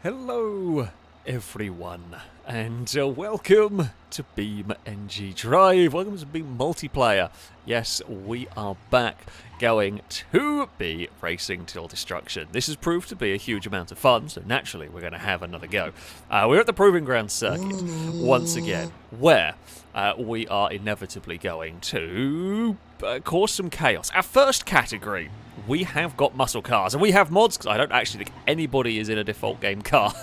Hello everyone, and welcome to BeamNG Drive. Welcome to Beam Multiplayer. Yes, we are back going to be racing till destruction. This has proved to be a huge amount of fun, so naturally we're going to have another go. We're at the Proving Ground circuit once again, where we are inevitably going to cause some chaos. Our first category, we have got muscle cars, and we have mods, because I don't actually think anybody is in a default game car.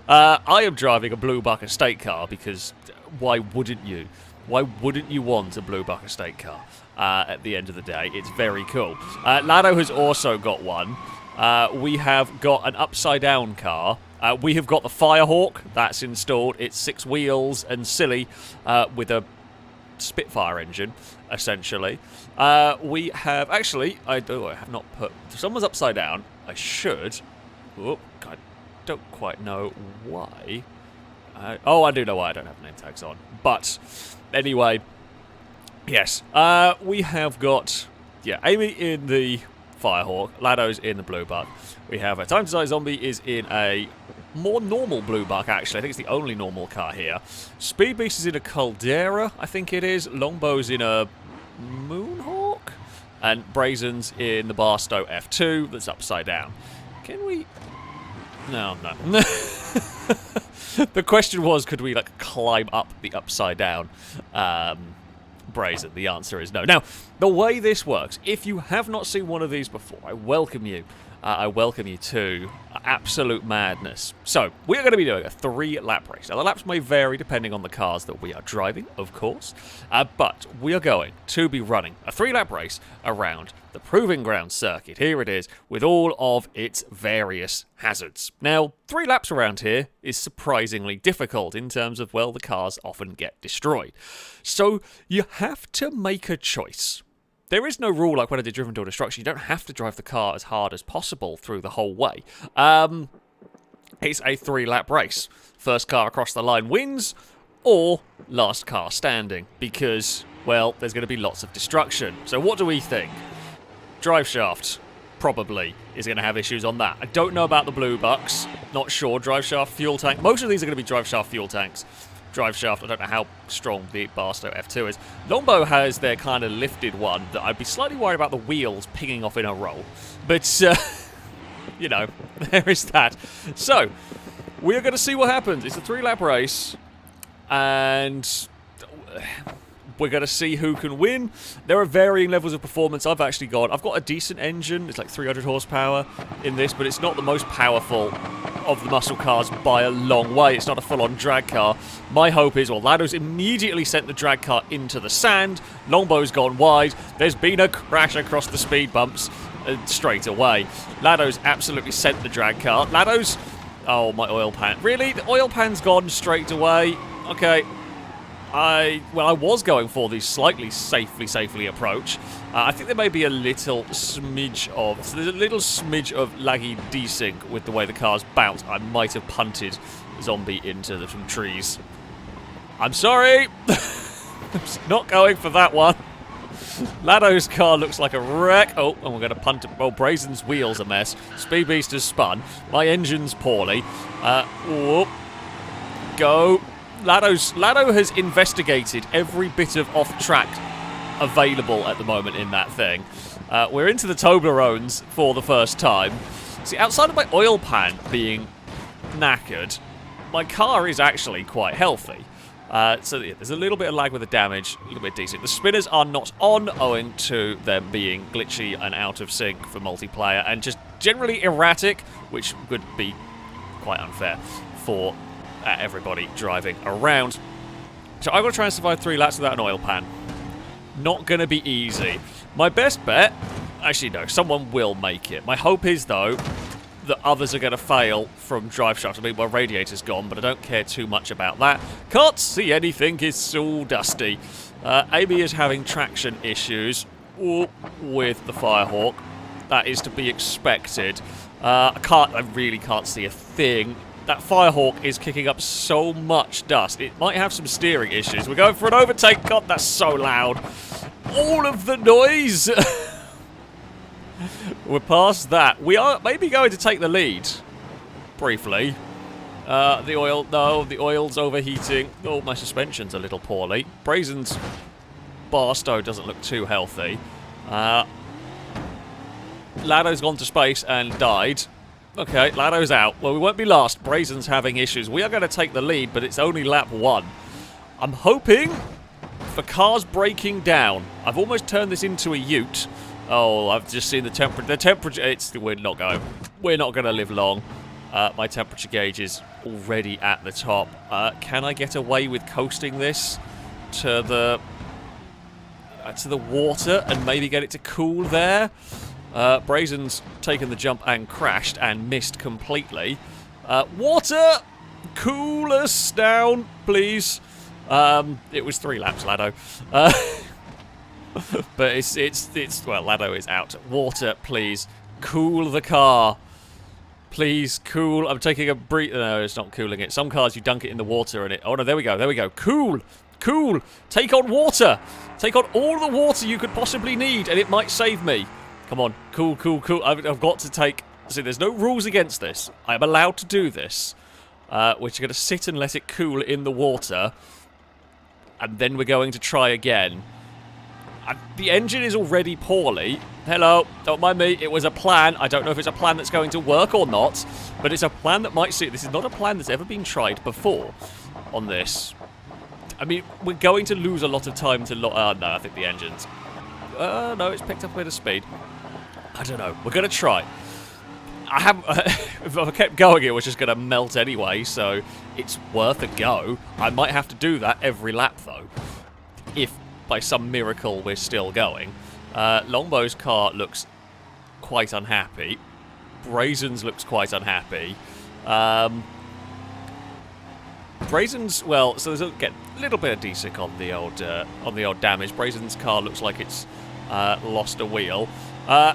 I am driving a Blue Buck Estate car, because why wouldn't you? Why wouldn't you want a Blue Buck Estate car at the end of the day? It's very cool. Lado has also got one. We have got an upside-down car. We have got the Firehawk, that's installed. It's 6 wheels and silly with a Spitfire engine, essentially. We have, actually, I have not put, someone's upside down. I should. Oh, I don't quite know why. Oh, I do know why I don't have name tags on. But, anyway, yes. We have got, Amy in the Firehawk, Lado's in the Blue Buck. We have a Time to Die Zombie is in a more normal Blue Buck, actually. I think it's the only normal car here. Speed Beast is in a Caldera, I think it is. Longbow's in a Moonhawk. And Brazen's in the Barstow F2 that's upside down. Can we... No. The question was, could we, like, climb up the upside down Brazen? The answer is no. Now, the way this works, if you have not seen one of these before, I welcome you. I welcome you to absolute madness. So, we are going to be doing a 3-lap race. Now, the laps may vary depending on the cars that we are driving, of course. But we are going to be running a 3-lap race around the Proving Ground circuit. Here it is, with all of its various hazards. Now, 3 laps around here is surprisingly difficult in terms of, well, the cars often get destroyed. So, you have to make a choice. There is no rule like when I did Driven to Destruction. You don't have to drive the car as hard as possible through the whole way. It's a 3-lap race. First car across the line wins, or last car standing, because, well, there's going to be lots of destruction. So what do we think? Drive shaft, probably, is going to have issues on that. I don't know about the Blue Bucks. Not sure. Drive shaft, fuel tank. Most of these are going to be drive shaft, fuel tanks. Drive shaft, I don't know how strong the Barstow F2 is. Longbow has their kind of lifted one that I'd be slightly worried about the wheels pinging off in a roll. But, you know, there is that. So, we're going to see what happens. It's a 3-lap race, and we're going to see who can win. There are varying levels of performance. I've got a decent engine. It's like 300 horsepower in this, but it's not the most powerful of the muscle cars by a long way. It's not a full-on drag car. My hope is, well, Lado's immediately sent the drag car into the sand. Longbow's gone wide. There's been a crash across the speed bumps straight away. Lado's absolutely sent the drag car. Lado's... Oh, my oil pan. Really? The oil pan's gone straight away? Okay. I was going for the slightly safely approach. I think there may be a little smidge of... So there's a little smidge of laggy desync with the way the car's bounced. I might have punted Zombie into some trees. I'm sorry! I'm not going for that one. Lado's car looks like a wreck. Oh, and we're going to punt it. Well, Brazen's wheel's a mess. Speed Beast has spun. My engine's poorly. Whoop. Go. Lado has investigated every bit of off-track available at the moment in that thing. We're into the Toblerones for the first time. See, outside of my oil pan being knackered, my car is actually quite healthy. So yeah, there's a little bit of lag with the damage, a little bit decent. The spinners are not on, owing to them being glitchy and out of sync for multiplayer, and just generally erratic, which would be quite unfair for everybody driving around. So I've got to try and survive 3 laps without an oil pan. Not going to be easy. My best bet... Actually, no. Someone will make it. My hope is, though, that others are going to fail from drive shaft. I mean, my radiator's gone, but I don't care too much about that. Can't see anything. It's all dusty. Amy is having traction issues with the Firehawk. That is to be expected. I really can't see a thing. That Firehawk is kicking up so much dust. It might have some steering issues. We're going for an overtake. God, that's so loud. All of the noise. We're past that. We are maybe going to take the lead. briefly. The oil, no, the oil's overheating. Oh, my suspension's a little poorly. Brazen's Barstow doesn't look too healthy. Lado's gone to space and died. Okay, Lado's out. Well, we won't be last. Brazen's having issues. We are going to take the lead, but it's only lap 1. I'm hoping for cars breaking down. I've almost turned this into a ute. Oh, I've just seen the temperature. The temperature, we're not going to live long. My temperature gauge is already at the top. Can I get away with coasting this to the water and maybe get it to cool there? Brazen's taken the jump and crashed and missed completely. Water! Cool us down, please. It was 3 laps, Lado. But it's well, Lado is out. Water, please. Cool the car. Please, cool. I'm taking a breathe. No, it's not cooling it. Some cars, you dunk it in the water and it... Oh, no, there we go. There we go. Cool. Cool. Take on water. Take on all the water you could possibly need, and it might save me. Come on. Cool, cool, cool. I've got to take... See, there's no rules against this. I am allowed to do this. We're just going to sit and let it cool in the water. And then we're going to try again. The engine is already poorly. Hello, don't mind me. It was a plan. I don't know if it's a plan that's going to work or not, but it's a plan that might suit. This is not a plan that's ever been tried before on this. I mean, we're going to lose a lot of time to... no, I think the engine's... no, it's picked up a bit of speed. I don't know. We're going to try. I haven't... if I kept going, it was just going to melt anyway, so it's worth a go. I might have to do that every lap, though. If... by some miracle we're still going. Longbow's car looks quite unhappy. Brazen's looks quite unhappy. Brazen's, well, so there's a little bit of desync on the old damage. Brazen's car looks like it's lost a wheel.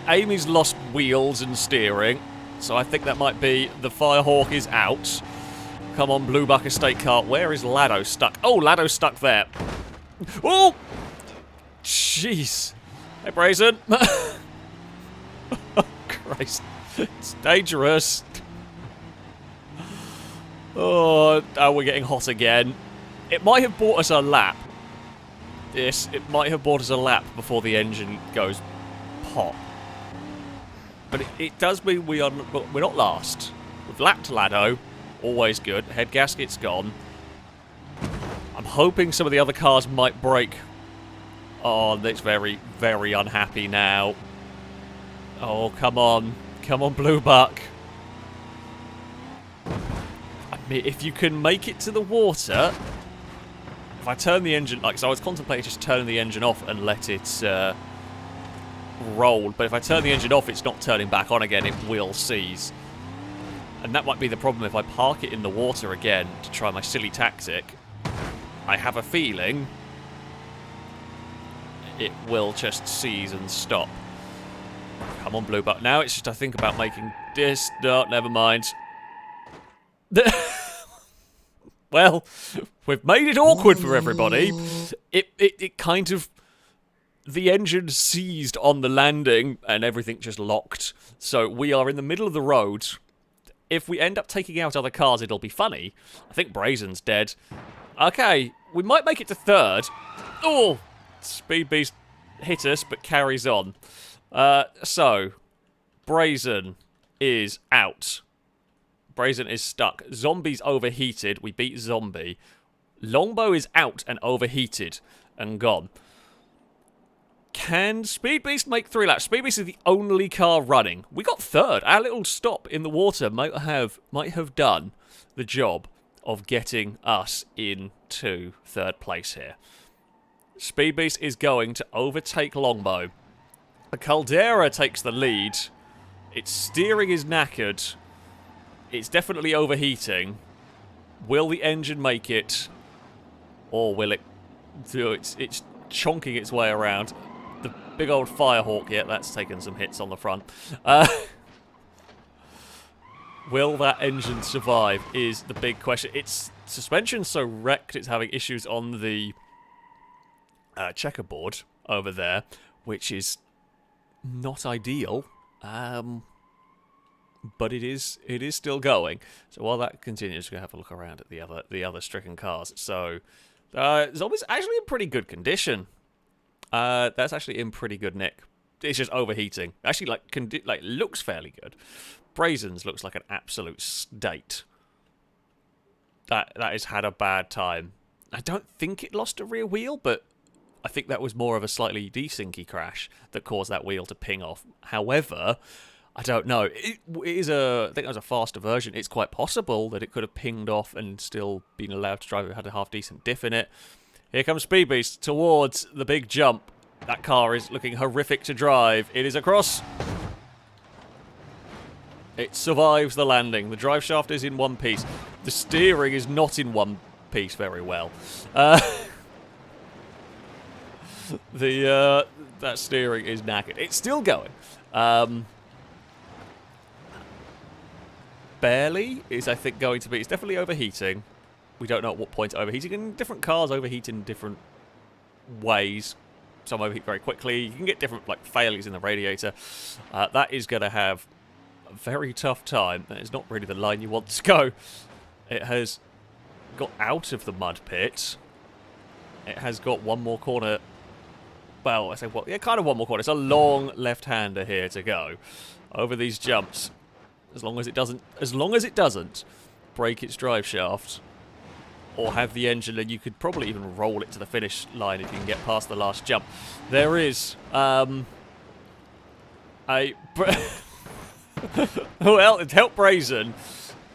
Amy's lost wheels and steering, so I think that might be the Firehawk is out. Come on, Blue Buck Estate car. Where is Lado stuck? Oh, Lado's stuck there. Oh! Jeez. Hey, Brazen. Oh, Christ. It's dangerous. Oh, we're getting hot again. It might have bought us a lap. Yes, it might have bought us a lap before the engine goes pop. But it does mean we're not last. We've lapped Lado. Always good. Head gasket's gone. I'm hoping some of the other cars might break. Oh, that's very, very unhappy now. Oh, come on. Come on, Blue Buck. I mean, if you can make it to the water... If I turn the engine... Like, so I was contemplating just turning the engine off and let it roll. But if I turn the engine off, it's not turning back on again. It will seize. And that might be the problem if I park it in the water again to try my silly tactic. I have a feeling it will just seize and stop. Come on, Blue Buck. Now it's just I think about making this... No, never mind. Well, we've made it awkward for everybody. It kind of... The engine seized on the landing and everything just locked. So we are in the middle of the road. If we end up taking out other cars, it'll be funny. I think Brazen's dead. Okay, we might make it to third. Oh! Speed Beast hit us, but carries on. So, Brazen is out. Brazen is stuck. Zombie's overheated. We beat Zombie. Longbow is out and overheated and gone. Can Speed Beast make 3 laps? Speed Beast is the only car running. We got third. Our little stop in the water might have done the job of getting us into third place here. Speed Beast is going to overtake Longbow. The Caldera takes the lead. Its steering is knackered. It's definitely overheating. Will the engine make it? Or will it do it? It's chonking its way around. The big old Firehawk, yeah, that's taken some hits on the front. Will that engine survive is the big question. Its suspension's so wrecked it's having issues on the checkerboard over there, which is not ideal. but it is still going. So while that continues, we're going to have a look around at the other stricken cars. So Zombie's actually in pretty good condition. That's actually in pretty good nick. It's just overheating. Actually, like looks fairly good. Brazen's looks like an absolute state. That has had a bad time. I don't think it lost a rear wheel, but I think that was more of a slightly desyncy crash that caused that wheel to ping off. However, I don't know. It is I think that was a faster version. It's quite possible that it could have pinged off and still been allowed to drive. It had a half decent diff in it. Here comes Speed Beast towards the big jump. That car is looking horrific to drive. It is across. It survives the landing. The drive shaft is in one piece. The steering is not in one piece very well. That steering is knackered. It's still going. Barely is, I think, going to be. It's definitely overheating. We don't know at what point it's overheating. And different cars overheat in different ways. Some overheat very quickly. You can get different failures in the radiator. That is going to have a very tough time. That is not really the line you want to go. It has got out of the mud pit. It has got one more corner. Well, I say kind of one more corner. It's a long left-hander here to go over these jumps. As long as it doesn't break its drive shaft or have the engine, and you could probably even roll it to the finish line if you can get past the last jump. There is well, it helped Brazen.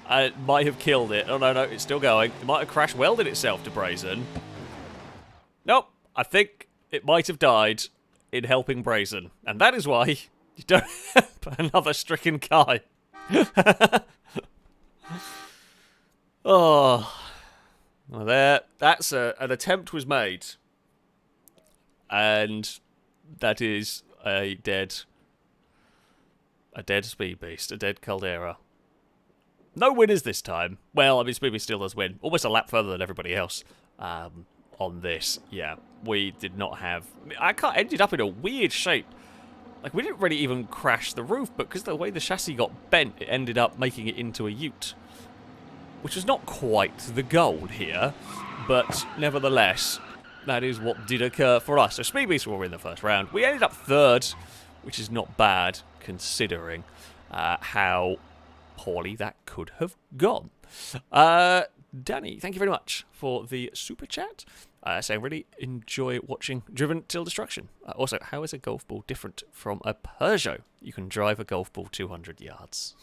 It might have killed it. Oh, no, it's still going. It might have crash-welded itself to Brazen. Nope, I think it might have died in helping Brazen. And that is why you don't have another stricken car. Oh. Well, that's an attempt was made. And that is a dead Speed Beast, a dead Caldera. No winners this time. Well, I mean, Speed Beast still does win. Almost a lap further than everybody else on this. Yeah, we did not have... I ended up in a weird shape. Like, we didn't really even crash the roof, but because the way the chassis got bent, it ended up making it into a ute. Which was not quite the goal here, but nevertheless, that is what did occur for us. So Speed Beast were in the first round. We ended up third, which is not bad, considering how poorly that could have gone. Danny, thank you very much for the super chat. Saying really enjoy watching Driven Till Destruction. Also, how is a golf ball different from a Peugeot? You can drive a golf ball 200 yards.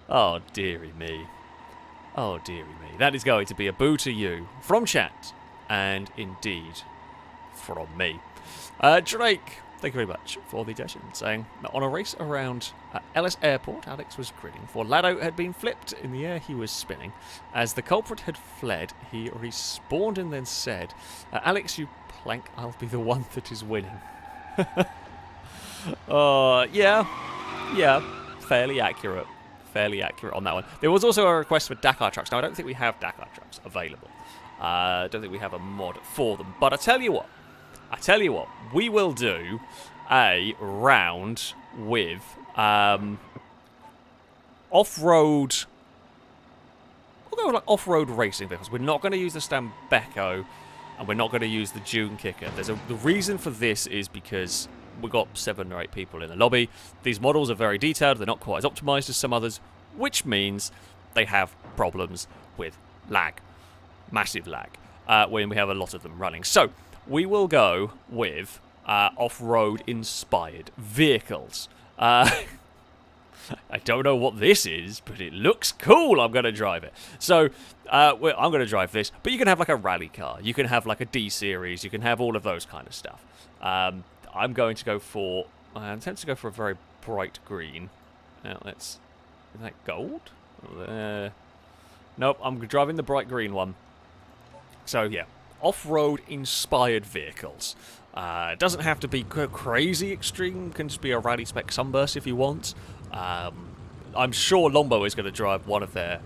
Oh, dearie me. Oh, dearie me. That is going to be a boo to you from chat, and indeed from me. Drake, thank you very much for the donation, saying, on a race around Ellis Airport, Alex was grinning, for Lado had been flipped. In the air he was spinning. As the culprit had fled, he respawned and then said, Alex, you plank, I'll be the one that is winning. Yeah, fairly accurate. Fairly accurate on that one. There was also a request for Dakar trucks. Now, I don't think we have Dakar trucks available. I don't think we have a mod for them. But I tell you what, we will do a round with off-road. We'll go with off-road racing vehicles. We're not going to use the Stambeco, and we're not going to use the Dune Kicker. The reason for this is because we've got 7 or 8 people in the lobby. These models are very detailed. They're not quite as optimized as some others, which means they have problems with lag. Massive lag. When we have a lot of them running. So, we will go with off-road inspired vehicles. I don't know what this is, but it looks cool. I'm going to drive it. So, I'm going to drive this. But you can have like a rally car. You can have like a D-Series. You can have all of those kind of stuff. I'm going to go for... I intend to go for a very bright green. Now, is that gold? Nope, I'm driving the bright green one. So, yeah. Off-road inspired vehicles. It doesn't have to be crazy extreme. It can just be a rally spec sunburst if you want. I'm sure Lombo is going to drive one of their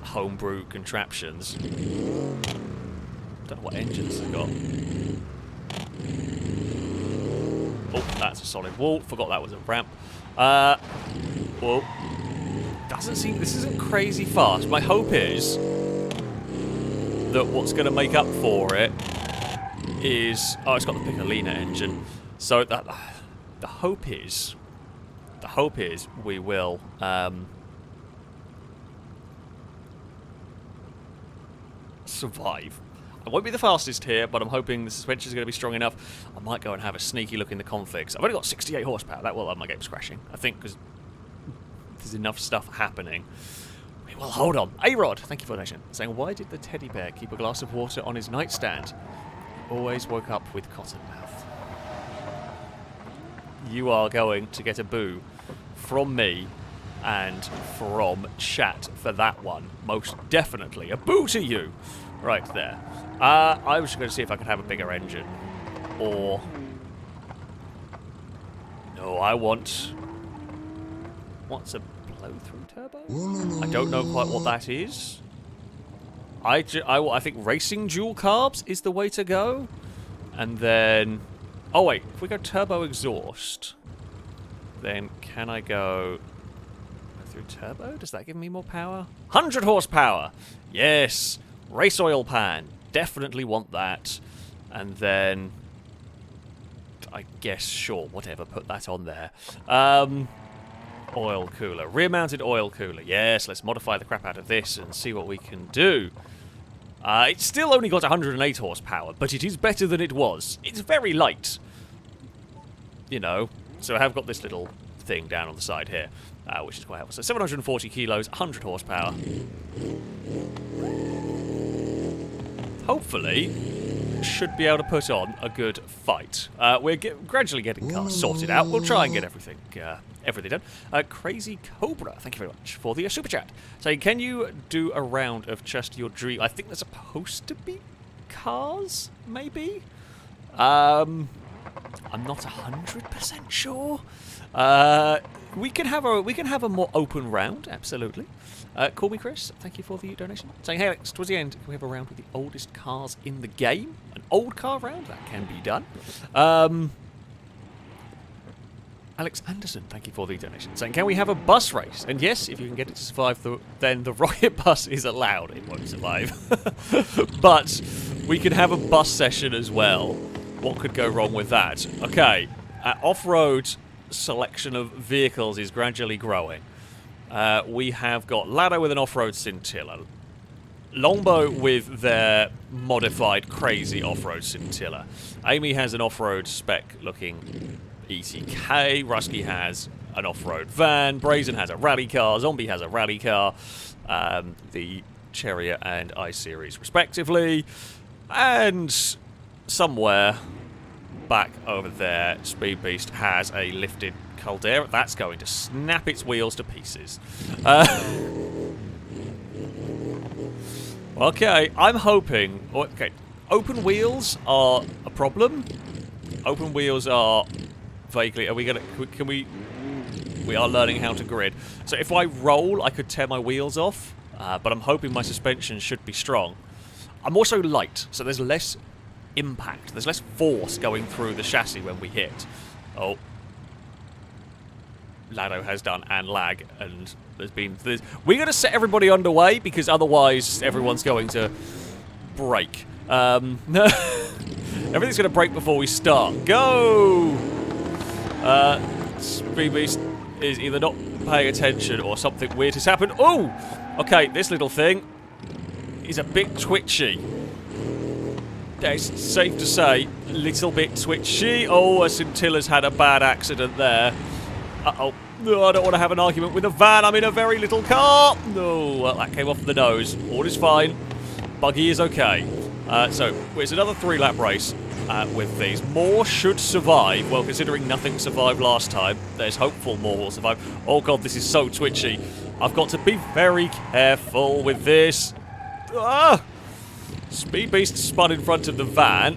homebrew contraptions. Don't know what engines they've got. Oh, that's a solid wall. Forgot that was a ramp. Well, doesn't seem... This isn't crazy fast. My hope is that what's going to make up for it is... Oh, it's got the Piccolina engine. So that the hope is we will survive. I won't be the fastest here, but I'm hoping the suspension is going to be strong enough. I might go and have a sneaky look in the configs. I've only got 68 horsepower. That will have my games crashing, I think, because there's enough stuff happening. Well, hold on. A-Rod, thank you for the donation. Saying, why did the teddy bear keep a glass of water on his nightstand? Always woke up with cotton mouth. You are going to get a boo from me and from chat for that one. Most definitely. A boo to you. Right there. I was going to see if I could have a bigger engine. Or... No, I want... What's a blow-through turbo? I don't know quite what that is. I think racing dual carbs is the way to go. And then... Oh, wait. If we go turbo exhaust, then can I go through turbo? Does that give me more power? 100 horsepower! Yes! Race oil pan. Definitely want that. And then... I guess, sure, whatever. Put that on there. Oil cooler. Rear-mounted oil cooler. Yes, let's modify the crap out of this and see what we can do. It's still only got 108 horsepower, but it is better than it was. It's very light. You know. So I have got this little thing down on the side here, which is quite helpful. So 740 kilos, 100 horsepower. Hopefully, should be able to put on a good fight. We're gradually getting cars sorted out. We'll try and get everything done. Crazy Cobra, thank you very much for the super chat. Saying, can you do a round of just your dream? I think there's supposed to be cars, maybe? I'm not 100% sure. We can have a more open round, absolutely. Call me Chris, thank you for the donation. Saying, hey Alex, towards the end, can we have a round with the oldest cars in the game? An old car round? That can be done. Alex Anderson, thank you for the donation. Saying, can we have a bus race? And yes, if you can get it to survive, then the rocket bus is allowed. It won't survive. But we can have a bus session as well. What could go wrong with that? Okay, off-road selection of vehicles is gradually growing. We have got Lado with an off-road Scintilla. Longbow with their modified crazy off-road Scintilla. Amy has an off-road spec looking ETK. Rusky has an off-road van. Brazen has a rally car. Zombie has a rally car. The Chariot and I-Series respectively. And somewhere back over there, Speed Beast has a lifted Caldera. That's going to snap its wheels to pieces. Okay, I'm hoping... Okay, open wheels are a problem. Open wheels are vaguely... Are we going to... Can we... We are learning how to grid. So if I roll, I could tear my wheels off. But I'm hoping my suspension should be strong. I'm also light, so there's less impact. There's less force going through the chassis when we hit. Oh. Lado has done and lag, and we're going to set everybody underway because otherwise everyone's going to break. Everything's going to break before we start. Go! Speed Beast is either not paying attention or something weird has happened. Oh! Okay, this little thing is a bit twitchy. It's safe to say, a little bit twitchy. Oh, a Scintilla's had a bad accident there. Uh-oh. No, I don't want to have an argument with a van. I'm in a very little car. No, well, that came off the nose. All is fine. Buggy is okay. So, it's another 3-lap race with these. More should survive. Well, considering nothing survived last time, there's hopeful more will survive. Oh, God, this is so twitchy. I've got to be very careful with this. Ah! Speed Beast spun in front of the van.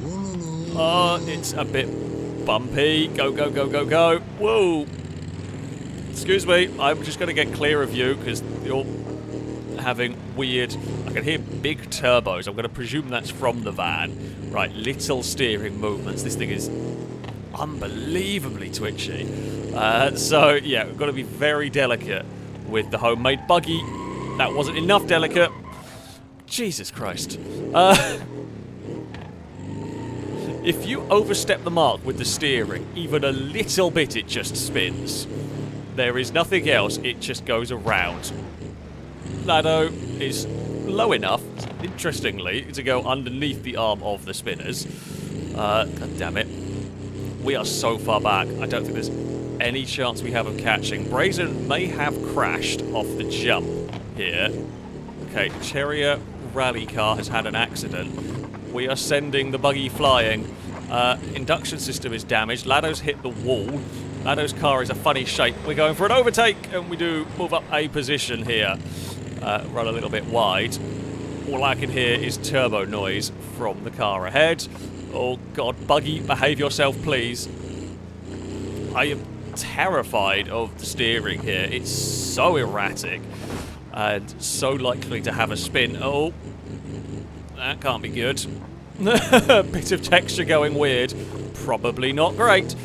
It's a bit bumpy. Go, go, go, go, go. Whoa. Excuse me, I'm just going to get clear of you because you're having weird... I can hear big turbos. I'm going to presume that's from the van. Right, little steering movements. This thing is unbelievably twitchy. So, yeah, we've got to be very delicate with the homemade buggy. That wasn't enough delicate. Jesus Christ. If you overstep the mark with the steering, even a little bit, it just spins. There is nothing else, it just goes around. Lado is low enough, interestingly, to go underneath the arm of the spinners. God damn it. We are so far back, I don't think there's any chance we have of catching. Brazen may have crashed off the jump here. Okay, Chariot rally car has had an accident. We are sending the buggy flying. Induction system is damaged. Lado's hit the wall. Lado's car is a funny shape. We're going for an overtake, and we do move up a position here. Run a little bit wide. All I can hear is turbo noise from the car ahead. Oh god, buggy, behave yourself, please. I am terrified of the steering here. It's so erratic and so likely to have a spin. Oh, that can't be good. Bit of texture going weird. Probably not great.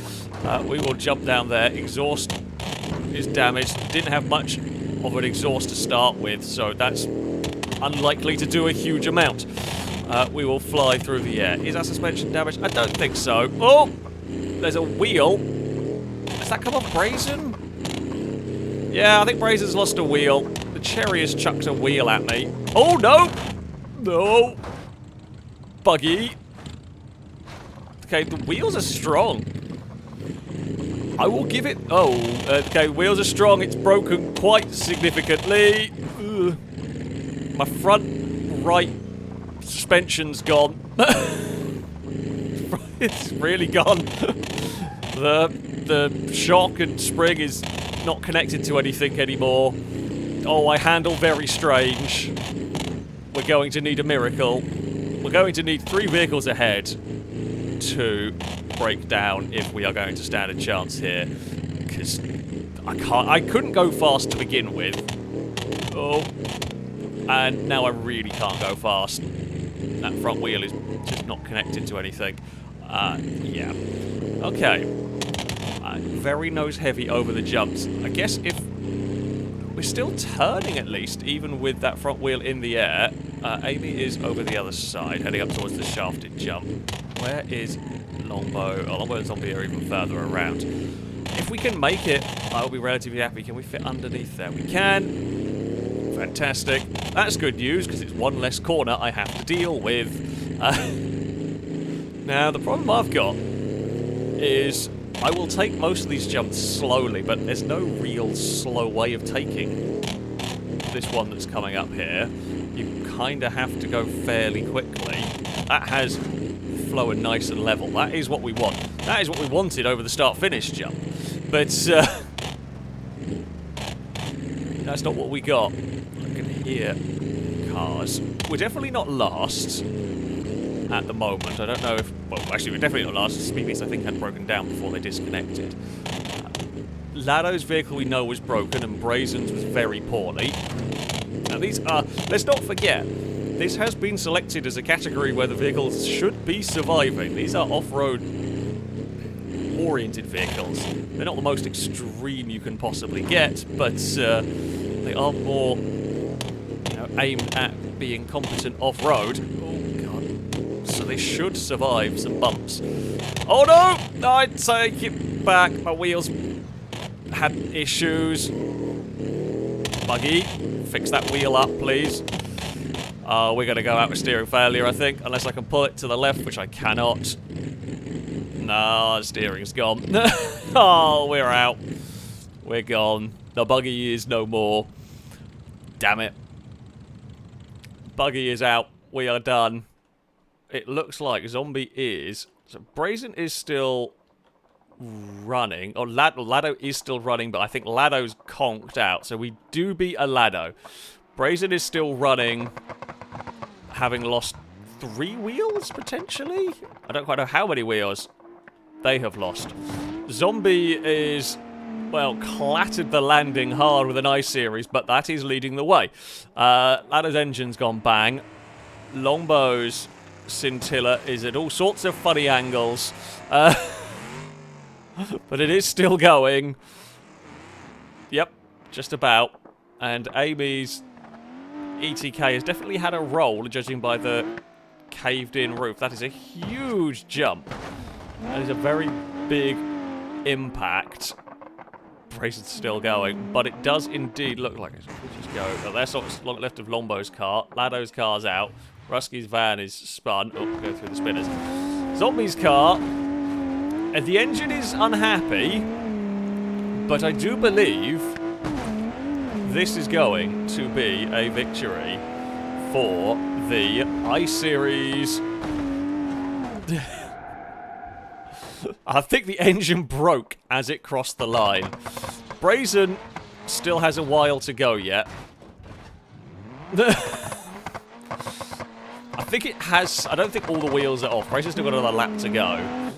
We will jump down there. Exhaust is damaged. Didn't have much of an exhaust to start with, so that's unlikely to do a huge amount. We will fly through the air. Is our suspension damaged? I don't think so. Oh! There's a wheel. Has that come off Brazen? Yeah, I think Brazen's lost a wheel. The Cherry has chucked a wheel at me. Oh, no! No! Buggy. Okay, the wheels are strong. I will give it... Oh, okay, wheels are strong. It's broken quite significantly. Ugh. My front right suspension's gone. It's really gone. The shock and spring is not connected to anything anymore. Oh, I handle very strange. We're going to need a miracle. We're going to need 3 vehicles ahead to break down if we are going to stand a chance here. Because I couldn't go fast to begin with. Oh. And now I really can't go fast. That front wheel is just not connected to anything. Yeah. Okay. Very nose heavy over the jumps. I guess if we're still turning at least, even with that front wheel in the air. Amy is over the other side, heading up towards the shafted jump. Where is Longbow? Oh, Longbow and Zombie are even further around. If we can make it, I'll be relatively happy. Can we fit underneath there? We can. Fantastic. That's good news, because it's one less corner I have to deal with. Now, the problem I've got is I will take most of these jumps slowly, but there's no real slow way of taking this one that's coming up here. You kind of have to go fairly quickly. That has flowing nice and level. That is what we want. That is what we wanted over the start-finish jump. But that's not what we got. I can hear cars. We're definitely not last at the moment. I don't know if... Well, actually, we're definitely not last. Speedbeats, I think, had broken down before they disconnected. Lado's vehicle we know was broken, and Brazen's was very poorly. Now, these are... Let's not forget, this has been selected as a category where the vehicles should be surviving. These are off-road oriented vehicles. They're not the most extreme you can possibly get, but they are more, you know, aimed at being competent off-road. Oh, God. So they should survive some bumps. Oh, no! I take it back. My wheels had issues. Buggy, fix that wheel up, please. We're going to go out with steering failure, I think, unless I can pull it to the left, which I cannot. No, the steering's gone. Oh, we're out. We're gone. The buggy is no more. Damn it. Buggy is out. We are done. It looks like Zombie is... So Brazen is still running. Oh, Lado is still running, but I think Lado's conked out. So we do beat a Lado. Brazen is still running, having lost 3 wheels, potentially? I don't quite know how many wheels they have lost. Zombie is, well, clattered the landing hard with an I-Series, but that is leading the way. Lado's engine's gone bang. Longbow's Scintilla is at all sorts of funny angles. But it is still going. Yep, just about. And Amy's ETK has definitely had a role, judging by the caved-in roof. That is a huge jump. That is a very big impact. Race is still going, but it does indeed look like it's just go. Well, there's sort of left of Longbow's car. Lado's car's out. Rusky's van is spun. Oh, go through the spinners. Zombie's car. And the engine is unhappy, but I do believe this is going to be a victory for the I-Series. I think the engine broke as it crossed the line. Brazen still has a while to go yet. I think it has... I don't think all the wheels are off. Brazen's still got another lap to go.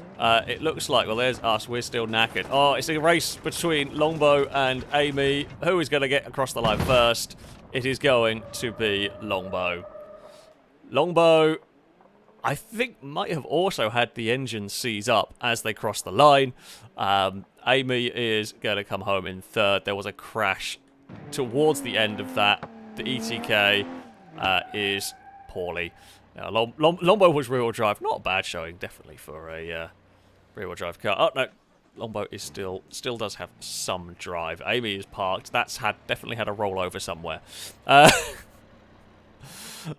It looks like... Well, there's us. We're still knackered. Oh, it's a race between Longbow and Amy. Who is going to get across the line first? It is going to be Longbow. Longbow... I think might have also had the engine seize up as they crossed the line. Amy is going to come home in third. There was a crash towards the end of that. The ETK is poorly. Longbow was rear-wheel drive. Not a bad showing, definitely, for a rear-wheel drive car. Oh, no. Longbow is still does have some drive. Amy is parked. That's definitely had a rollover somewhere.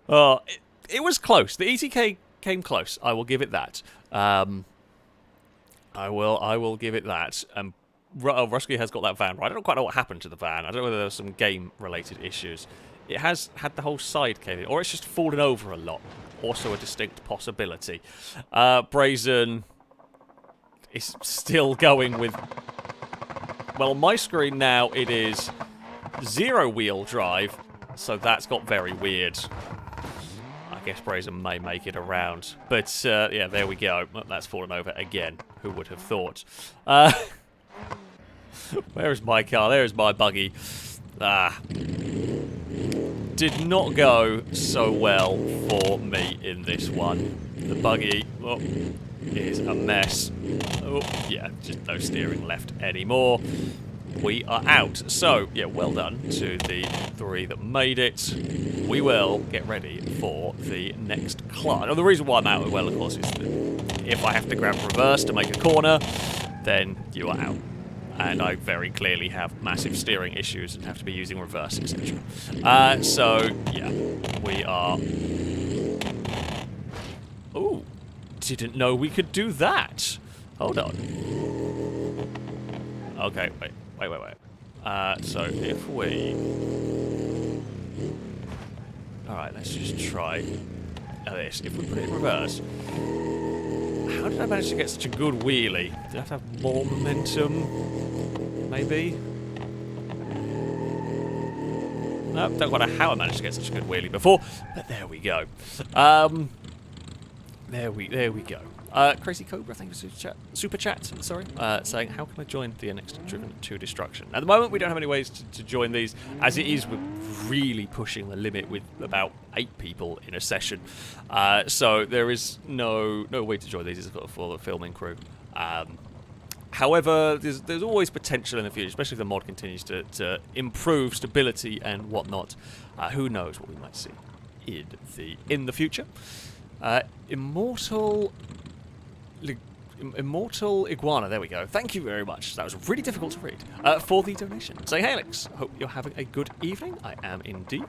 Oh, it was close. The ETK came close. I will give it that. I will give it that. Rusky has got that van right. I don't quite know what happened to the van. I don't know whether there were some game-related issues. It has had the whole side cave in, or it's just fallen over a lot. Also a distinct possibility. Brazen is still going with... Well, on my screen now, it is 0-wheel drive, so that's got very weird. I guess Brazen may make it around. But, yeah, there we go. That's fallen over again. Who would have thought? Where is my car? There is my buggy. Did not go so well for me in this one. The buggy is a mess. Oh, yeah, just no steering left anymore. We are out. So, yeah, well done to the three that made it. We will get ready for the next climb. Now, the reason why I'm out as well, of course, is that if I have to grab reverse to make a corner, then you are out. And I very clearly have massive steering issues and have to be using reverse, etc. So, yeah, we are... Ooh, didn't know we could do that. Hold on. Okay, wait. So if we... Alright, let's just try this. If we put it in reverse... How did I manage to get such a good wheelie? Did I have to have more momentum? Maybe? Nope, don't quite know how I managed to get such a good wheelie before, but there we go. There we go. Crazy Cobra, thank you for super chat, sorry, saying, how can I join the NX Driven to Destruction? At the moment, we don't have any ways to join these, as it is, we're really pushing the limit with about 8 people in a session. So there is no way to join these for the filming crew. However, there's always potential in the future, especially if the mod continues to improve stability and whatnot. Who knows what we might see in the future. Immortal Iguana, there we go. Thank you very much. That was really difficult to read. For the donation. Saying, hey Alex, hope you're having a good evening. I am indeed.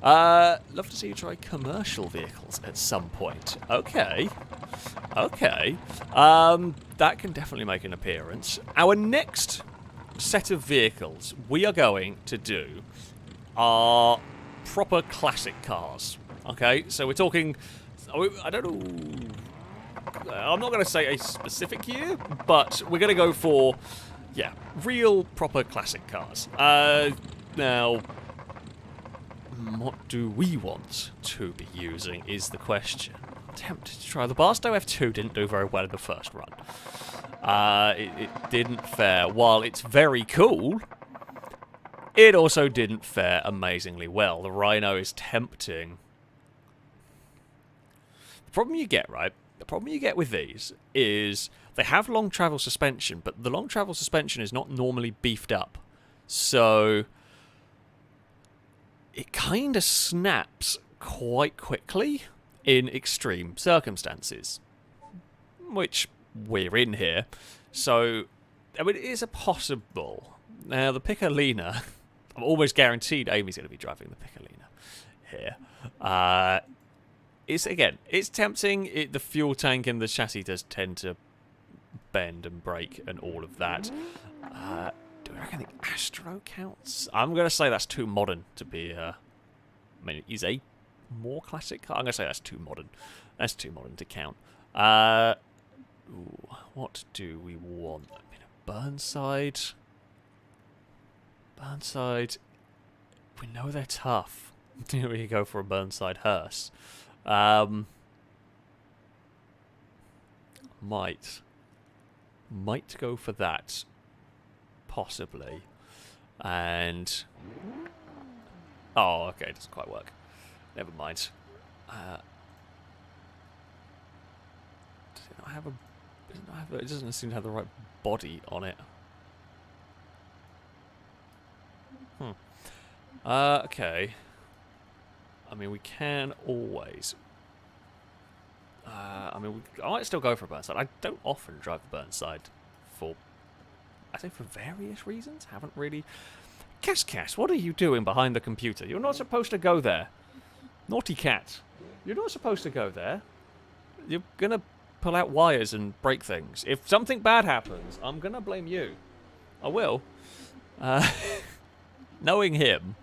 Love to see you try commercial vehicles at some point. Okay. That can definitely make an appearance. Our next set of vehicles we are going to do are proper classic cars. Okay, so we're talking... I don't know... I'm not going to say a specific year, but we're going to go for, yeah, real proper classic cars. Now, what do we want to be using is the question. I'm tempted to try. The Barstow F2 didn't do very well in the first run. It didn't fare. While it's very cool, it also didn't fare amazingly well. The Rhino is tempting. The problem you get, right? The problem you get with these is they have long travel suspension, but the long travel suspension is not normally beefed up. So it kind of snaps quite quickly in extreme circumstances, which we're in here. So, I mean, it is a possible. Now, the Piccolina, I'm almost guaranteed Amy's going to be driving the Piccolina here. It's tempting. The fuel tank and the chassis does tend to bend and break and all of that. Do I reckon the Astro counts? I'm going to say that's too modern to be... I mean, it is a more classic car. I'm going to say that's too modern. That's too modern to count. Ooh, what do we want? I mean, a Burnside. Burnside. We know they're tough. We go for a Burnside hearse. Might go for that. Possibly. And... oh, okay, it doesn't quite work. Never mind. Does it not have a... it doesn't seem to have the right body on it. Okay. I mean, we can always... I might still go for a Burnside. I don't often drive the Burnside for... I think for various reasons. Haven't really... Cass, what are you doing behind the computer? You're not supposed to go there. Naughty cat. You're not supposed to go there. You're gonna pull out wires and break things. If something bad happens, I'm gonna blame you. I will. Knowing him...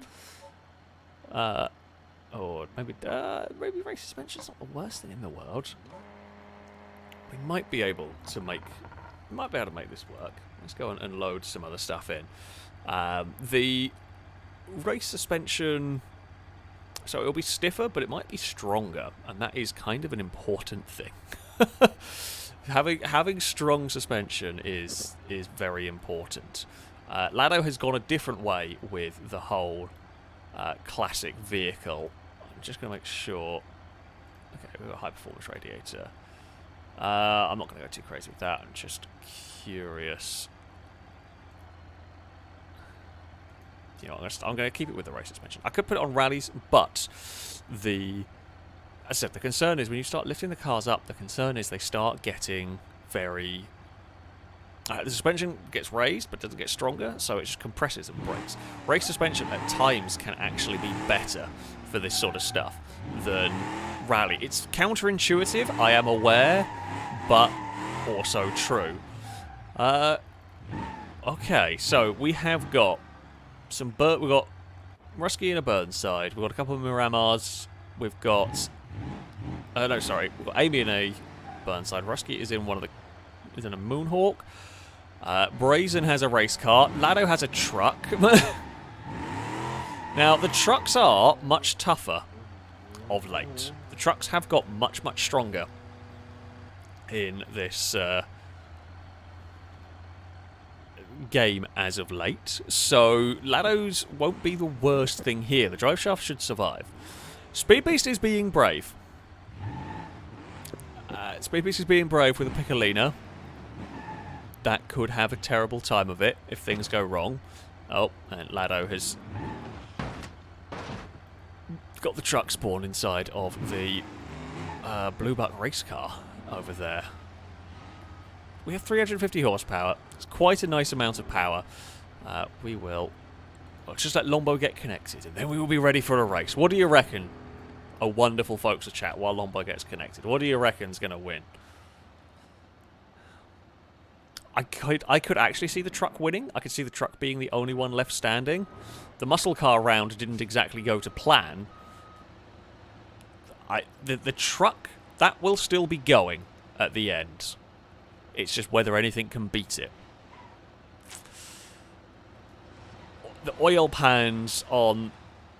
or maybe race suspension's not the worst thing in the world. We might be able to make this work. Let's go and load some other stuff in. The race suspension, so it'll be stiffer, but it might be stronger, and that is kind of an important thing. Having strong suspension is very important. Lado has gone a different way with the whole classic vehicle. I'm just going to make sure... okay, we've got a high-performance radiator. I'm not going to go too crazy with that. I'm just curious. You know, I'm going to keep it with the race suspension. I could put it on rallies, but as I said, the concern is when you start lifting the cars up, the concern is they start getting very... the suspension gets raised, but doesn't get stronger, so it just compresses and breaks. Race suspension at times can actually be better for this sort of stuff than rally. It's counterintuitive, I am aware, but also true. Okay, so we have got we've got Rusky and a Burnside. We've got a couple of Miramars. We've got... no, sorry. We've got Amy and a Burnside. Rusky is in is in a Moonhawk. Brazen has a race car. Lado has a truck. Now, the trucks are much tougher of late. The trucks have got much, much stronger in this game as of late. So, Lado's won't be the worst thing here. The drive shaft should survive. Speed Beast is being brave. Speed Beast is being brave with a Piccolina. That could have a terrible time of it if things go wrong. Oh, and Lado has got the truck spawn inside of the Blue Buck race car over there. We have 350 horsepower. It's quite a nice amount of power. We will... let's just let Lombo get connected, and then we will be ready for a race. What do you reckon? A wonderful folks to chat while Lombo gets connected. What do you reckon's going to win? I could actually see the truck winning. I could see the truck being the only one left standing. The muscle car round didn't exactly go to plan. The truck, that will still be going at the end. It's just whether anything can beat it. The oil pans on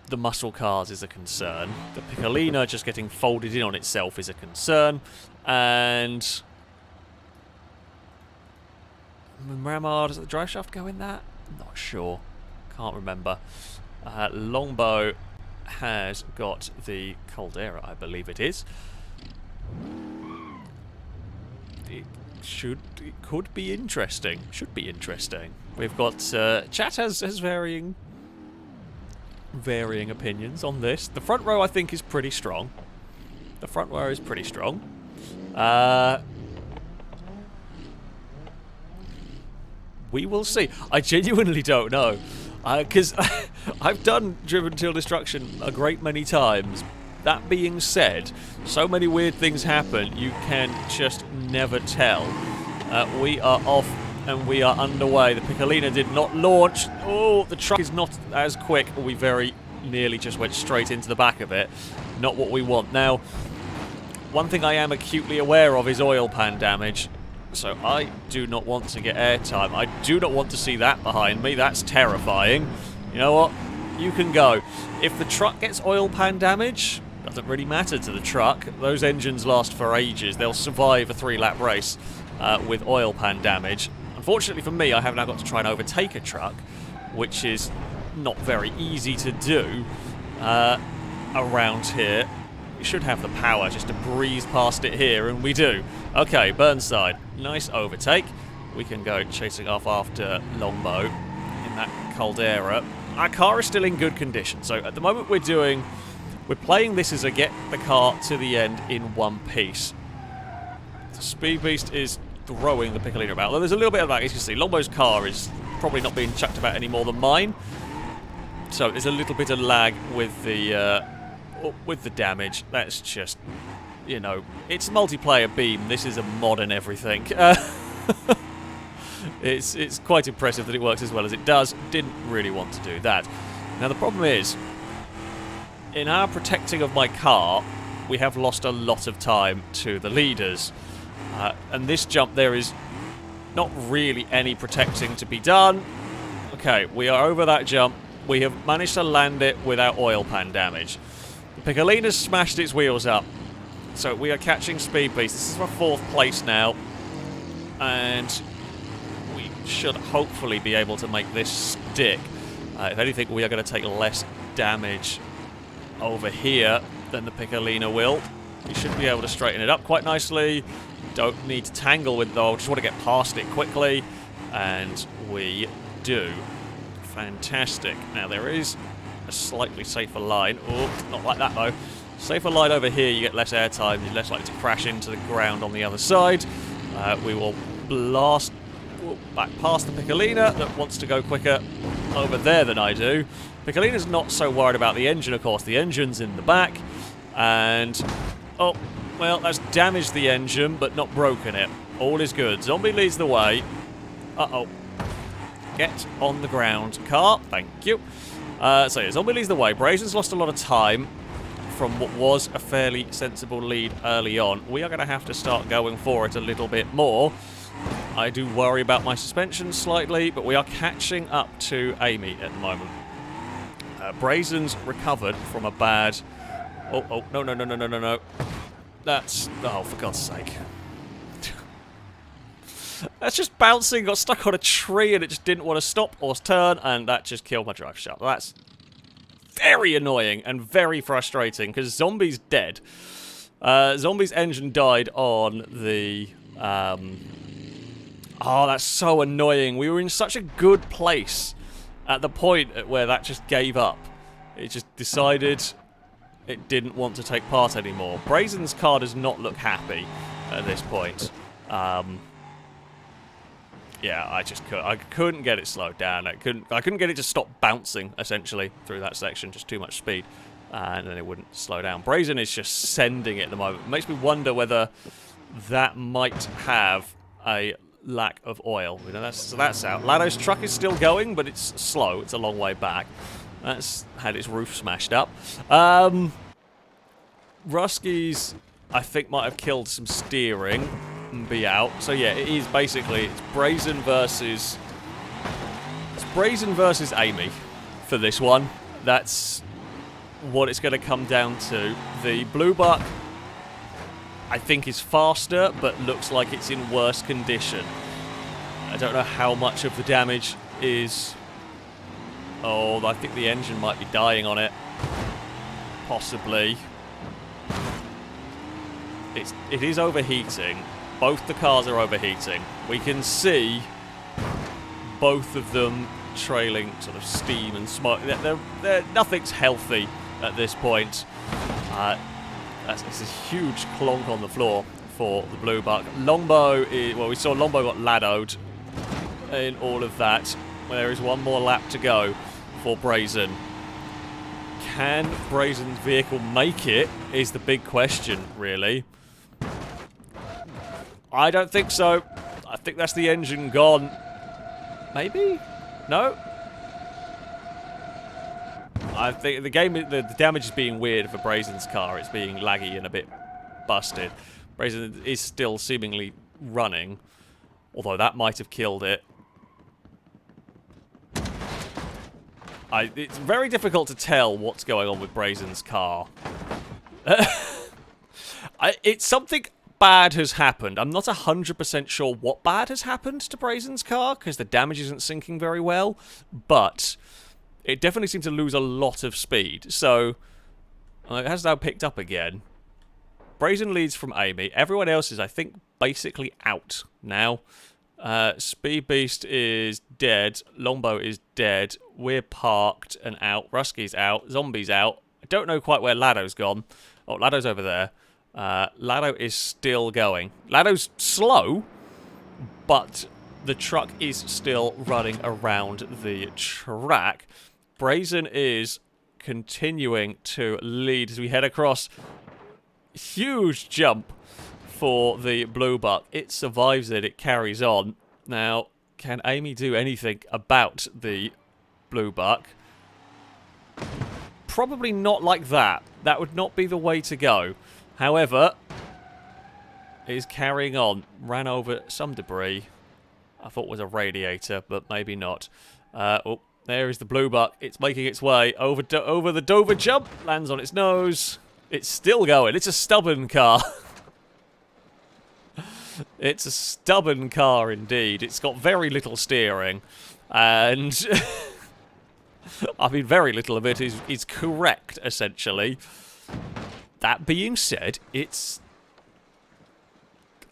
the muscle cars is a concern. The Piccolina just getting folded in on itself is a concern. And... Miramar, does the drive shaft go in that? I'm not sure. Can't remember. Longbow has got the Caldera, I believe it is. could be interesting. Should be interesting. We've got chat has varying opinions on this. The front row I think is pretty strong. The front row is pretty strong. We will see. I genuinely don't know. Because I've done Driven Till Destruction a great many times. That being said, so many weird things happen, you can just never tell. We are off and we are underway. The Piccolina did not launch. Oh, the truck is not as quick. We very nearly just went straight into the back of it. Not what we want. Now, one thing I am acutely aware of is oil pan damage. So I do not want to get airtime. I do not want to see that behind me. That's terrifying. You know what? You can go. If the truck gets oil pan damage, doesn't really matter to the truck. Those engines last for ages. They'll survive a 3-lap race with oil pan damage. Unfortunately for me, I have now got to try and overtake a truck, which is not very easy to do around here. We should have the power just to breeze past it here, and we do. Okay, Burnside. Nice overtake. We can go chasing off after Longbow in that Caldera. Our car is still in good condition, so at the moment we're playing this as a get the car to the end in one piece. The Speed Beast is throwing the Piccolina about. Although there's a little bit of that, as you can see. Longbow's car is probably not being chucked about any more than mine. So there's a little bit of lag with the damage. That's just, you know, it's multiplayer Beam. This is a mod and everything. It's quite impressive that it works as well as it does. Didn't really want to do that. Now the problem is, in our protecting of my car, we have lost a lot of time to the leaders. And this jump, there is not really any protecting to be done. Okay, we are over that jump. We have managed to land it without oil pan damage. The Piccolina's smashed its wheels up. So we are catching Speed Beast. This is my 4th place now. And we should hopefully be able to make this stick. If anything, we are going to take less damage over here than the Piccolina will. We should be able to straighten it up quite nicely. Don't need to tangle with it though. Just want to get past it quickly. And we do. Fantastic. Now there is a slightly safer line. Oh, not like that though. Safer line over here, you get less airtime, you're less likely to crash into the ground on the other side. We will blast back past the Piccolina that wants to go quicker over there than I do. Piccolina's not so worried about the engine, of course. The engine's in the back. And, oh, well, that's damaged the engine, but not broken it. All is good. Zombie leads the way. Uh-oh. Get on the ground, car. Thank you. So yeah, Zombie leads the way. Brazen's lost a lot of time from what was a fairly sensible lead early on. We are going to have to start going for it a little bit more. I do worry about my suspension slightly, but we are catching up to Amy at the moment. Brazen's recovered from a bad... Oh, no. That's... Oh, for God's sake. That's just bouncing, got stuck on a tree, and it just didn't want to stop or turn, and that just killed my drive shaft. That's very annoying and very frustrating, because Zombie's dead. Zombie's engine died on the... Oh, that's so annoying. We were in such a good place at the point at where that just gave up. It just decided it didn't want to take part anymore. Brazen's car does not look happy at this point. Yeah, I couldn't get it slowed down. I couldn't get it to stop bouncing, essentially, through that section. Just too much speed. And then it wouldn't slow down. Brazen is just sending it at the moment. It makes me wonder whether that might have a lack of oil. You know, that's out. Lado's truck is still going, but it's slow. It's a long way back. That's had its roof smashed up. Ruskies, I think, might have killed some steering and be out. So yeah, it is basically, it's Brazen versus Amy for this one. That's what it's going to come down to. The Blue Buck, I think, is faster, but looks like it's in worse condition. I don't know how much of the damage is... Oh, I think the engine might be dying on it. Possibly. It is overheating. Both the cars are overheating. We can see both of them trailing sort of steam and smoke. Nothing's healthy at this point. It's a huge clonk on the floor for the Blue Buck. Longbow is, well, we saw Longbow got laddoed in all of that. There is one more lap to go for Brazen. Can Brazen's vehicle make it is the big question, really. I don't think so. I think that's the engine gone. Maybe? No? I think the damage is being weird for Brazen's car. It's being laggy and a bit busted. Brazen is still seemingly running, although that might have killed it. It's very difficult to tell what's going on with Brazen's car. It's something bad has happened. I'm not 100% sure what bad has happened to Brazen's car, because the damage isn't sinking very well, but it definitely seemed to lose a lot of speed. So, it has now picked up again. Brazen leads from Amy. Everyone else is, I think, basically out now. Speed Beast is dead. Longbow is dead. We're parked and out. Rusky's out. Zombie's out. I don't know quite where Laddo's gone. Oh, Laddo's over there. Laddo is still going. Laddo's slow, but the truck is still running around the track. Brazen is continuing to lead as we head across. Huge jump for the Blue Buck. It survives it. It carries on. Now, can Amy do anything about the Blue Buck? Probably not like that. That would not be the way to go. However, is carrying on. Ran over some debris. I thought was a radiator, but maybe not. Oh, there is the Blue Buck. It's making its way over the Dover jump. Lands on its nose. It's still going. It's a stubborn car. It's a stubborn car indeed. It's got very little steering. And I mean, very little of it is correct, essentially. That being said, it's...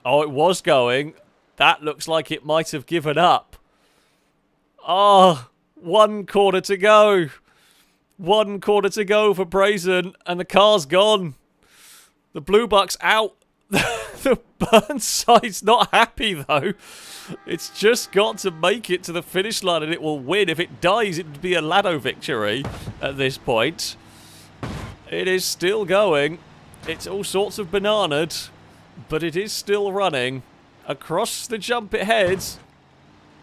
Oh, it was going. That looks like it might have given up. Oh, 1 corner to go. 1 corner to go for Brazen, and the car's gone. The Blue Buck's out. The Burnside's not happy, though. It's just got to make it to the finish line, and it will win. If it dies, it would be a Laddo victory at this point. It is still going. It's all sorts of bananaed, but it is still running. Across the jump it heads.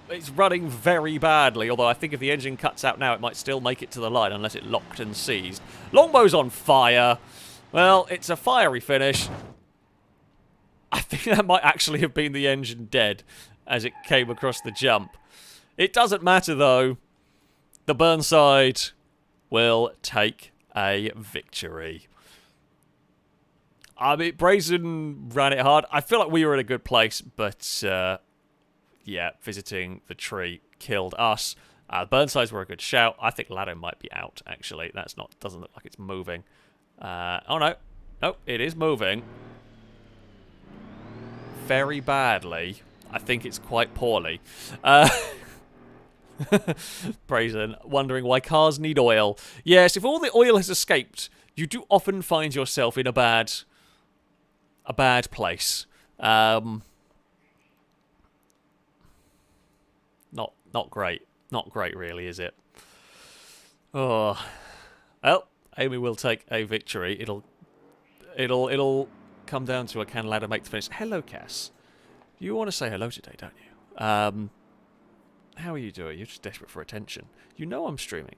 It's running very badly, although I think if the engine cuts out now, it might still make it to the line, unless it locked and seized. Longbow's on fire. Well, it's a fiery finish. I think that might actually have been the engine dead as it came across the jump. It doesn't matter, though. The Burnside will take a victory. I mean, Brazen ran it hard. I feel like we were in a good place, but yeah, visiting the tree killed us. Burnsides were a good shout. I think Laddo might be out, actually. Doesn't look like it's moving. Oh, no. Nope, it is moving. Very badly. I think it's quite poorly. Brazen, wondering why cars need oil. Yes, if all the oil has escaped, you do often find yourself in a bad place. Not great. Not great, really, is it? Oh, well, Amy will take a victory. It'll come down to a can Laddo make the finish. Hello, Cass. You want to say hello today, don't you? How are you doing? You're just desperate for attention. You know I'm streaming.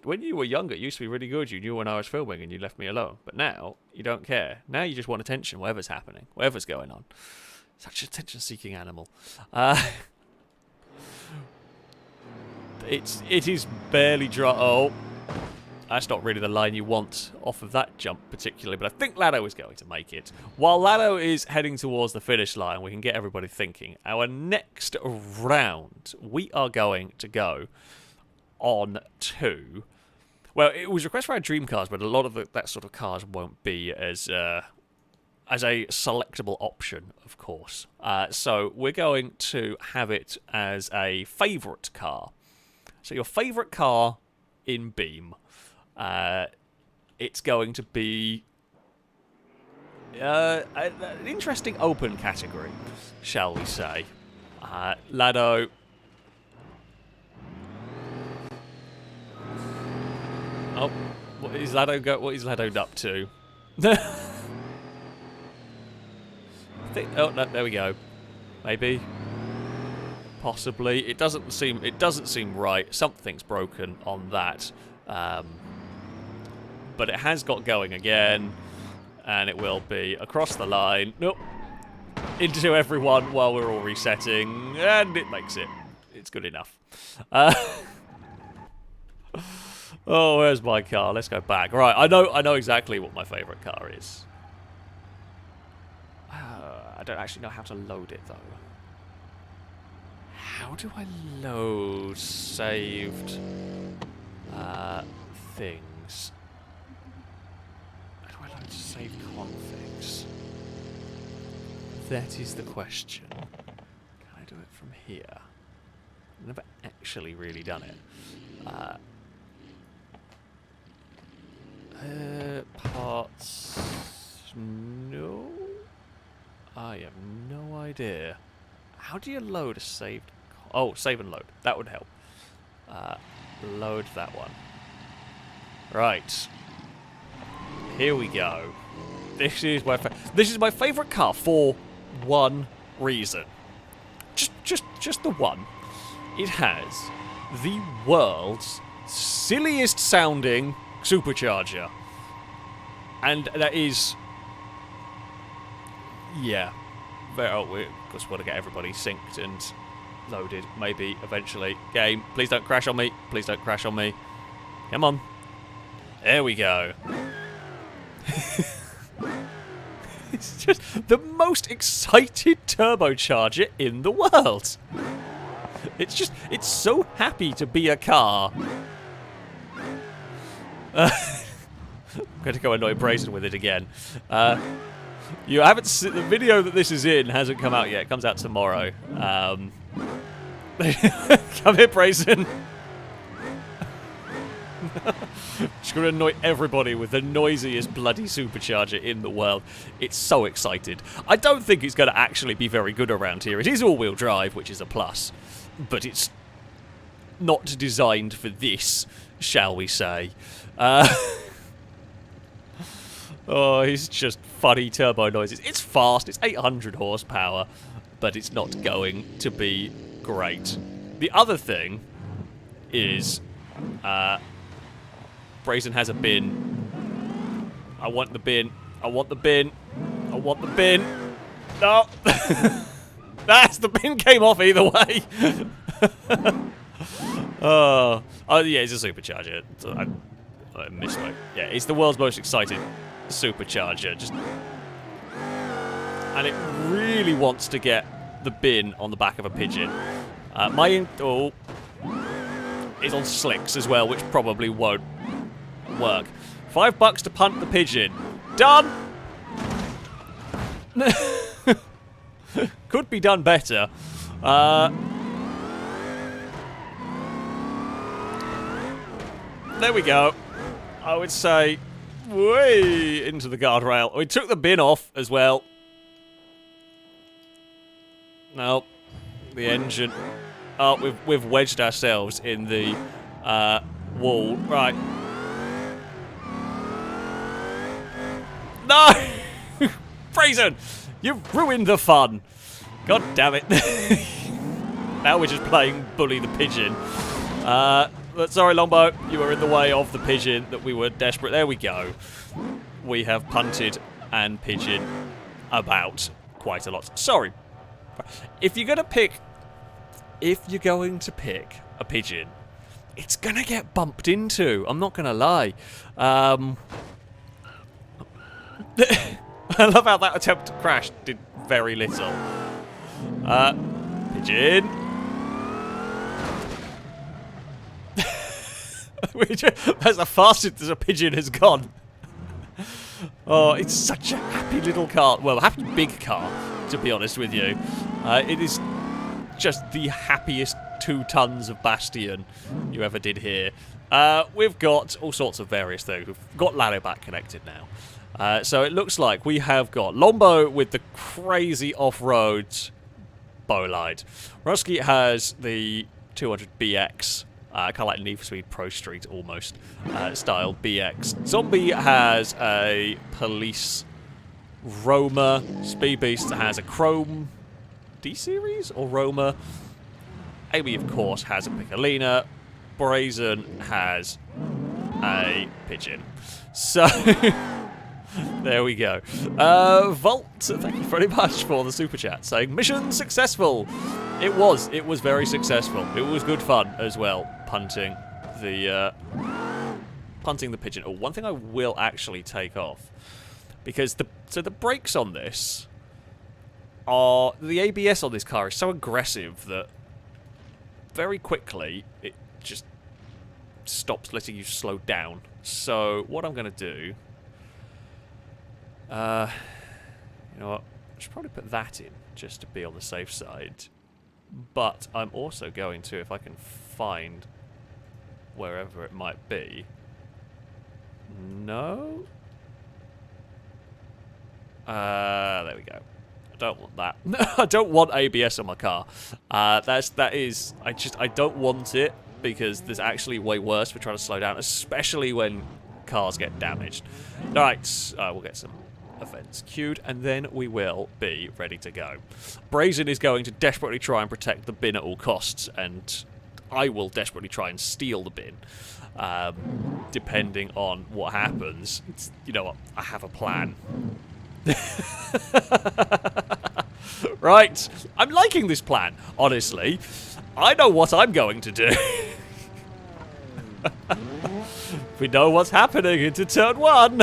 When you were younger, it used to be really good. You knew when I was filming and you left me alone. But now, you don't care. Now you just want attention, whatever's happening, whatever's going on. Such an attention-seeking animal. It is barely dry. Oh, that's not really the line you want off of that jump particularly, but I think Laddo is going to make it. While Laddo is heading towards the finish line, we can get everybody thinking. Our next round, we are going to go on to... Well, it was requested for our dream cars, but a lot of that sort of cars won't be as as a selectable option, of course. So we're going to have it as a favourite car. So your favourite car in Beam, it's going to be an interesting open category, shall we say. Lado. Oh, what is Lado up to? Oh no, there we go. Maybe, possibly. It doesn't seem right. Something's broken on that. But it has got going again, and it will be across the line. Nope. Into everyone while we're all resetting, and it makes it. It's good enough. Oh, where's my car? Let's go back. Right, I know exactly what my favourite car is. I don't actually know how to load it, though. How do I load saved things? How do I load saved configs? That is the question. Can I do it from here? I've never actually really done it. Parts... No? I have no idea. How do you load a saved... Oh, save and load. That would help. Load that one. Right. Here we go. This is my favourite car for one reason. Just the one. It has the world's silliest sounding supercharger. And that is... Yeah. We just want to get everybody synced and loaded, maybe, eventually. Game, please don't crash on me. Please don't crash on me. Come on. There we go. It's just the most excited turbocharger in the world. It's so happy to be a car. I'm going to go annoy Brazen with it again. You haven't seen the video that this is in, hasn't come out yet. It comes out tomorrow. Come here, Brazen. Just going to annoy everybody with the noisiest bloody supercharger in the world. It's so excited. I don't think it's going to actually be very good around here. It is all-wheel drive, which is a plus. But it's not designed for this, shall we say. Oh, it's just funny turbo noises. It's fast. It's 800 horsepower. But it's not going to be great. The other thing is... Brazen has a bin. I want the bin. I want the bin. I want the bin. No! The bin came off either way. Oh, yeah, it's a supercharger. I misspoke. Yeah, it's the world's most excited supercharger. And it really wants to get the bin on the back of a pigeon. Is on slicks as well, which probably won't work. $5 to punt the pigeon. Done! Could be done better. There we go. I would say way into the guardrail. We took the bin off as well. No. The engine. Oh, we've wedged ourselves in the wall. Right. No! Brazen! You've ruined the fun. God damn it. Now we're just playing Bully the Pigeon. But sorry, Longbow. You were in the way of the pigeon that we were desperate. There we go. We have punted and pigeon about quite a lot. Sorry. If you're going to pick a pigeon, it's going to get bumped into. I'm not going to lie. I love how that attempt to crash did very little. Pigeon. That's the fastest a pigeon has gone. Oh, it's such a happy little car. Well, a happy big car, to be honest with you. It is just the happiest 2 tons of Bastion you ever did here. We've got all sorts of various things. We've got ladder back connected now. So it looks like we have got Lombo with the crazy off-road bowline. Rusky has the 200BX, kind of like Need for Speed Pro Street almost, style BX. Zombie has a police Roma. Speed Beast has a Chrome D-Series or Roma. Amy, of course, has a Piccolina. Brazen has a Pigeon. So, there we go. Volt, thank you very much for the super chat, saying, mission successful! It was very successful. It was good fun as well, punting the Pigeon. Oh, one thing I will actually take off, because the brakes on this are, the ABS on this car is so aggressive that very quickly it just stops letting you slow down. So what I'm going to do, you know what, I should probably put that in just to be on the safe side. But I'm also going to, if I can find wherever it might be. No? There we go. I don't want that. I don't want ABS on my car. I don't want it because there's actually way worse for trying to slow down, especially when cars get damaged. Alright, we'll get some events queued, and then we will be ready to go. Brazen is going to desperately try and protect the bin at all costs, and I will desperately try and steal the bin, depending on what happens. You know what? I have a plan. Right, I'm liking this plan, honestly. I know what I'm going to do. We know what's happening into turn 1.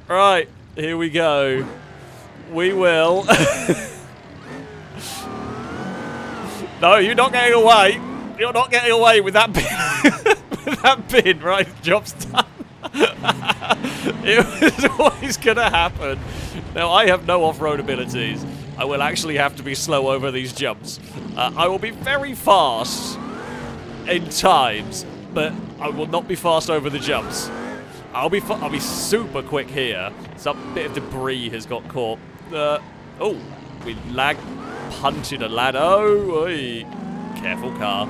Right, here we go. We will. No, you're not getting away. You're not getting away with that bin. With that bin, right? Job's done. It was always going to happen. Now, I have no off-road abilities. I will actually have to be slow over these jumps. I will be very fast in times, but I will not be fast over the jumps. I'll be super quick here. Some bit of debris has got caught. Oh, we punted a ladder. Oh, oy. Careful, car.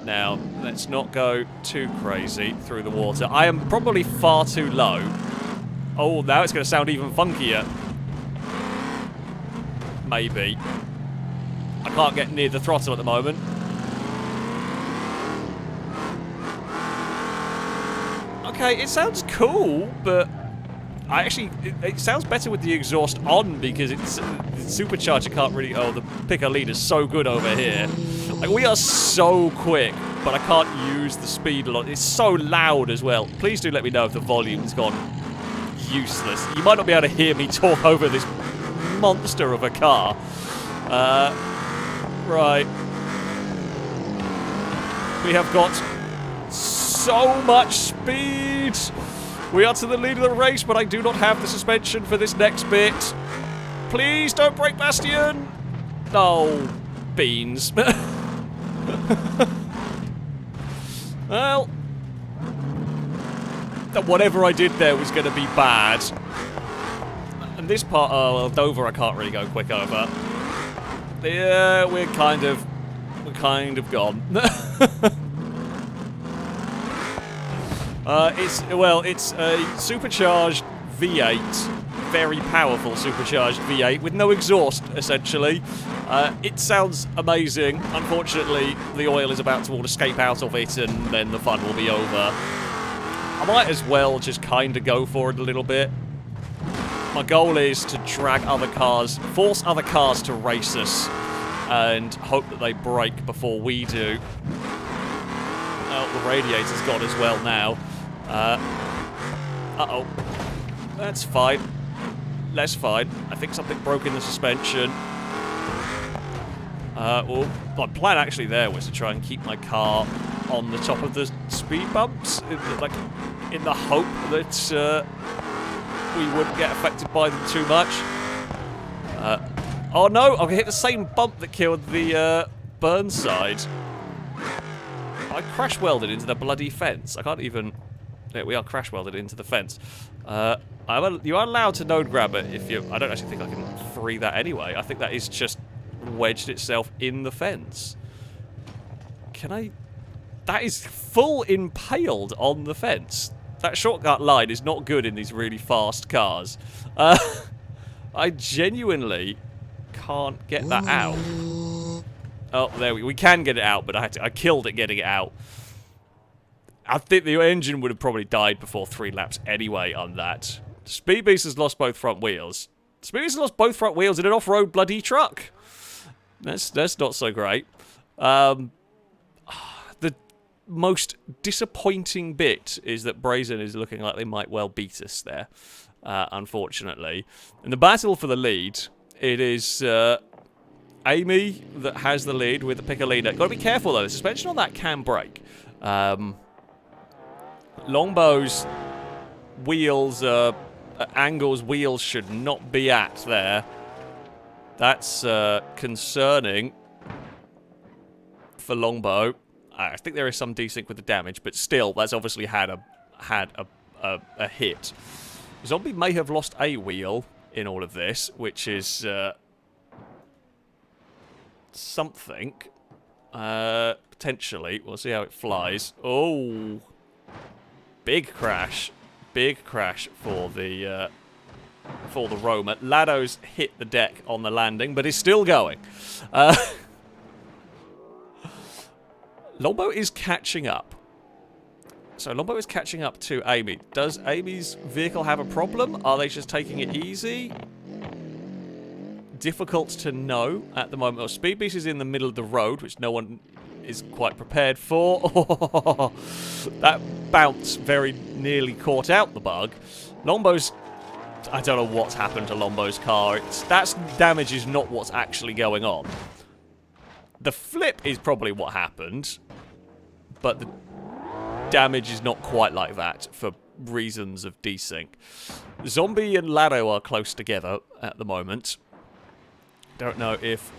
Now, let's not go too crazy through the water. I am probably far too low. Oh, now it's going to sound even funkier. Maybe. I can't get near the throttle at the moment. Okay, it sounds cool, but it sounds better with the exhaust on because it's the supercharger can't really. Oh, the Piccolina is so good over here. Like, we are so quick, but I can't use the speed a lot. It's so loud as well. Please do let me know if the volume's gone useless. You might not be able to hear me talk over this monster of a car. Right. We have got so much speed. We are to the lead of the race, but I do not have the suspension for this next bit. Please don't break Bastion. Oh, beans. Well, whatever I did there was going to be bad. And this part, oh, well, Dover I can't really go quick over. Yeah, we're kind of gone. It's a supercharged V8, very powerful supercharged V8 with no exhaust, essentially. It sounds amazing. Unfortunately, the oil is about to all escape out of it, and then the fun will be over. I might as well just kind of go for it a little bit. My goal is to drag other cars, force other cars to race us, and hope that they brake before we do. Oh, the radiator's gone as well now. Uh-oh. That's fine. That's fine. I think something broke in the suspension. Well, my plan actually there was to try and keep my car on the top of the speed bumps, like in the hope that we wouldn't get affected by them too much. Oh no, I hit the same bump that killed the Burnside. I crash welded into the bloody fence. I can't even... There we are, crash welded into the fence. You are allowed to node grab it if you... I don't actually think I can free that anyway. I think that is just wedged itself in the fence. Can I... That is full impaled on the fence. That shortcut line is not good in these really fast cars. I genuinely can't get that out. Oh, there we can get it out, but I killed it getting it out. I think the engine would have probably died before 3 laps anyway on that. Speed Beast has lost both front wheels. Speed Beast has lost both front wheels in an off-road bloody truck. That's not so great. The most disappointing bit is that Brazen is looking like they might well beat us there, unfortunately. In the battle for the lead, it is Amy that has the lead with the Piccolina. Got to be careful though. The suspension on that can break. Longbow's wheels, angles wheels should not be at there. That's concerning for Longbow. I think there is some desync with the damage, but still, that's obviously had a hit. Zombie may have lost a wheel in all of this, which is something. Potentially. We'll see how it flies. Oh. Big crash. Big crash for the Roma. Lado's hit the deck on the landing, but is still going. Longbow is catching up. So Longbow is catching up to Amy. Does Amy's vehicle have a problem? Are they just taking it easy? Difficult to know at the moment. Oh, Speed Beast is in the middle of the road, which no one is quite prepared for. Oh, that bounce very nearly caught out the bug. Longbow's... I don't know what's happened to Lombow's car. That damage is not what's actually going on. The flip is probably what happened, but the damage is not quite like that for reasons of desync. Zombie and Lado are close together at the moment. Don't know if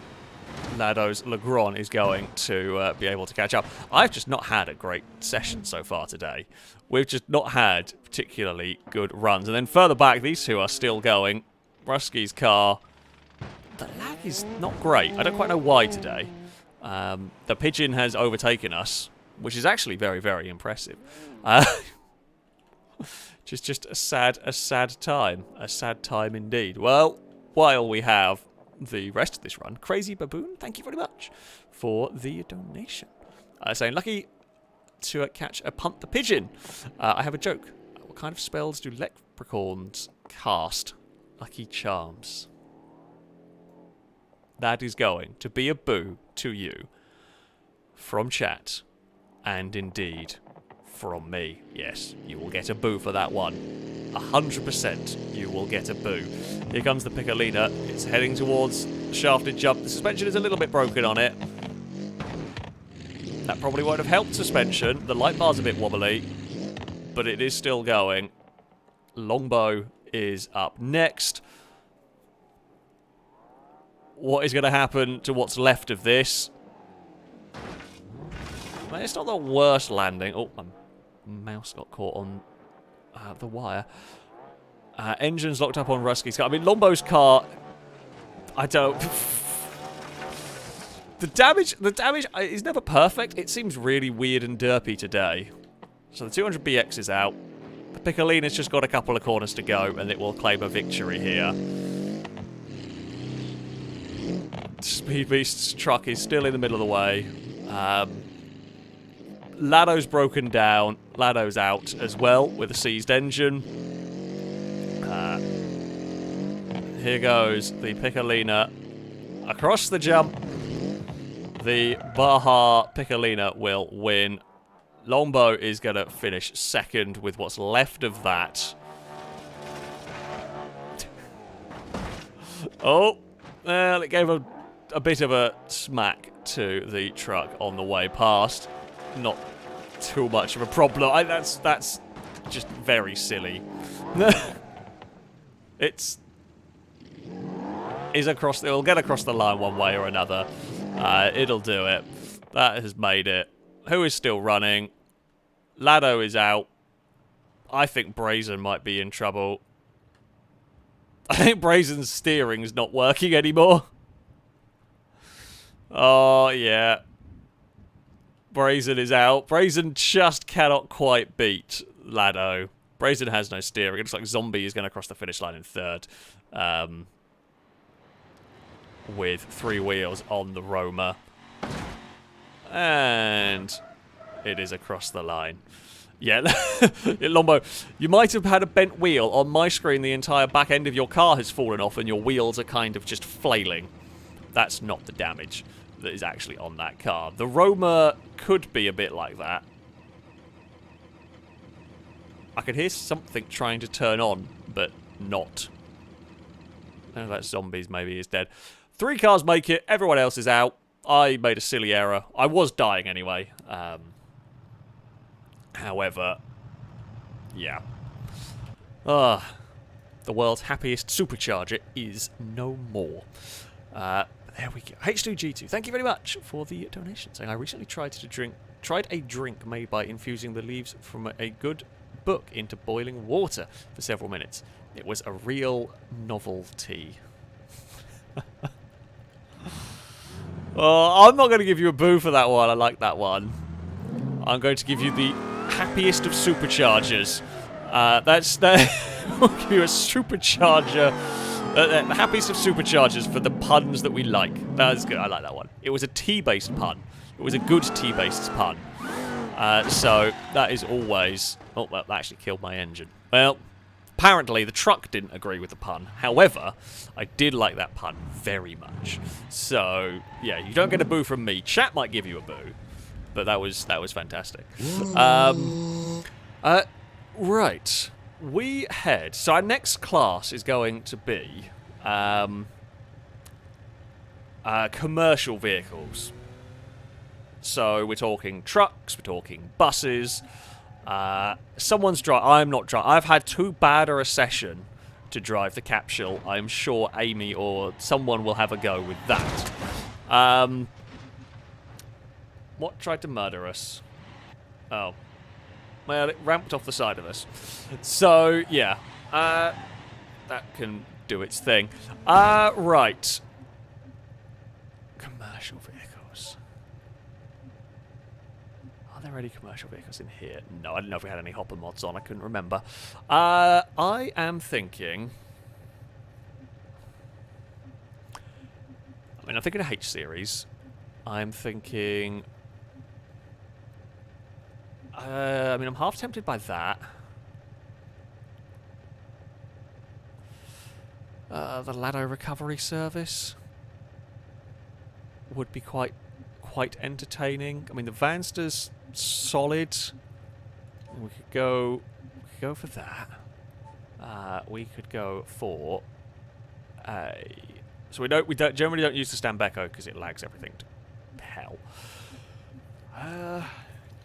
Lado's Legrand is going to be able to catch up. I've just not had a great session so far today. We've just not had particularly good runs. And then further back, these two are still going. Rusky's car, the lag is not great. I don't quite know why today. The Pigeon has overtaken us, which is actually very, very impressive. Just a sad time. A sad time indeed. Well, while we have the rest of this run, Crazy Baboon, thank you very much for the donation. Saying, lucky to catch a punt the Pigeon. I have a joke. What kind of spells do leprechauns cast? Lucky Charms. That is going to be a boo to you from chat, and indeed from me. Yes, you will get a boo for that one. 100% you will get a boo. Here comes the Piccolina. It's heading towards shafted jump. The suspension is a little bit broken on it. That probably won't have helped suspension. The light bar's a bit wobbly, but it is still going. Longbow is up next. What is going to happen to what's left of this? Well, it's not the worst landing. Oh, my mouse got caught on the wire. Engine's locked up on Rusky's car. I mean, Lombow's car... I don't... The damage is never perfect. It seems really weird and derpy today. So the 200BX is out. The Piccolina's just got a couple of corners to go, and it will claim a victory here. Speed Beast's truck is still in the middle of the way. Lado's broken down. Lado's out as well with a seized engine. Here goes the Piccolina across the jump. The Baja Piccolina will win. Longbow is going to finish second with what's left of that. Oh, well, it gave a bit of a smack to the truck on the way past. Not too much of a problem. That's just very silly. It's across. It'll get across the line one way or another. It'll do it. That has made it. Who is still running? Lado is out. I think Brazen might be in trouble. I think Brazen's steering's not working anymore. Oh, yeah. Brazen is out. Brazen just cannot quite beat Lado. Brazen has no steering. It looks like Zombie is going to cross the finish line in third. With 3 wheels on the Roma. And it is across the line. Yeah, Lombo, you might have had a bent wheel. On my screen, the entire back end of your car has fallen off and your wheels are kind of just flailing. That's not the damage that is actually on that car. The Roma could be a bit like that. I can hear something trying to turn on, but not. Oh, that Zombies maybe is dead. 3 cars make it, everyone else is out. I made a silly error. I was dying anyway. However, yeah. The world's happiest supercharger is no more. There we go. H2G2, thank you very much for the donation. Saying I recently tried a drink made by infusing the leaves from a good book into boiling water for several minutes. It was a real novelty. Oh, I'm not going to give you a boo for that one. I like that one. I'm going to give you the happiest of superchargers. We'll give you a supercharger. The happiest of superchargers for the puns that we like. That is good. I like that one. It was a tea-based pun. It was a good tea-based pun. So that is always... Oh, well, that actually killed my engine. Well, apparently the truck didn't agree with the pun. However, I did like that pun very much. So, yeah, you don't get a boo from me. Chat might give you a boo. But that was fantastic. Right. We head... So our next class is going to be... commercial vehicles. So we're talking trucks, we're talking buses. Someone's driving... I'm not driving. I've had too bad a session to drive the capsule. I'm sure Amy or someone will have a go with that. What tried to murder us? Oh. Well, it ramped off the side of us. So, yeah. That can do its thing. Right. Commercial vehicles. Are there any commercial vehicles in here? No, I didn't know if we had any hopper mods on. I couldn't remember. I am thinking... I'm thinking a H-Series. I'm thinking... I'm half tempted by that. The Lado recovery service would be quite entertaining. I mean, the Vanster's solid. We could go for that. We could go for a. So we generally don't use the Stambeco because it lags everything to hell.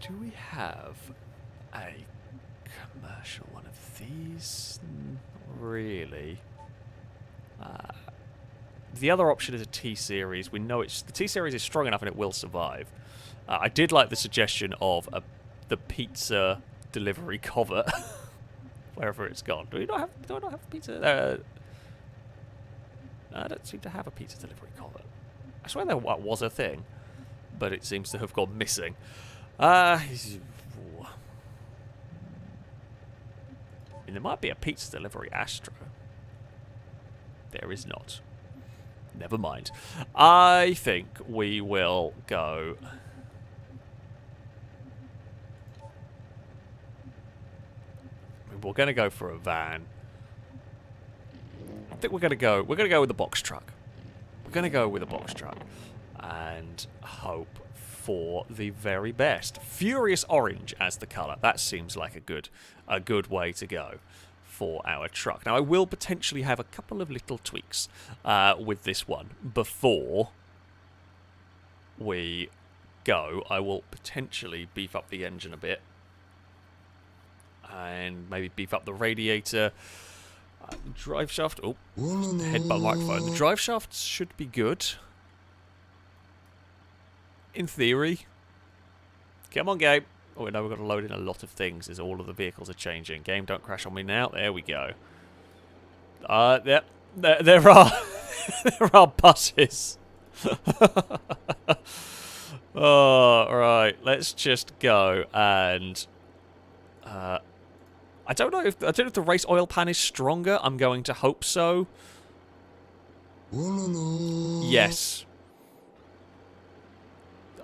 Do we have a commercial one of these? Not really. The other option is a T-Series. We know the T-Series is strong enough and it will survive. I did like the suggestion of the pizza delivery covet. Wherever it's gone. Do I not have a pizza? I don't seem to have a pizza delivery covet. I swear there was a thing, but it seems to have gone missing. There might be a pizza delivery Astro. There is not. Never mind. I think we will go... We're going to go for a van. I think we're going to go with the box truck. We're going to go with a box truck. And hope for the very best. Furious orange as the colour. That seems like a good way to go for our truck. Now I will potentially have a couple of little tweaks with this one before we go. I will potentially beef up the engine a bit. And maybe beef up the radiator. Drive shaft. Oh, headbutt microphone. The drive shaft should be good. In theory. Come on, game. Oh, no, we've got to load in a lot of things as all of the vehicles are changing. Game, don't crash on me now. There we go. Yep. There are there are buses. Oh, right. Let's just go and I don't know if the race oil pan is stronger. I'm going to hope so. Yes.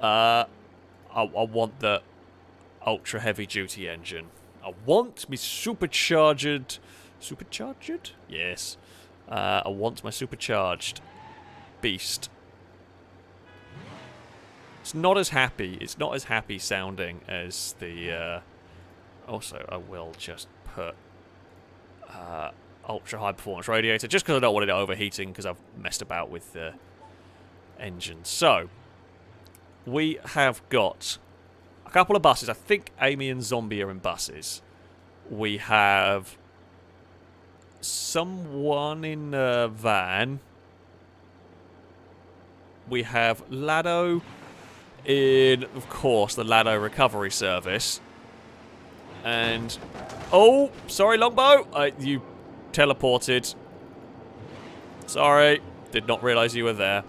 I want the ultra heavy duty engine. I want me supercharged. Supercharged? Yes. I want my supercharged beast. It's not as happy. It's not as happy sounding as the. Also, I will just put ultra high performance radiator just because I don't want it overheating because I've messed about with the engine. So we have got a couple of buses. I think Amy and Zombie are in buses. We have someone in a van. We have Lado in, of course, the Lado recovery service. And oh, sorry, Longbow, you teleported. Sorry, did not realise you were there.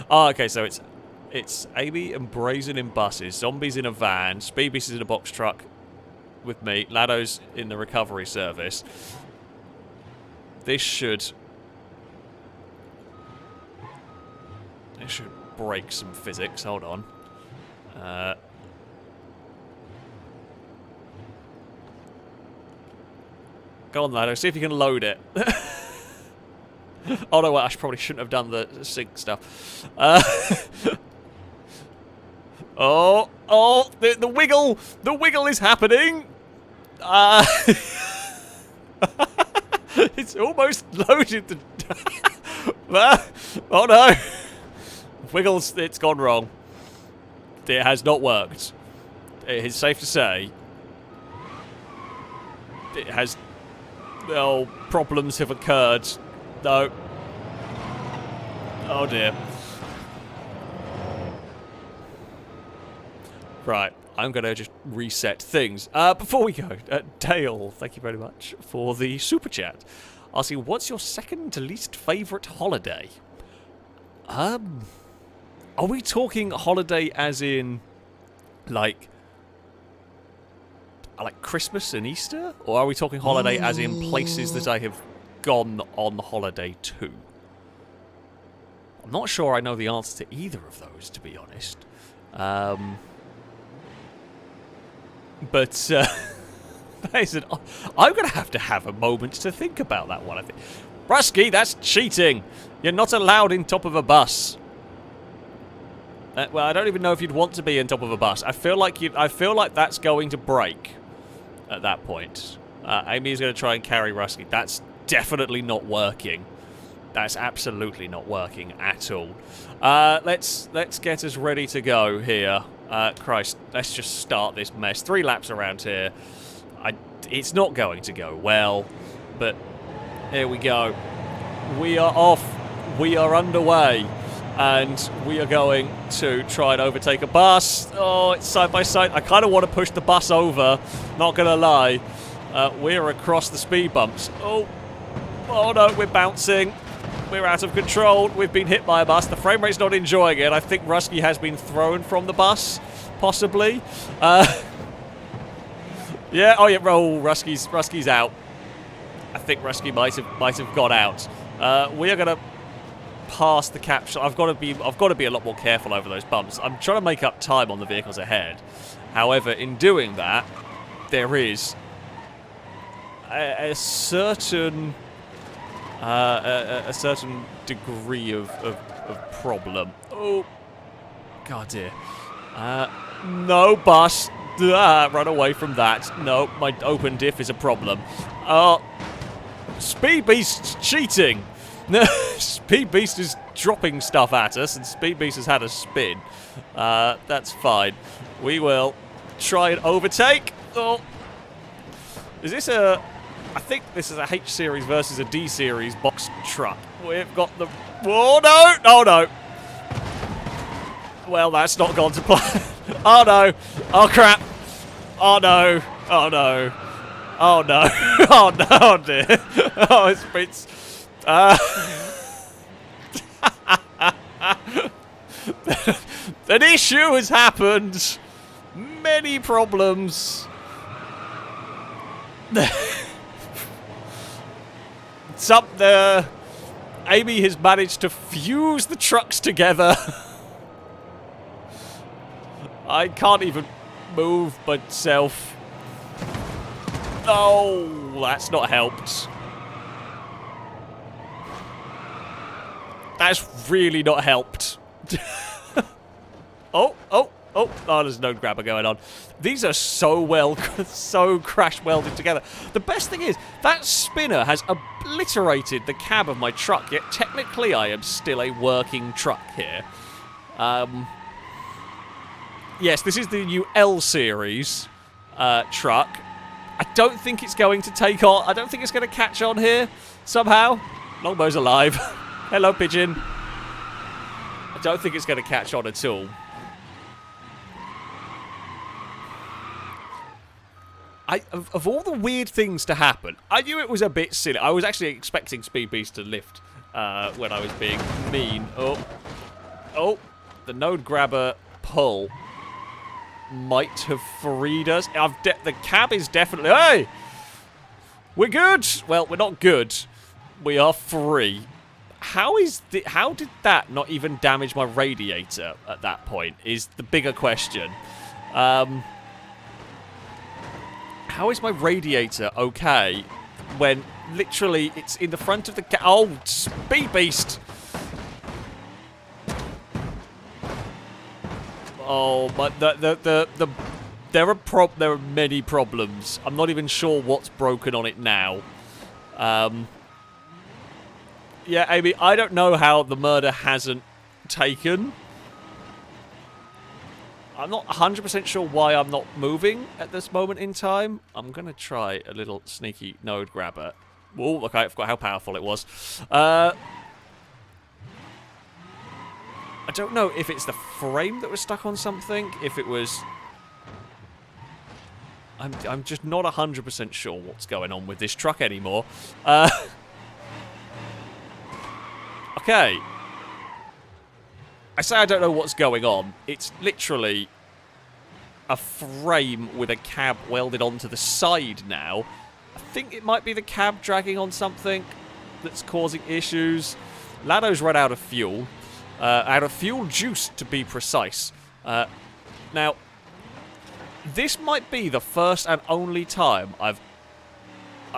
Oh, okay, so it's Amy and Brazen in buses, Zombies in a van, Speed Beast is in a box truck with me, Lado's in the recovery service. This should break some physics. Hold on. Go on, Lado. See if you can load it. Oh no, I probably shouldn't have done the sync stuff. Oh, the wiggle is happening. It's almost loaded. Oh no, Wiggles, it's gone wrong. It has not worked. It is safe to say. It has. Well, problems have occurred. No. Oh dear. Right, I'm going to just reset things. Before we go, Dale, thank you very much for the super chat. Asking, what's your second least favourite holiday? Are we talking holiday as in, like Christmas and Easter? Or are we talking holiday as in places that I have gone on holiday to? I'm not sure I know the answer to either of those, to be honest. But I'm going to have a moment to think about that one, I think. Brusky, that's cheating. You're not allowed in top of a bus. Well, I don't even know if you'd want to be in top of a bus. I feel like that's going to break at that point. Amy's going to try and carry Rusky. That's definitely not working. That's absolutely not working at all. Let's get us ready to go here. Christ, let's just start this mess. 3 laps around here. It's not going to go well, but here we go. We are off. We are underway. And we are going to try and overtake a bus. Oh, it's side by side. I kind of want to push the bus over. Not going to lie. We're across the speed bumps. Oh no, we're bouncing. We're out of control. We've been hit by a bus. The frame rate's not enjoying it. I think Rusky has been thrown from the bus, possibly. Yeah. Oh yeah. Oh, Rusky's out. I think Rusky might have got out. We are gonna pass the capture. I've got to be a lot more careful over those bumps. I'm trying to make up time on the vehicles ahead. However, in doing that, there is a certain degree of problem. Oh, God dear. No bus. Run away from that. No, my open diff is a problem. Speed Beast's cheating. Speed Beast is dropping stuff at us, and Speed Beast has had a spin. That's fine. We will try and overtake. Oh. Is this a... I think this is a H series versus a D series box truck. We've got the... Whoa, no! Oh, no. Well, that's not gone to plan. Oh, no. Oh, crap. Oh, no. Oh, no. Oh, no. Oh, no, oh, dear. Oh, it's... An issue has happened. Many problems. It's up there. Amy has managed to fuse the trucks together. I can't even move myself. Oh, that's not helped. That's really not helped. Oh, there's no grabber going on. These are so crash welded together. The best thing is, that spinner has obliterated the cab of my truck, yet technically I am still a working truck here. Yes, this is the new L series truck. I don't think it's going to take on. I don't think it's going to catch on here somehow. Longbow's alive. Hello, pigeon. I don't think it's going to catch on at all. Of all the weird things to happen, I knew it was a bit silly. I was actually expecting Speed Beast to lift when I was being mean. Oh, the node grabber pull might have freed us. The cab is definitely... Hey! We're good! Well, we're not good. We are free. How did that not even damage my radiator at that point is the bigger question. How is my radiator okay when literally it's in the front of the oh, Speed Beast! Oh, but there are many problems. I'm not even sure what's broken on it now. Yeah, Amy, I don't know how the murder hasn't taken. I'm not 100% sure why I'm not moving at this moment in time. I'm going to try a little sneaky node grabber. Oh, okay, I forgot how powerful it was. I don't know if it's the frame that was stuck on something, if it was... I'm just not 100% sure what's going on with this truck anymore. Okay. I say I don't know what's going on. It's literally a frame with a cab welded onto the side now. I think it might be the cab dragging on something that's causing issues. Lado's run out of fuel. Out of fuel juice, to be precise. Now, this might be the first and only time I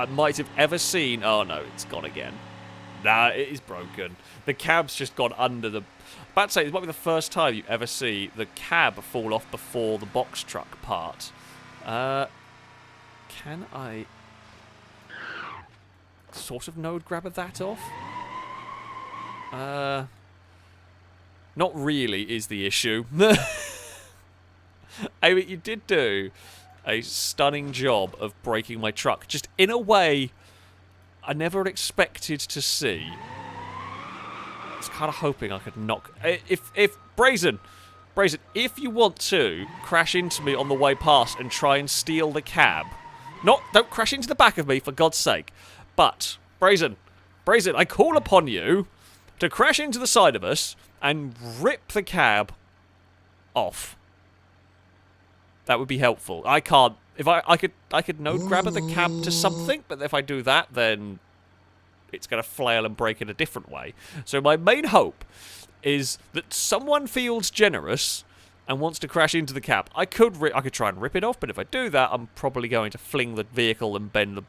might have ever seen... Oh, no, it's gone again. Nah, it is broken. The cab's just gone under the... About to say, this might be the first time you ever see the cab fall off before the box truck part. Can I... sort of node grabber that off? Not really is the issue. I mean, you did do a stunning job of breaking my truck, just in a way I never expected to see. I was kind of hoping I could knock... If Brazen, if you want to crash into me on the way past and try and steal the cab... Don't crash into the back of me, for God's sake. But, Brazen, I call upon you to crash into the side of us and rip the cab off. That would be helpful. I can't... If I could node grabber the cab to something, but if I do that, then it's going to flail and break in a different way. So my main hope is that someone feels generous and wants to crash into the cab. I could try and rip it off, but if I do that, I'm probably going to fling the vehicle and bend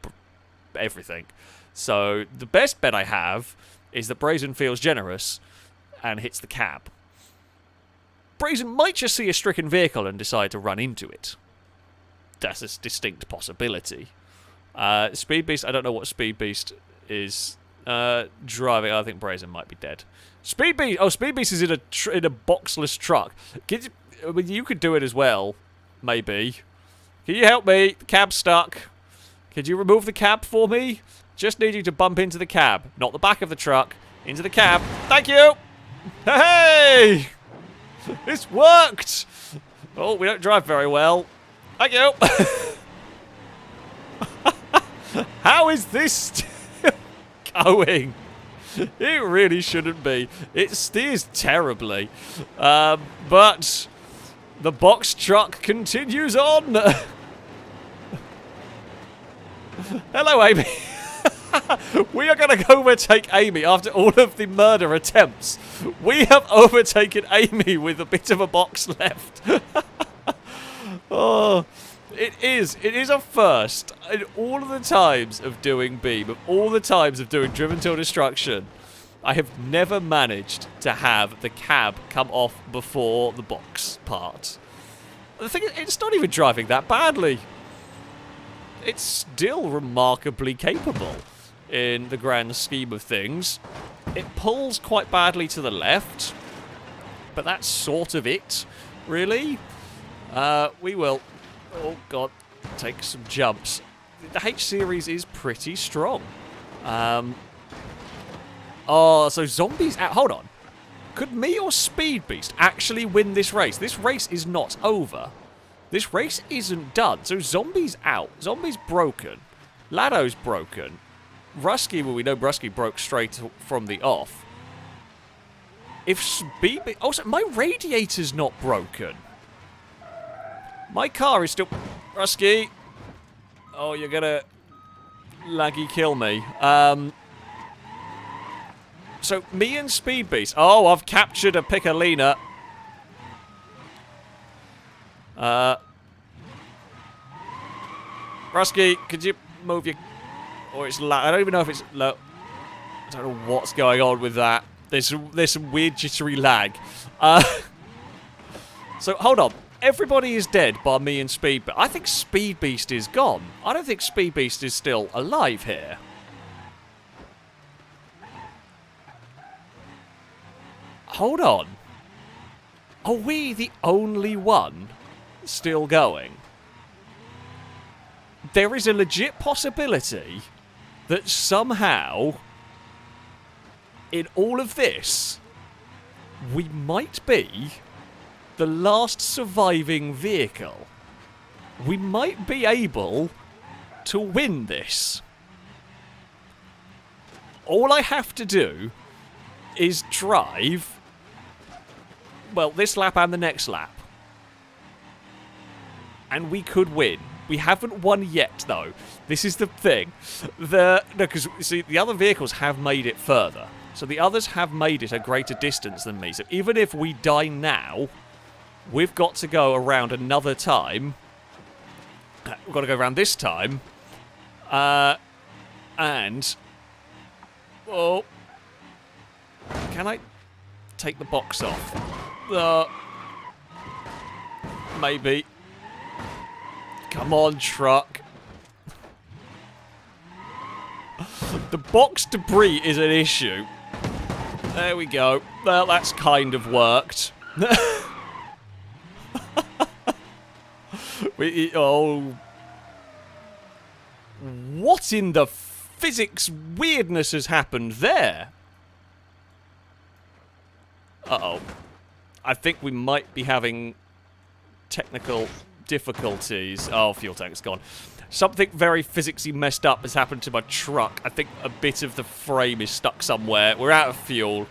everything. So the best bet I have is that Brazen feels generous and hits the cab. Brazen might just see a stricken vehicle and decide to run into it. That's a distinct possibility. Speed Beast, I don't know what Speed Beast is driving. I think Brazen might be dead. Speed Beast, Speed Beast is in a boxless truck. I mean, you could do it as well. maybe. Can you help me? The cab's stuck. Could you remove the cab for me? Just need you to bump into the cab. Not the back of the truck. Into the cab. Thank you! Hey! It's worked! Oh, we don't drive very well. Thank you! How is this still going? It really shouldn't be. It steers terribly. But the box truck continues on. Hello, Amy. We are going to overtake Amy after all of the murder attempts. We have overtaken Amy with a bit of a box left. Oh, it is a first in all of the times of doing Beam, of all the times of doing Driven Till Destruction. I have never managed to have the cab come off before the box part. The thing is, it's not even driving that badly. It's still remarkably capable in the grand scheme of things. It pulls quite badly to the left, but that's sort of it, really. We will, oh god, take some jumps. The H-Series is pretty strong. Oh, so Zombies out. Hold on. Could me or Speed Beast actually win this race? This race is not over. This race isn't done. So Zombies out. Zombies broken. Lado's broken. Rusky, well, we know Rusky broke straight from the off. If Speed Beast... Oh, so my radiator's not broken. My car is still... Rusky. Oh, you're gonna... laggy kill me. So, me and Speed Beast. Oh, I've captured a Piccolina. Rusky, could you move your... Or it's low. I don't even know if it's low. I don't know what's going on with that. There's some weird jittery lag. So, hold on. Everybody is dead bar me and Speed Beast. I think Speed Beast is gone. I don't think Speed Beast is still alive here. Hold on. Are we the only one still going? There is a legit possibility that somehow, in all of this, we might be the last surviving vehicle. We might be able to win this. All I have to do is drive... well, this lap and the next lap. And we could win. We haven't won yet, though. This is the thing. No, because, see, the other vehicles have made it further. So the others have made it a greater distance than me. So even if we die now, we've got to go around another time. We've got to go around this time. And... oh... can I take the box off? Maybe. Come on, truck. The box debris is an issue. There we go. Well, that's kind of worked. Oh. What in the physics weirdness has happened there? Uh-oh. I think we might be having technical difficulties. Oh, fuel tank's gone. Something very physicsy messed up has happened to my truck. I think a bit of the frame is stuck somewhere. We're out of fuel.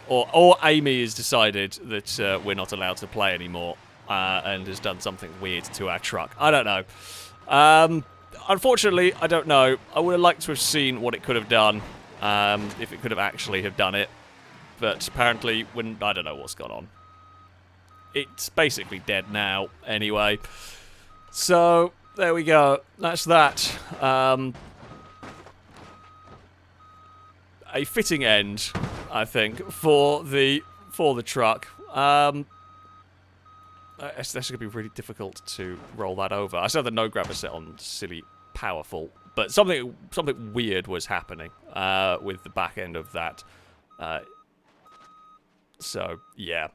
Or Amy has decided that we're not allowed to play anymore and has done something weird to our truck. I don't know. Unfortunately, I don't know. I would have liked to have seen what it could have done, if it could have actually have done it. But apparently, I don't know what's gone on. It's basically dead now, anyway. So, there we go. That's that. A fitting end, I think, for the truck. It's going to be really difficult to roll that over. I still have the no grabber set on silly powerful, but something weird was happening with the back end of that So, yeah.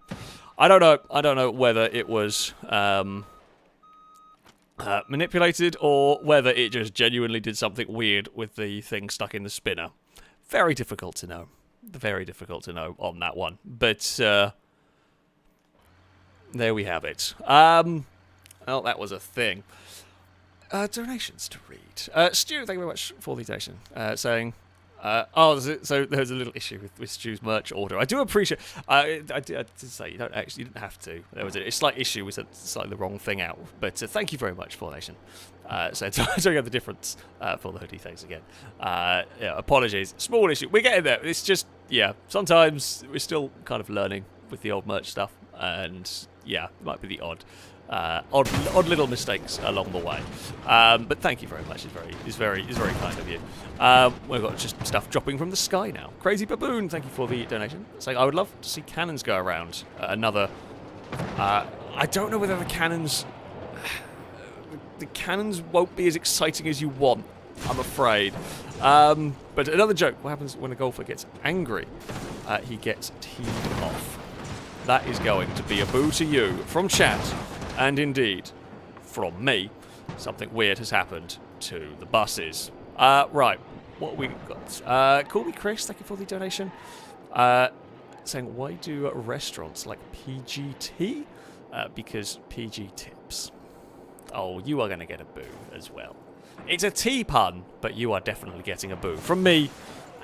I don't know. I don't know whether it was manipulated or whether it just genuinely did something weird with the thing stuck in the spinner. Very difficult to know. Very difficult to know on that one. But, there we have it. Well, that was a thing. Donations to read. Stu, thank you very much for the donation. Saying, so there's a little issue with Stu's merch order. I do appreciate. I did say you didn't have to. There was a slight issue. We said slightly the wrong thing out. But thank you very much for the donation. So you have the difference for the hoodie. Thanks again. Yeah, apologies. Small issue. We're getting there. It's just sometimes we're still kind of learning with the old merch stuff, and it might be the odd little mistakes along the way. But thank you very much. It's very kind of you. We've got just stuff dropping from the sky now. Crazy Baboon, thank you for the donation. Saying I would love to see cannons go around. Another. I don't know whether the cannons won't be as exciting as you want, I'm afraid. But another joke. What happens when a golfer gets angry? He gets teed off. That is going to be a boo to you from chat. And indeed, from me, something weird has happened to the buses. Right, what we got? Call me Chris, thank you for the donation. Saying, why do restaurants like PGT? Because PG tips. Oh, you are going to get a boo as well. It's a T pun, but you are definitely getting a boo from me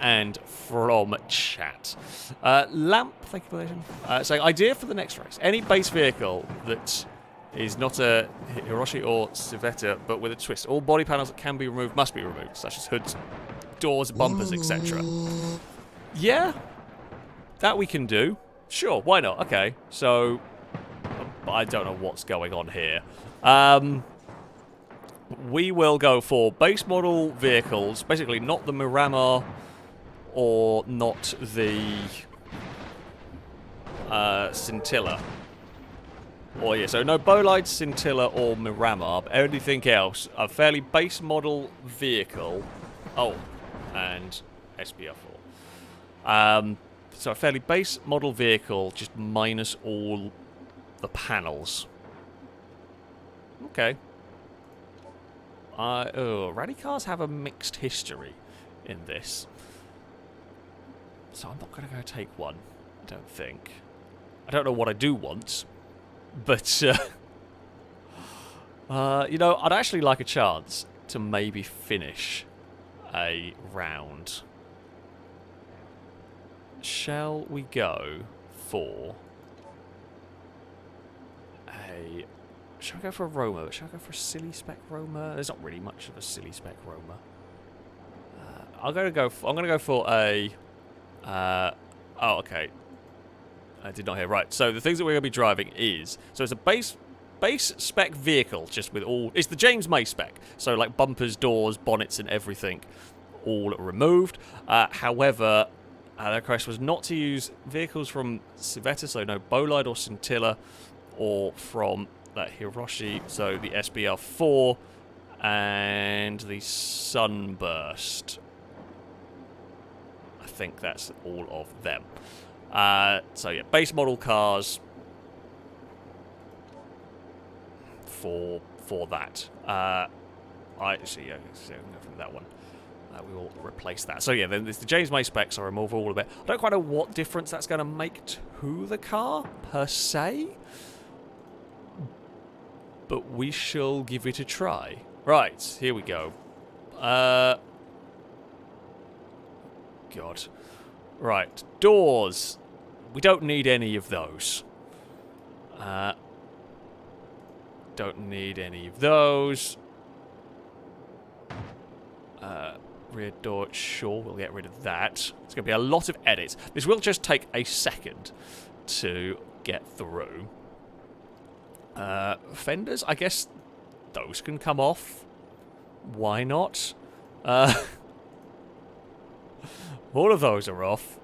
and from chat. Lamp, thank you for the donation. Saying, idea for the next race. Any base vehicle that is not a Hiroshi or Civetta, but with a twist. All body panels that can be removed must be removed, such as hoods, doors, bumpers, etc. Yeah, that we can do. Sure, why not? Okay, so I don't know what's going on here. We will go for base model vehicles, basically not the Miramar or not the Scintilla. Oh yeah, so no Bolide, Scintilla, or Miramar, but anything else, a fairly base model vehicle. Oh, and SBR4. So a fairly base model vehicle, just minus all the panels. Okay. Rally cars have a mixed history in this. So I'm not going to go take one, I don't think. I don't know what I do want. But, I'd actually like a chance to maybe finish a round. Shall we go for a... Shall we go for a Roma? Shall I go for a silly spec Roma? There's not really much of a silly spec Roma. I'm going to go for a... oh, okay. I did not hear. Right, so the things that we're going to be driving is... So it's a base spec vehicle, just with all... It's the James May spec. So, like, bumpers, doors, bonnets, and everything all removed. However, the request was not to use vehicles from Civetta, so no Bolide or Scintilla, or from that Hiroshi, so the SBR4, and the Sunburst. I think that's all of them. So yeah, base model cars for that. I see. Yeah, so I'm going from that one. We will replace that. So yeah, then there's the James May specs. I remove all of it. I don't quite know what difference that's going to make to the car per se, but we shall give it a try. Right, here we go. God. Right, doors. We don't need any of those. Don't need any of those. Rear door, sure, we'll get rid of that. It's going to be a lot of edits. This will just take a second to get through. Fenders, I guess those can come off. Why not? All of those are off.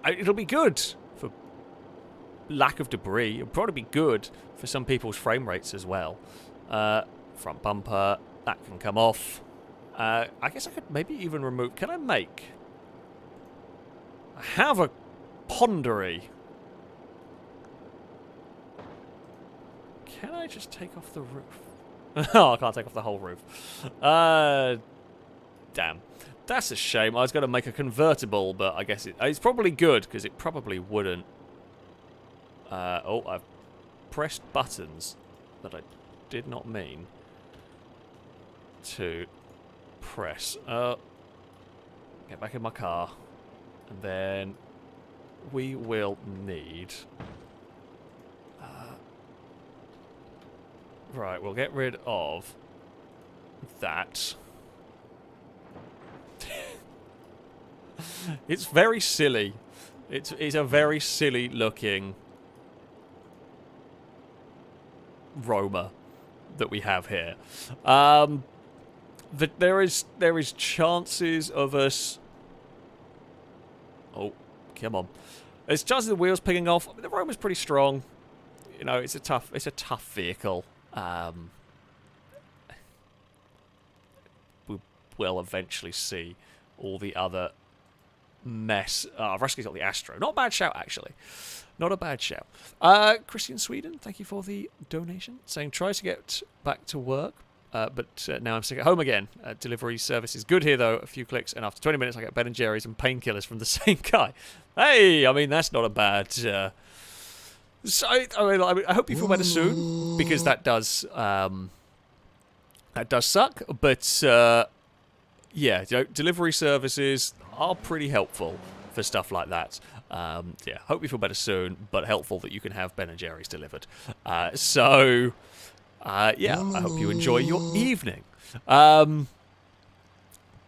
It'll be good for lack of debris. It'll probably be good for some people's frame rates as well. Front bumper, that can come off. I guess I could maybe even remove... Can I make... I have a Pondery. Can I just take off the roof? Oh, I can't take off the whole roof. Damn. That's a shame. I was going to make a convertible, but I guess it's probably good, because it probably wouldn't. Oh, I've pressed buttons that I did not mean to press. Get back in my car. And then we will need... right, we'll get rid of that. It's very silly. It's a very silly looking Roma that we have here. There is chances of us... Oh, come on. There's chances of the wheels picking off. I mean, the Roma's pretty strong. You know, it's a tough vehicle. We'll eventually see all the other mess. Rusky's got the Astro. Not a bad shout, actually. Not a bad shout. Christian Sweden, thank you for the donation. Saying, tries to get back to work, but now I'm sick at home again. Delivery service is good here, though. A few clicks, and after 20 minutes, I get Ben & Jerry's and painkillers from the same guy. Hey, I mean, that's not a bad... So, I hope you feel better soon, because that does suck. But yeah, you know, delivery services are pretty helpful for stuff like that. Yeah, hope you feel better soon, but helpful that you can have Ben & Jerry's delivered. Yeah, I hope you enjoy your evening.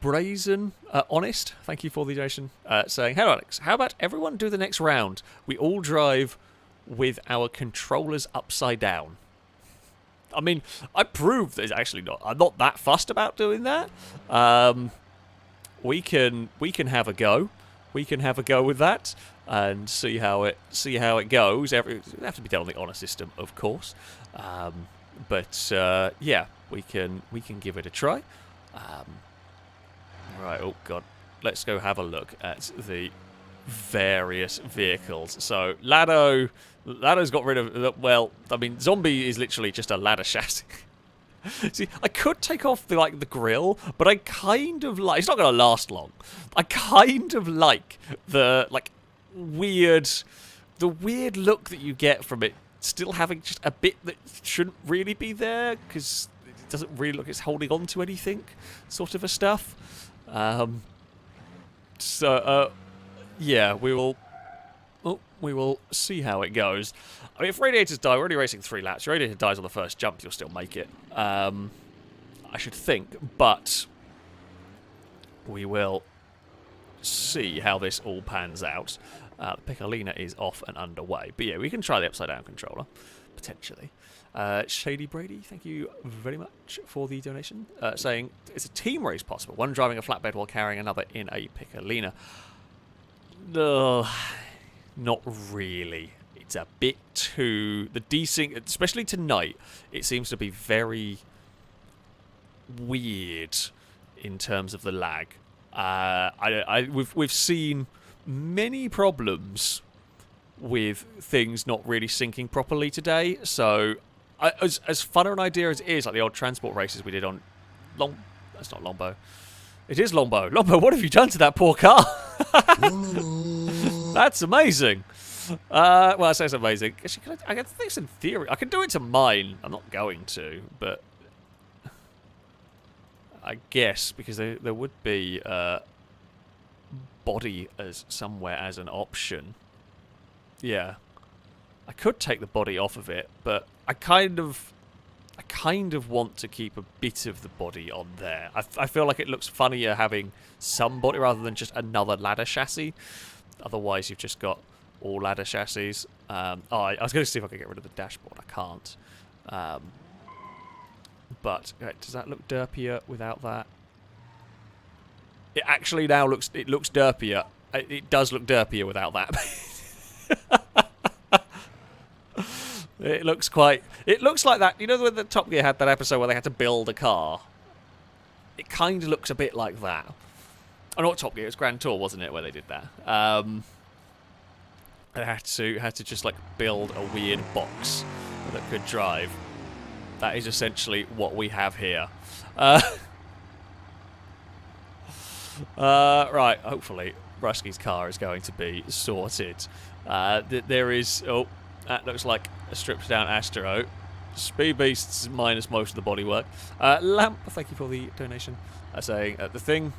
Brazen Honest, thank you for the donation, saying, "Hello Alex, how about everyone do the next round? We all drive with our controllers upside down." I mean, I proved that it's actually I'm not that fussed about doing that. We can have a go. We can have a go with that and see how it goes. It have to be done on the honor system, of course. But yeah, we can give it a try. Right. Oh God, let's go have a look at the various vehicles. So Lado's got rid of, well, I mean, Zombie is literally just a ladder chassis. See, I could take off the grill, but I kind of like, it's not going to last long. I kind of like the weird look that you get from it still having just a bit that shouldn't really be there, because it doesn't really look it's holding on to anything, sort of a stuff. Yeah, we will see how it goes. I mean, if radiators die, we're already racing 3 laps. If radiator dies on the first jump, you'll still make it. I should think, but we will see how this all pans out. Piccolina is off and underway. But yeah, we can try the upside-down controller, potentially. Shady Brady, thank you very much for the donation. Saying, it's a team race possible. One driving a flatbed while carrying another in a Piccolina. Not really. It's a bit too... The desync, especially tonight, it seems to be very weird in terms of the lag. We've seen many problems with things not really syncing properly today. So, as fun an idea as it is, like the old transport races we did on that's not Longbow. It is Longbow. Longbow, what have you done to that poor car? That's amazing. Well, I say it's amazing. Actually, I think it's in theory. I can do it to mine. I'm not going to, but I guess because there would be body as somewhere as an option. Yeah, I could take the body off of it, but I kind of want to keep a bit of the body on there. I feel like it looks funnier having some body rather than just another ladder chassis. Otherwise, you've just got all ladder chassis. I was going to see if I could get rid of the dashboard. I can't. But does that look derpier without that? It actually now looks derpier. It does look derpier without that. It looks like that. You know when the Top Gear had that episode where they had to build a car? It kind of looks a bit like that. Oh, not Top Gear, it was Grand Tour, wasn't it, where they did that? They had to just like build a weird box that could drive. That is essentially what we have here. Right, hopefully Rusky's car is going to be sorted. There is... Oh, that looks like a stripped down Astro. Speed Beasts minus most of the bodywork. Lamp, thank you for the donation. Saying the thing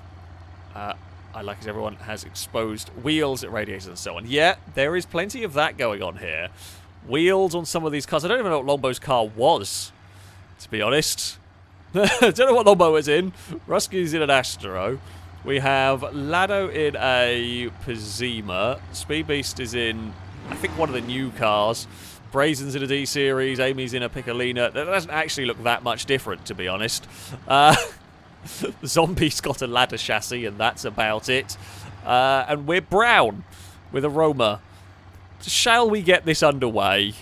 I like is everyone has exposed wheels at radiators and so on. Yeah, there is plenty of that going on here. Wheels on some of these cars. I don't even know what Longbow's car was, to be honest. I don't know what Longbow is in. Rusky's in an Astro. We have Lado in a Pazima. Speed Beast is in, I think, one of the new cars. Brazen's in a D-Series. Amy's in a Piccolina. That doesn't actually look that much different, to be honest. Zombie's got a ladder chassis, and that's about it. And we're brown with a Roma. Shall we get this underway?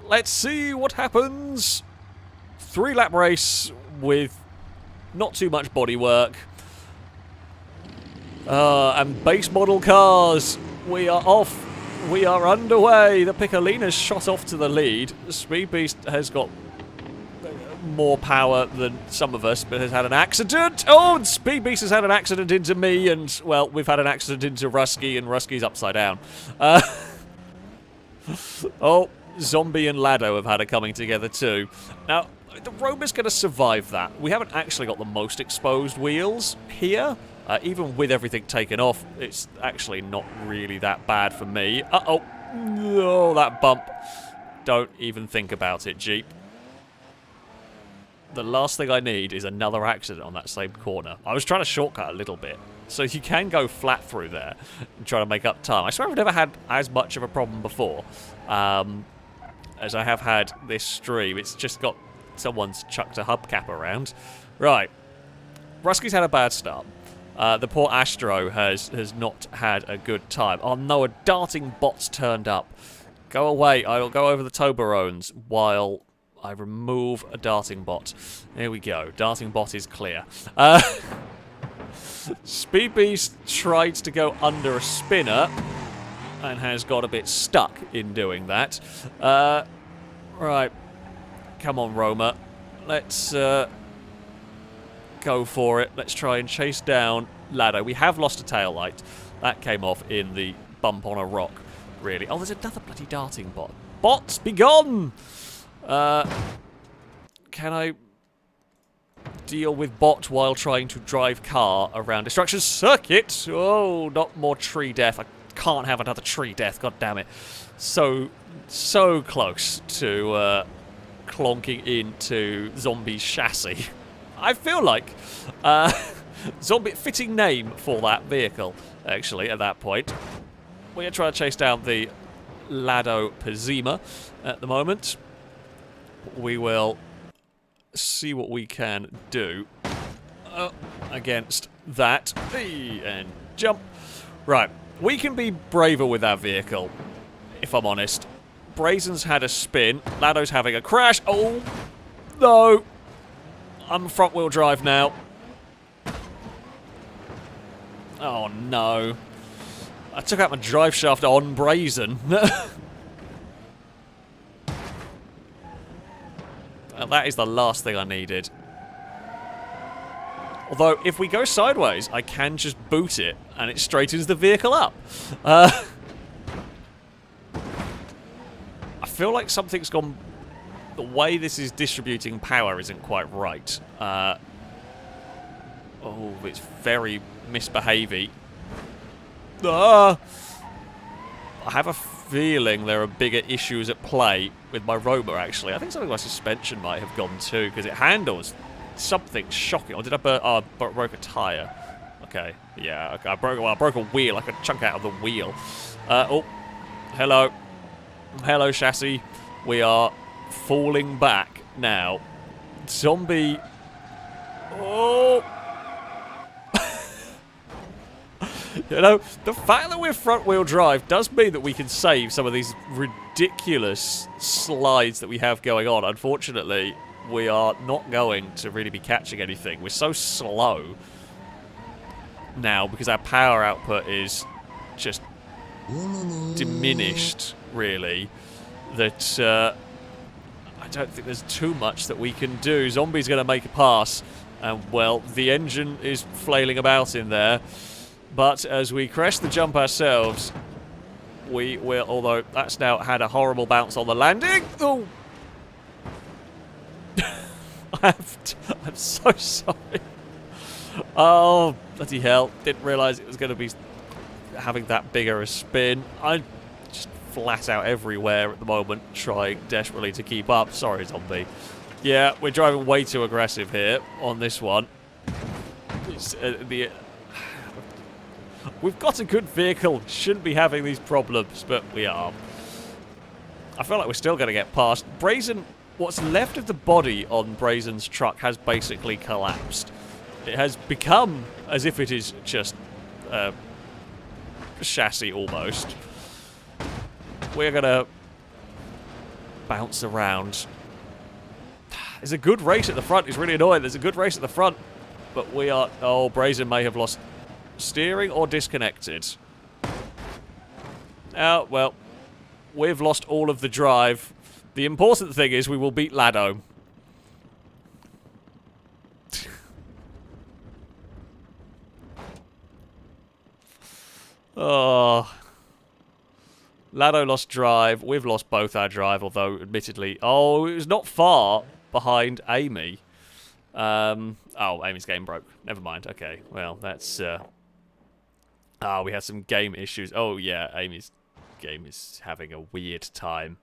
Let's see what happens. 3-lap race with not too much bodywork. And base model cars. We are off. We are underway. The Piccolina's shot off to the lead. Speed Beast has got more power than some of us, but has had an accident. Oh, and Speed Beast has had an accident into me, and, well, we've had an accident into Rusky, and Rusky's upside down. Oh, Zombie and Lado have had a coming together too. Now, the Roma's going to survive that. We haven't actually got the most exposed wheels here. Even with everything taken off, it's actually not really that bad for me. Uh-oh. Oh, that bump. Don't even think about it, Jeep. The last thing I need is another accident on that same corner. I was trying to shortcut a little bit, so you can go flat through there and try to make up time. I swear I've never had as much of a problem before as I have had this stream. It's just got someone's chucked a hubcap around. Right. Rusky's had a bad start. The poor Astro has not had a good time. Oh no, a darting bot's turned up. Go away. I'll go over the Toblerones while I remove a darting bot. There we go. Darting bot is clear. Speed Beast tried to go under a spinner and has got a bit stuck in doing that. Right. Come on, Roma. Let's go for it. Let's try and chase down Lado. We have lost a tail light. That came off in the bump on a rock, really. Oh, there's another bloody darting bot. Bots, be gone! Can I deal with bot while trying to drive car around Destruction Circuit? Oh, not more tree death. I can't have another tree death, god damn it. So close to clonking into Zombie's chassis. I feel like Zombie, fitting name for that vehicle, actually, at that point. We're going to try to chase down the Lado Pazima at the moment. We will see what we can do against that. And jump. Right, we can be braver with our vehicle, if I'm honest. Brazen's had a spin. Lado's having a crash. Oh, no. I'm front-wheel drive now. Oh, no. I took out my drive shaft on Brazen. That is the last thing I needed. Although, if we go sideways, I can just boot it, and it straightens the vehicle up. I feel like something's gone... The way this is distributing power isn't quite right. Oh, it's very misbehavey. I have a feeling there are bigger issues at play with my Roma, actually. I think something like suspension might have gone too, because it handles something shocking. Or did I burn... Oh, I broke a tyre. Okay, yeah, okay. I broke a wheel. I could chunk out of the wheel. Oh, hello. Hello, chassis. We are falling back now. Zombie. Oh. You know, the fact that we're front-wheel drive does mean that we can save some of these ridiculous slides that we have going on. Unfortunately, we are not going to really be catching anything. We're so slow now because our power output is just diminished, really, that I don't think there's too much that we can do. Zombie's going to make a pass. And, well, the engine is flailing about in there. But as we crest the jump ourselves, we will, although that's now had a horrible bounce on the landing. Oh! I'm so sorry. Oh, bloody hell. Didn't realise it was going to be having that bigger a spin. I'm just flat out everywhere at the moment, trying desperately to keep up. Sorry, Zombie. Yeah, we're driving way too aggressive here on this one. We've got a good vehicle. Shouldn't be having these problems, but we are. I feel like we're still going to get past. Brazen, what's left of the body on Brazen's truck has basically collapsed. It has become as if it is just a chassis almost. We're going to bounce around. There's a good race at the front. It's really annoying. There's a good race at the front. But we are... Oh, Brazen may have lost steering or disconnected. Oh, well. We've lost all of the drive. The important thing is we will beat Lado. Oh. Lado lost drive. We've lost both our drive, although admittedly... Oh, it was not far behind Amy. Oh, Amy's game broke. Never mind. Okay, well, that's... we had some game issues. Oh, yeah, Amy's game is having a weird time.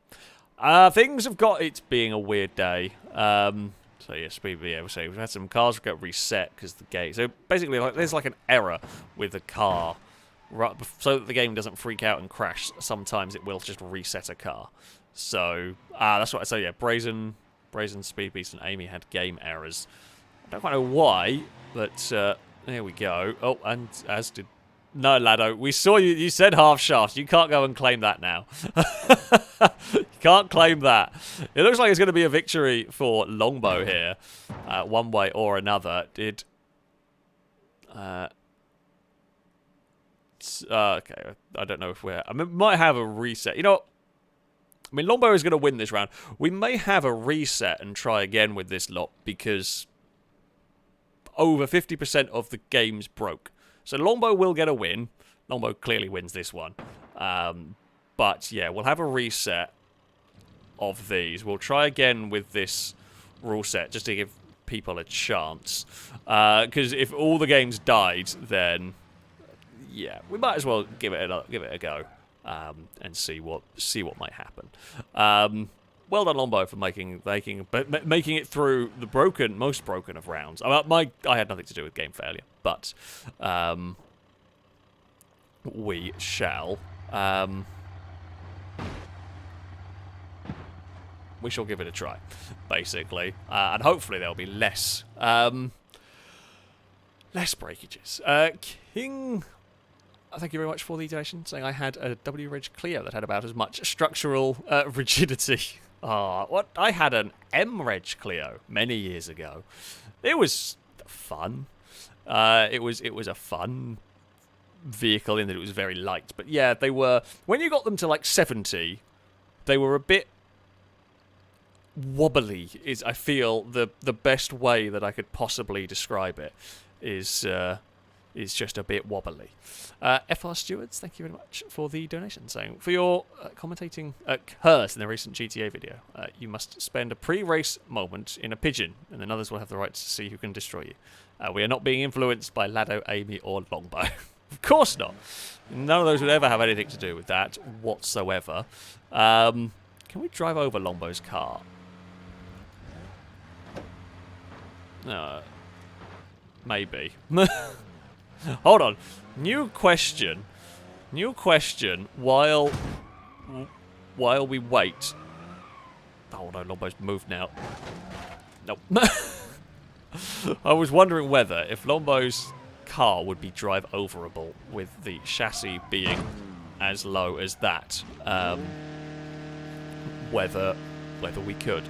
Things have got it being a weird day. So, yes, we've had some cars get reset because the game... So, basically, there's like an error with the car. Right, so that the game doesn't freak out and crash. Sometimes it will just reset a car. So, that's what I say, yeah, Brazen, Speed Beast, and Amy had game errors. I don't quite know why, but there we go. Oh, and as did... No, Lado, we saw you. You said half shaft. You can't go and claim that now. You can't claim that. It looks like it's going to be a victory for Longbow here, one way or another. Did... okay, I don't know if we're... I mean, might have a reset. You know what? I mean, Longbow is going to win this round. We may have a reset and try again with this lot because over 50% of the game's broke. So Longbow will get a win. Longbow clearly wins this one. But yeah, we'll have a reset of these. We'll try again with this rule set just to give people a chance. Because if all the games died, then yeah, we might as well give it a go. And see what might happen. Well done, Longbow, for making it through the most broken of rounds. I had nothing to do with game failure, but we shall give it a try, basically, and hopefully there'll be less breakages. King. Thank you very much for the donation, saying I had a W-Reg Clio that had about as much structural rigidity. What? I had an M-Reg Clio many years ago. It was fun. It was a fun vehicle in that it was very light. But yeah, they were... When you got them to like 70, they were a bit wobbly, is I feel the best way that I could possibly describe it is just a bit wobbly. FR Stewards, thank you very much for the donation, saying, for your commentating curse in the recent GTA video, you must spend a pre-race moment in a pigeon, and then others will have the right to see who can destroy you. We are not being influenced by Lado, Amy, or Longbow. Of course not. None of those would ever have anything to do with that whatsoever. Can we drive over Longbow's car? Maybe. Hold on. New question while we wait. Oh no, Longbow's moved now. Nope. I was wondering whether if Longbow's car would be drive overable with the chassis being as low as that. Whether we could.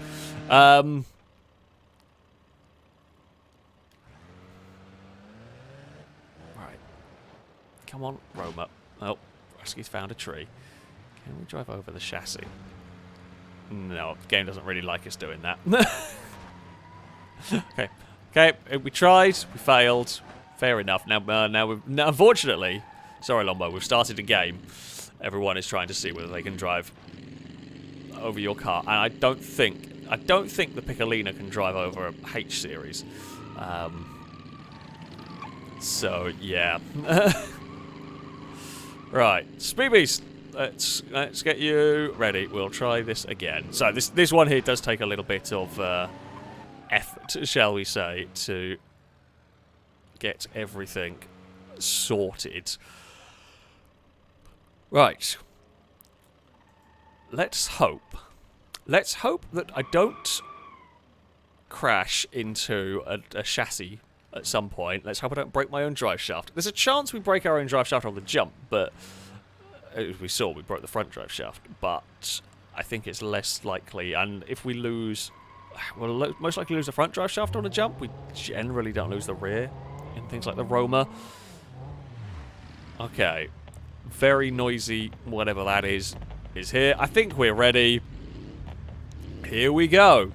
Come on, Roma. Oh, Rusky's found a tree. Can we drive over the chassis? No, the game doesn't really like us doing that. Okay. Okay, we tried, we failed. Fair enough. Now, unfortunately, sorry, Lombo, we've started a game. Everyone is trying to see whether they can drive over your car, and I don't think the Piccolina can drive over a H series. So yeah. Right, Speed Beast. Let's get you ready. We'll try this again. So this one here does take a little bit of effort, shall we say, to get everything sorted. Right. Let's hope that I don't crash into a chassis at some point. Let's hope I don't break my own drive shaft. There's a chance we break our own drive shaft on the jump, but as we saw, we broke the front drive shaft. But I think it's less likely, and if we lose, we'll most likely lose the front drive shaft on a jump. We generally don't lose the rear in things like the Roma. Okay. Very noisy, whatever that is here. I think we're ready. Here we go.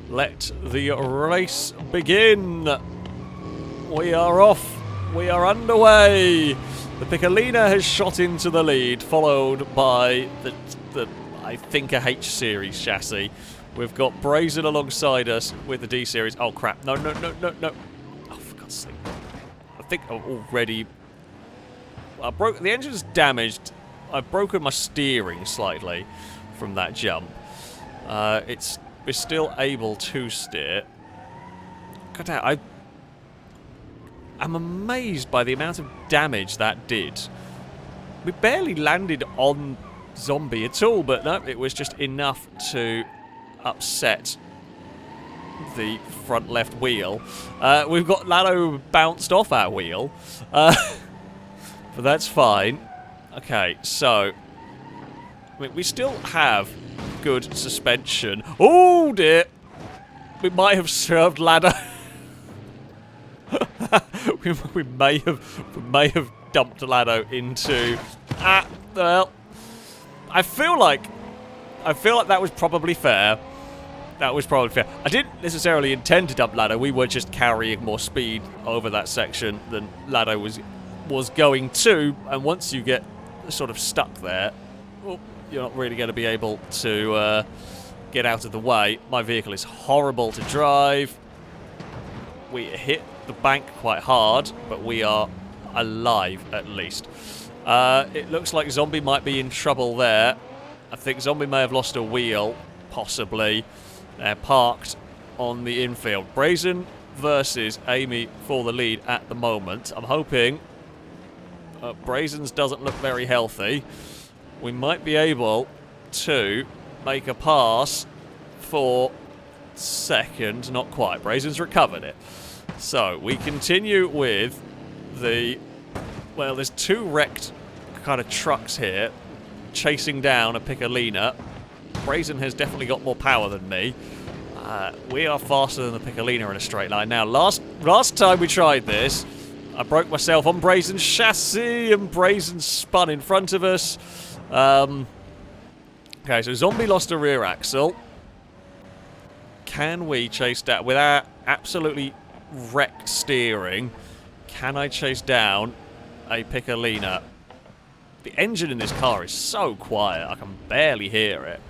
Let the race begin. We are off. We are underway. The Piccolina has shot into the lead, followed by the I think a H series chassis. We've got Brazen alongside us with the D series. Oh crap! No! Oh, for God's sake! I think I'm already. The engine's damaged. I've broken my steering slightly from that jump. We're still able to steer. God damn, I'm amazed by the amount of damage that did. We barely landed on Zombie at all, but no, it was just enough to upset the front left wheel. We've got Lado bounced off our wheel. But that's fine. Okay, so we still have good suspension. Oh dear! We might have served Lado. we may have dumped Lado into. Well, I feel like that was probably fair. That was probably fair. I didn't necessarily intend to dump Lado. We were just carrying more speed over that section than Lado was going to, and once you get sort of stuck there, well, you're not really going to be able to get out of the way. My vehicle is horrible to drive. We hit the bank quite hard, but we are alive at least. It looks like Zombie might be in trouble there. I think Zombie may have lost a wheel, possibly. They're parked on the infield. Brazen versus Amy for the lead at the moment. I'm hoping Brazen's doesn't look very healthy. We might be able to make a pass for second. Not quite. Brazen's recovered it. So we continue with the... Well, there's two wrecked kind of trucks here chasing down a Piccolina. Brazen has definitely got more power than me. We are faster than the Piccolina in a straight line. Now, last time we tried this, I broke myself on Brazen's chassis, and Brazen spun in front of us. Okay, so Zombie lost a rear axle. Can we chase down, with our absolutely wrecked steering, can I chase down a Piccolina? The engine in this car is so quiet, I can barely hear it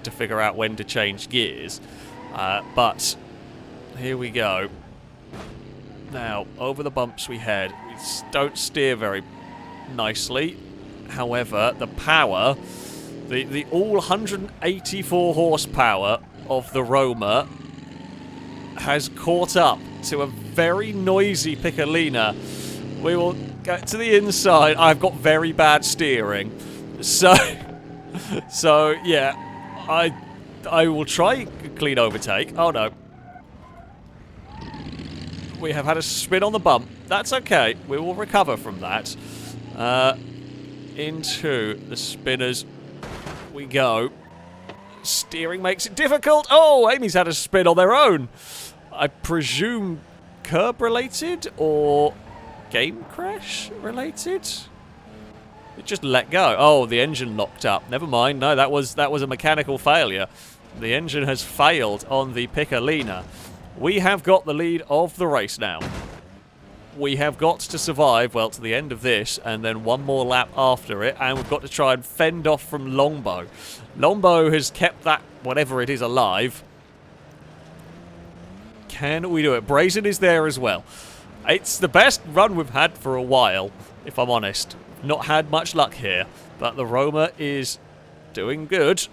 to figure out when to change gears. But here we go. Now, over the bumps we head. We don't steer very nicely. However, the power, the all 184 horsepower of the Roma has caught up to a very noisy Piccolina. We will get to the inside. I've got very bad steering. So yeah, I will try a clean overtake. Oh no. We have had a spin on the bump. That's okay. We will recover from that. Into the spinners we go. Steering makes it difficult. Oh, Amy's had a spin on their own. I presume curb related or game crash related? It just let go. Oh, the engine locked up. Never mind. No, that was a mechanical failure. The engine has failed on the Piccolina. We have got the lead of the race now. We have got to survive, well, to the end of this, and then one more lap after it, and we've got to try and fend off from Longbow. Longbow has kept that, whatever it is, alive. Can we do it? Brazen is there as well. It's the best run we've had for a while, if I'm honest. Not had much luck here, but the Roma is doing good,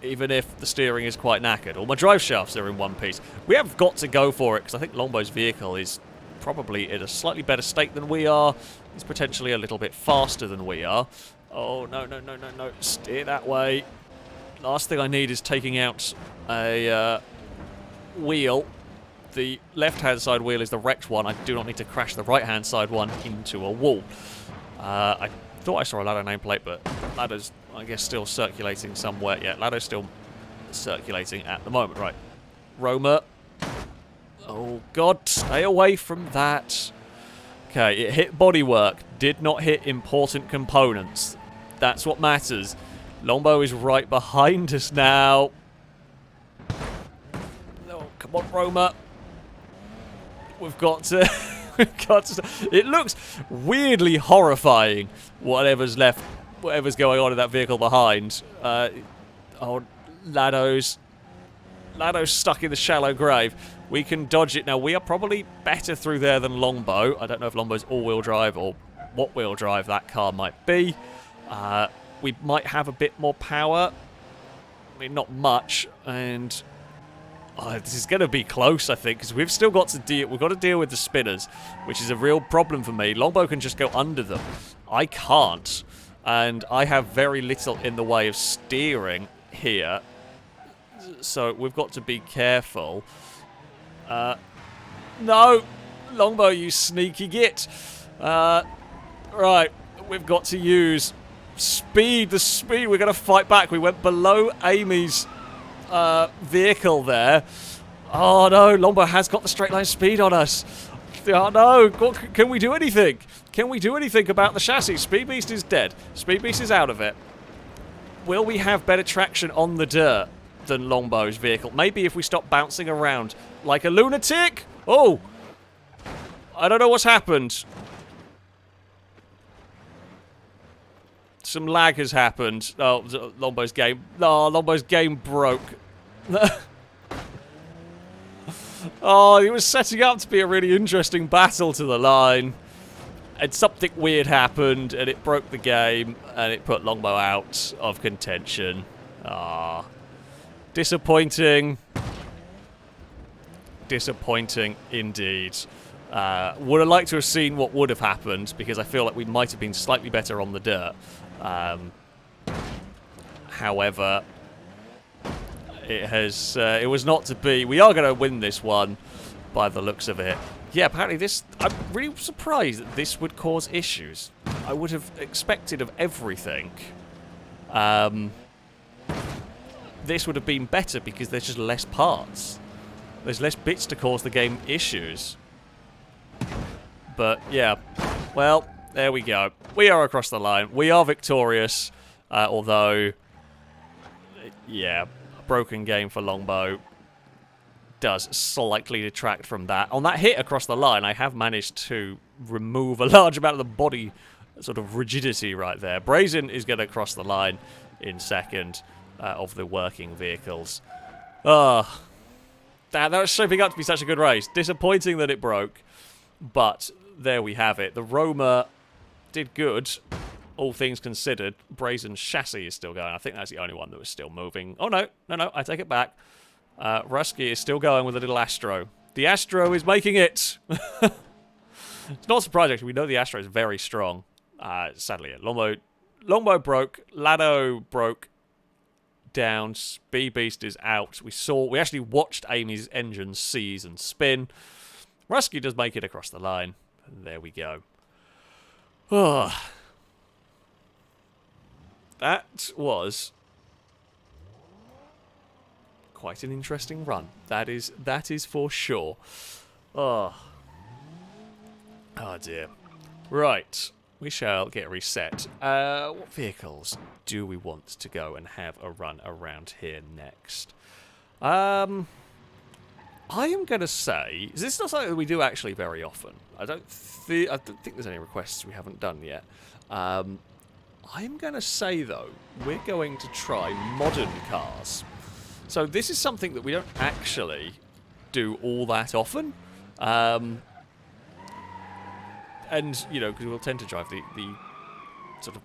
even if the steering is quite knackered. All my drive shafts are in one piece. We have got to go for it, because I think Longbow's vehicle is probably in a slightly better state than we are. He's potentially a little bit faster than we are. Oh, no, no, no, no, no. Steer that way. Last thing I need is taking out a wheel. The left-hand side wheel is the wrecked one. I do not need to crash the right-hand side one into a wall. I thought I saw a ladder nameplate, but ladder's, I guess, still circulating somewhere. Yeah, ladder's still circulating at the moment. Right. Roma. Oh, God, stay away from that. Okay, it hit bodywork. Did not hit important components. That's what matters. Longbow is right behind us now. Oh, come on, Roma. We've got to... we've got to... It looks weirdly horrifying, whatever's left, whatever's going on in that vehicle behind. Oh, Lado's stuck in the shallow grave. We can dodge it now. We are probably better through there than Longbow. I don't know if Longbow's all-wheel drive or what wheel drive that car might be. We might have a bit more power. I mean, not much. And this is going to be close, I think, because we've still got to deal with the spinners, which is a real problem for me. Longbow can just go under them. I can't. And I have very little in the way of steering here. So we've got to be careful. No! Longbow, you sneaky git! Right, we've got to use speed. The speed, we're going to fight back. We went below Amy's vehicle there. Oh no, Longbow has got the straight line speed on us. Oh no, can we do anything? Can we do anything about the chassis? Speed Beast is dead. Speed Beast is out of it. Will we have better traction on the dirt than Longbow's vehicle? Maybe if we stop bouncing around like a lunatic? Oh! I don't know what's happened. Some lag has happened. Oh, Longbow's game. Oh, Longbow's game broke. Oh, it was setting up to be a really interesting battle to the line. And something weird happened, and it broke the game, and it put Longbow out of contention. Ah. Disappointing. Disappointing indeed. Would have liked to have seen what would have happened, because I feel like we might have been slightly better on the dirt. However, it was not to be. We are going to win this one by the looks of it. Yeah, apparently this... I'm really surprised that this would cause issues. I would have expected of everything. This would have been better because there's just less parts. There's less bits to cause the game issues. But, yeah. Well, there we go. We are across the line. We are victorious. Although, yeah, a broken game for Longbow does slightly detract from that. On that hit across the line, I have managed to remove a large amount of the body sort of rigidity right there. Brazen is going to cross the line in second of the working vehicles. That was shaping up to be such a good race. Disappointing that it broke, but there we have it. The Roma did good, all things considered. Brazen's chassis is still going. I think that's the only one that was still moving. Oh, no, I take it back. Rusky is still going with a little Astro. The Astro is making it. It's not surprising, actually. We know the Astro is very strong. Sadly, yeah. Longbow broke. Lado broke down. Speed Beast is out. We actually watched Amy's engine seize and spin. Rusky does make it across the line. And there we go. That was quite an interesting run. That is for sure. Oh dear. Right. We shall get reset. What vehicles do we want to go and have a run around here next? I am going to say, this is not something that we do actually very often. I don't think there's any requests we haven't done yet. I'm going to say, though, we're going to try modern cars. So this is something that we don't actually do all that often. And, you know, because we'll tend to drive the sort of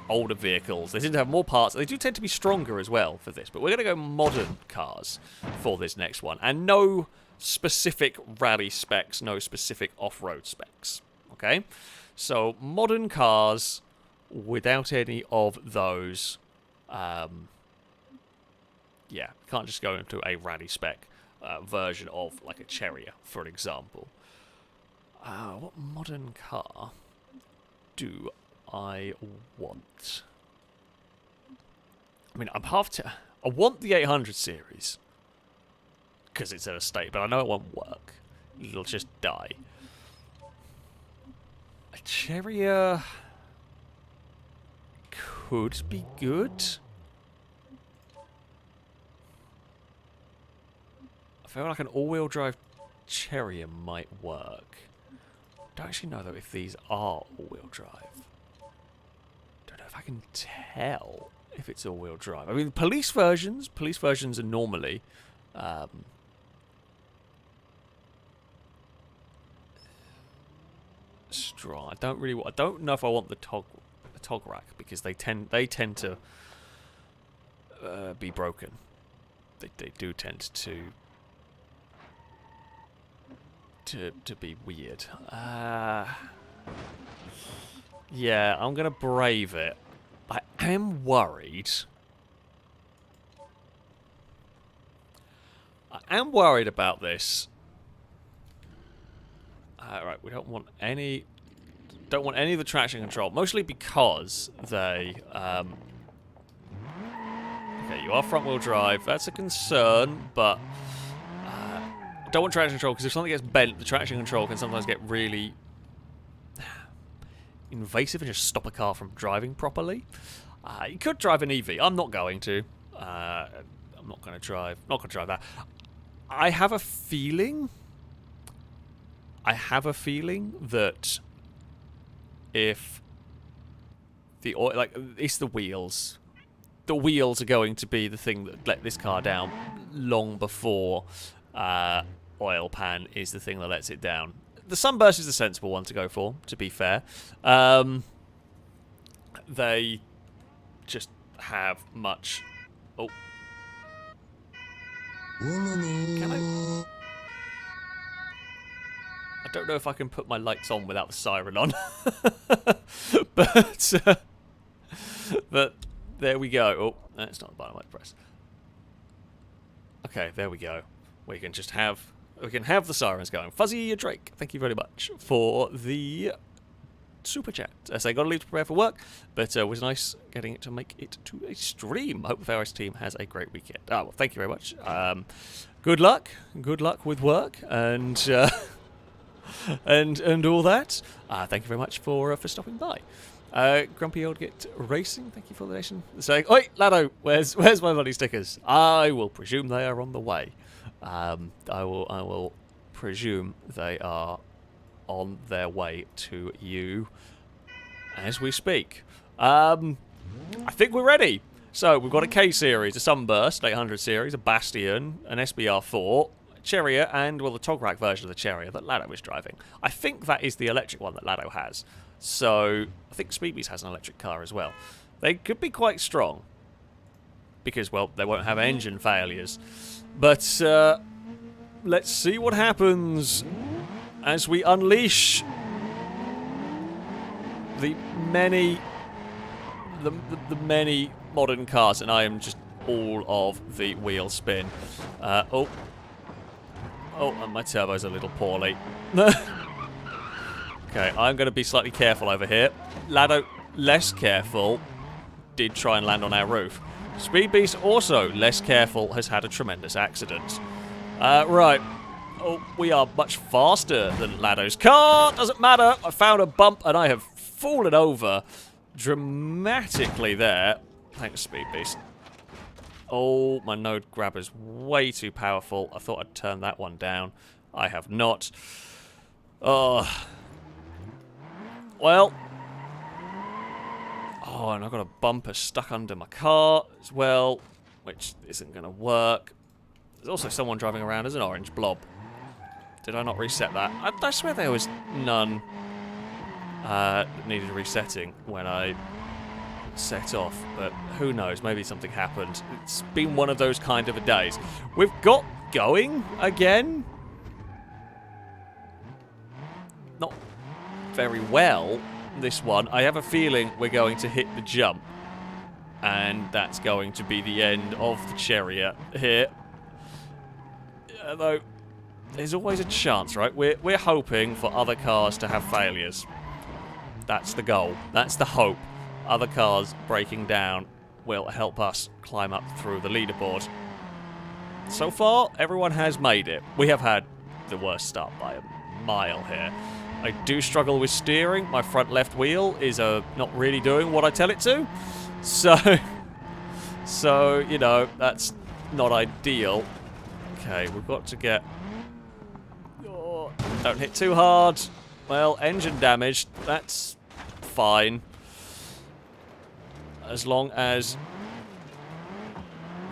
older vehicles. They tend to have more parts. They do tend to be stronger as well for this. But we're going to go modern cars for this next one. And no specific rally specs, no specific off-road specs. Okay? So, modern cars without any of those. Yeah, can't just go into a rally spec version of, like, a Chariot, for an example. What modern car do I want? I mean, I want the 800 series because it's at a state, but I know it won't work. It'll just die. A Chariot could be good. I feel like an all-wheel drive Chariot might work. I don't actually know, though, if these are all-wheel drive. Don't know if I can tell if it's all-wheel drive. I mean, police versions are normally... strong. I don't know if I want the tog rack, because they tend to be broken. They do tend to be weird. Yeah, I'm gonna brave it. I am worried. I am worried about this. Right, we don't want any of the traction control, mostly because they okay, you are front wheel drive. That's a concern, but don't want traction control, because if something gets bent, the traction control can sometimes get really invasive and just stop a car from driving properly. You could drive an EV. I'm not going to. I'm not going to drive that. I have a feeling that if it's the wheels are going to be the thing that let this car down long before oil pan is the thing that lets it down. The sunburst is the sensible one to go for, to be fair. They just have much... Oh. Can I don't know if I can put my lights on without the siren on. But there we go. Oh, that's not the button I might press. Okay, there we go. We can have the sirens going. Fuzzy Drake, thank you very much for the super chat. I say, got to leave to prepare for work, but it was nice getting it to make it to a stream. Hope the FailRace team has a great weekend. Well, thank you very much. Good luck with work and and all that. Thank you very much for stopping by. Grumpy Old Git Racing, thank you for the donation. Saying, oi, Lado, where's my money stickers? I will presume they are on the way. I will presume they are on their way to you as we speak. I think we're ready. So we've got a K series, a Sunburst 800 series, a Bastion, an SBR4, a Chariot, and well, the tog rack version of the Chariot that Lado is driving. I think that is the electric one that Lado has. So I think Speedbeast has an electric car as well. They could be quite strong because, well, they won't have engine failures. But let's see what happens as we unleash the many modern cars, and I am just all of the wheel spin. Oh, and my turbo's a little poorly. Okay, I'm going to be slightly careful over here. Lado, less careful, did try and land on our roof. Speedbeast, also less careful, has had a tremendous accident. Right. Oh, we are much faster than Lado's car. Doesn't matter. I found a bump and I have fallen over dramatically there. Thanks, Speed Beast. Oh, my node grabber's way too powerful. I thought I'd turn that one down. I have not. Oh. Well. Oh, and I've got a bumper stuck under my car as well, which isn't going to work. There's also someone driving around as an orange blob. Did I not reset that? I swear there was none that needed resetting when I set off, but who knows, maybe something happened. It's been one of those kind of a days. We've got going again. Not very well, this one. I have a feeling we're going to hit the jump, and that's going to be the end of the chariot here. Although, there's always a chance, right? We're hoping for other cars to have failures. That's the goal. That's the hope. Other cars breaking down will help us climb up through the leaderboard. So far, everyone has made it. We have had the worst start by a mile here. I do struggle with steering. My front left wheel is not really doing what I tell it to. So, you know, that's not ideal. Okay, we've got to get... Oh, don't hit too hard. Well, engine damage. That's fine. As long as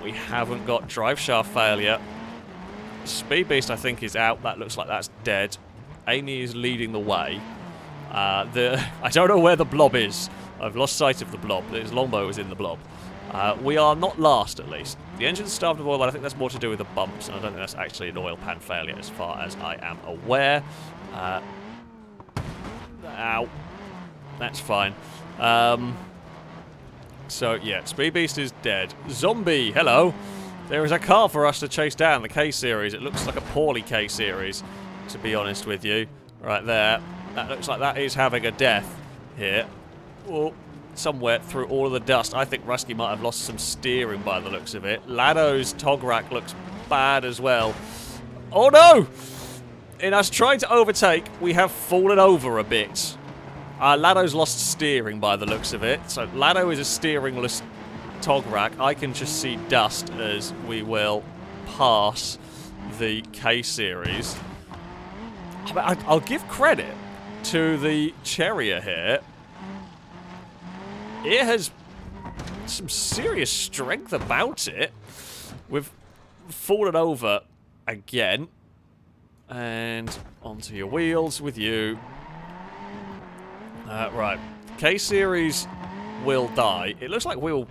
we haven't got drive shaft failure. Speed Beast, I think, is out. That looks like that's dead. Amy is leading the way. I don't know where the blob is. I've lost sight of the blob. His longbow was in the blob. We are not last, at least. The engine's starved of oil, but I think that's more to do with the bumps, and I don't think that's actually an oil pan failure as far as I am aware. Ow. That's fine. So, yeah, Speed Beast is dead. Zombie, hello. There is a car for us to chase down, the K-Series. It looks like a poorly K-Series, to be honest with you. Right there. That looks like that is having a death here. Oh, somewhere through all of the dust. I think Rusky might have lost some steering by the looks of it. Lado's tog rack looks bad as well. Oh, no! In us trying to overtake, we have fallen over a bit. Lado's lost steering by the looks of it. So Lado is a steeringless tog rack. I can just see dust as we will pass the K-Series. I'll give credit to the chariot here. It has some serious strength about it. We've fallen over again. And onto your wheels with you. Right. K-Series will die. It looks like we'll...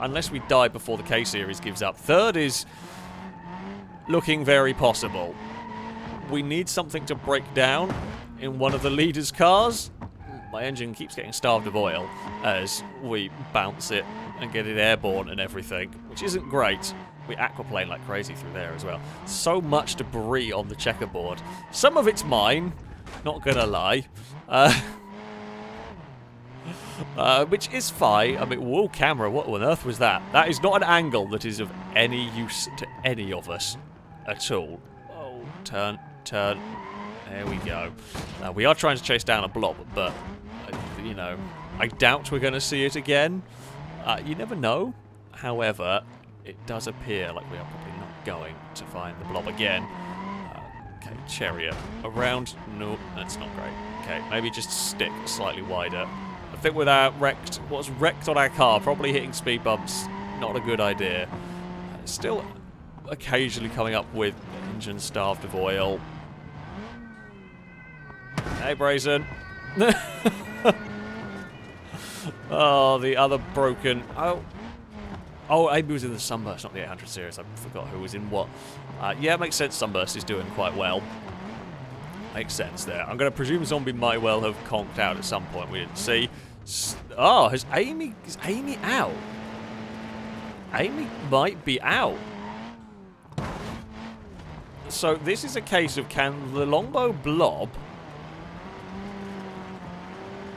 Unless we die before the K-Series gives up. Third is looking very possible. We need something to break down in one of the leaders' cars. My engine keeps getting starved of oil as we bounce it and get it airborne and everything, which isn't great. We aquaplane like crazy through there as well. So much debris on the checkerboard. Some of it's mine, not gonna lie. Which is fine. I mean, whoa, camera, what on earth was that? That is not an angle that is of any use to any of us at all. Oh, turn. There we go. We are trying to chase down a blob, but, you know, I doubt we're going to see it again. You never know. However, it does appear like we are probably not going to find the blob again. Okay, chariot. Around. No, that's not great. Okay, maybe just stick slightly wider. I think with our what's wrecked on our car, probably hitting speed bumps, not a good idea. Still occasionally coming up with engine starved of oil. Hey, Brazen. Oh, the other broken... Oh, Amy was in the Sunburst, not the 800 series. I forgot who was in what. Yeah, makes sense. Sunburst is doing quite well. Makes sense there. I'm going to presume Zombie might well have conked out at some point. We didn't see. Oh, is Amy out? Amy might be out. So this is a case of can the longbow blob,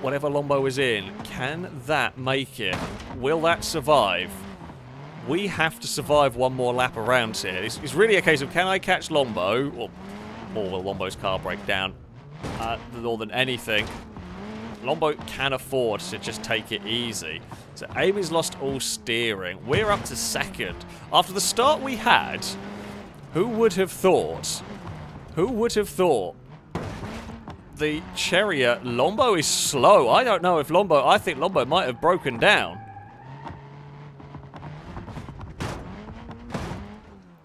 whatever longbow is in, can that make it? Will that survive? We have to survive one more lap around here. It's really a case of can I catch longbow, or will Longbow's car break down more than anything. Lombo can afford to just take it easy. So Amy's lost all steering. We're up to second. After the start we had, who would have thought? Who would have thought? The Chariot, Lombo is slow. I don't know if Lombo, I think Lombo might have broken down.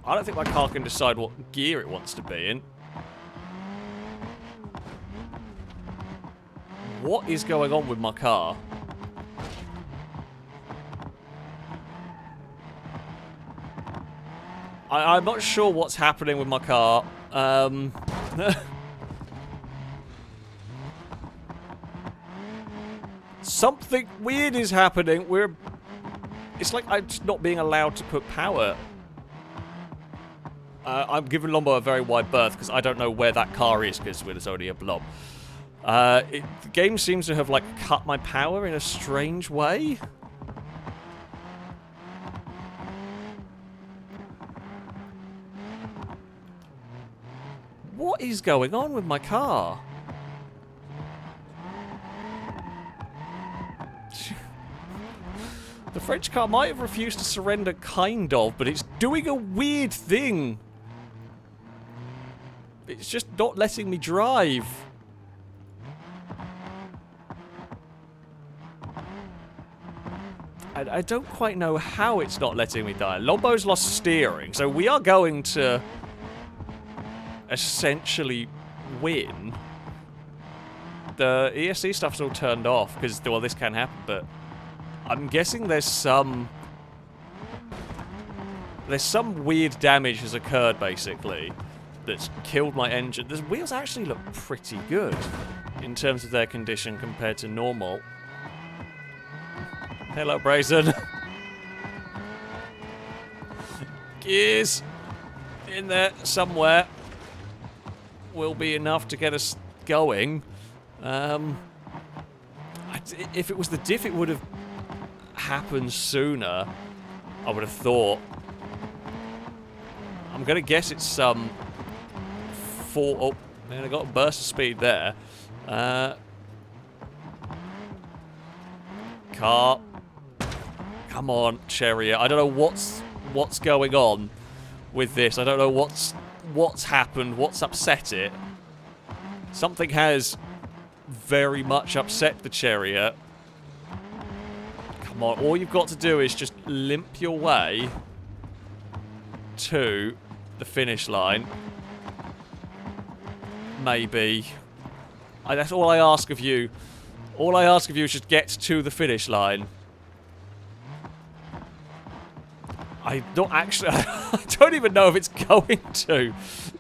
I don't think my car can decide what gear it wants to be in. What is going on with my car? I'm not sure what's happening with my car. Something weird is happening. It's like I'm just not being allowed to put power. I'm giving Lombo a very wide berth because I don't know where that car is because there's only a blob. The game seems to have, like, cut my power in a strange way. What is going on with my car? The French car might have refused to surrender, kind of, but it's doing a weird thing. It's just not letting me drive. I don't quite know how it's not letting me die. Lombo's lost steering, so we are going to essentially win. The ESC stuff's all turned off, because, well, this can happen, but I'm guessing there's some weird damage has occurred, basically, that's killed my engine. The wheels actually look pretty good in terms of their condition compared to normal. Hello, Brazen. Gears in there somewhere will be enough to get us going. If it was the diff, it would have happened sooner, I would have thought. I'm going to guess it's some... Oh, man, I got a burst of speed there. Car. Come on, Chariot. I don't know what's going on with this. I don't know what's happened, what's upset it. Something has very much upset the Chariot. Come on, all you've got to do is just limp your way to the finish line. Maybe. That's all I ask of you. All I ask of you is just get to the finish line. I don't actually... I don't even know if it's going to.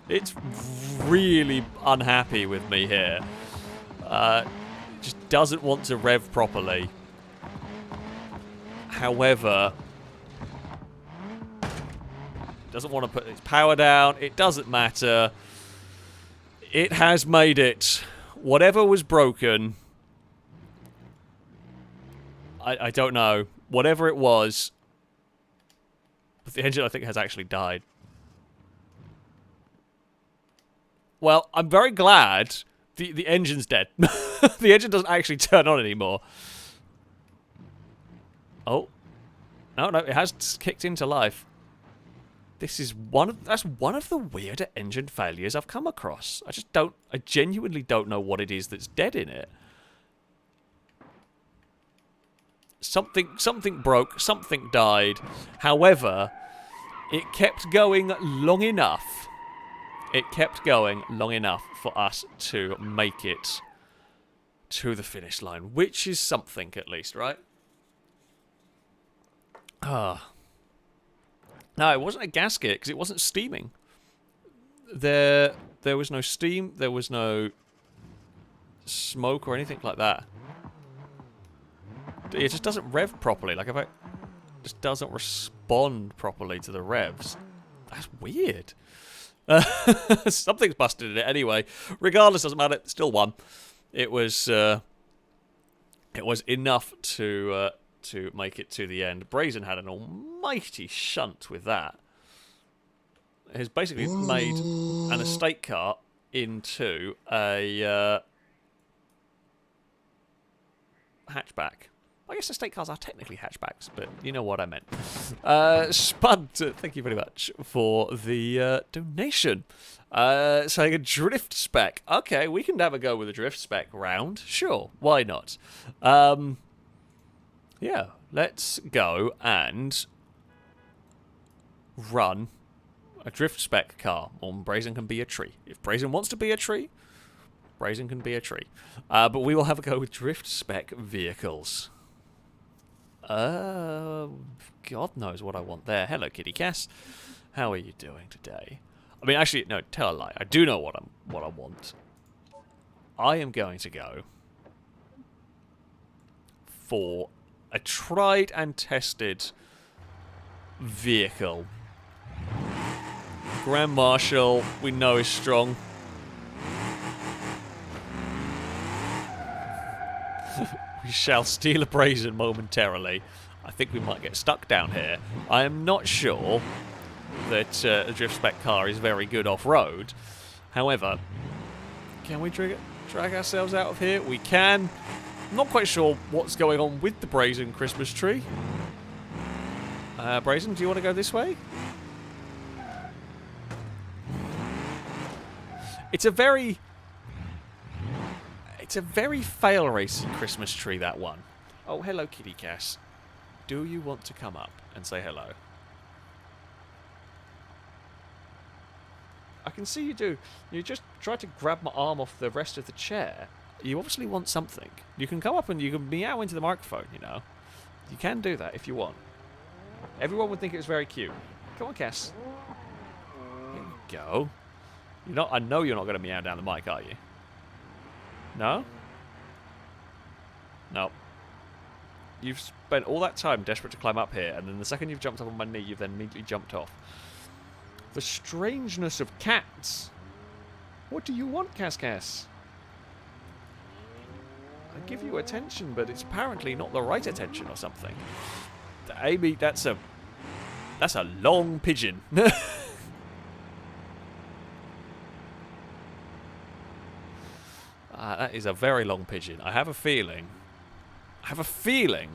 It's really unhappy with me here. It just doesn't want to rev properly. However... doesn't want to put its power down. It doesn't matter. It has made it. Whatever was broken... I don't know. Whatever it was... but the engine, I think, has actually died. Well, I'm very glad the engine's dead. The engine doesn't actually turn on anymore. Oh. No, it has kicked into life. This is that's one of the weirder engine failures I've come across. I genuinely don't know what it is that's dead in it. Something broke, something died. However, it kept going long enough. It kept going long enough for us to make it to the finish line, which is something at least, right? Ah. No, it wasn't a gasket because it wasn't steaming. There was no steam, there was no smoke or anything like that. It just doesn't rev properly. Like, if it just doesn't respond properly to the revs. That's weird. Something's busted in it anyway. Regardless, doesn't matter. Still won. It was enough to make it to the end. Brazen had an almighty shunt with that. It has basically made an estate car into a hatchback. I guess estate cars are technically hatchbacks, but you know what I meant. Spud, thank you very much for the donation. Saying a drift spec. Okay, we can have a go with a drift spec round. Sure, why not? Yeah, let's go and run a drift spec car on Brazen can be a tree. If Brazen wants to be a tree, Brazen can be a tree. But we will have a go with drift spec vehicles. God knows what I want there. Hello, Kitty Cass. How are you doing today? I mean, actually, no, tell a lie. I do know what I want. I am going to go for a tried and tested vehicle. Grand Marshal, we know is strong. We shall steal a Brazen momentarily. I think we might get stuck down here. I am not sure that a drift spec car is very good off-road. However, can we drag ourselves out of here? We can. I'm not quite sure what's going on with the Brazen Christmas tree. Brazen, do you want to go this way? It's a very FailRace Christmas tree, that one. Oh, hello, Kitty Cass. Do you want to come up and say hello? I can see you do. You just tried to grab my arm off the rest of the chair. You obviously want something. You can come up and you can meow into the microphone, you know. You can do that if you want. Everyone would think it was very cute. Come on, Cass. Here we go. I know you're not going to meow down the mic, are you? No? No. You've spent all that time desperate to climb up here, and then the second you've jumped up on my knee, you've then immediately jumped off. The strangeness of cats. What do you want, Cass? I give you attention, but it's apparently not the right attention or something. Amy, that's a long pigeon. That is a very long pigeon. I have a feeling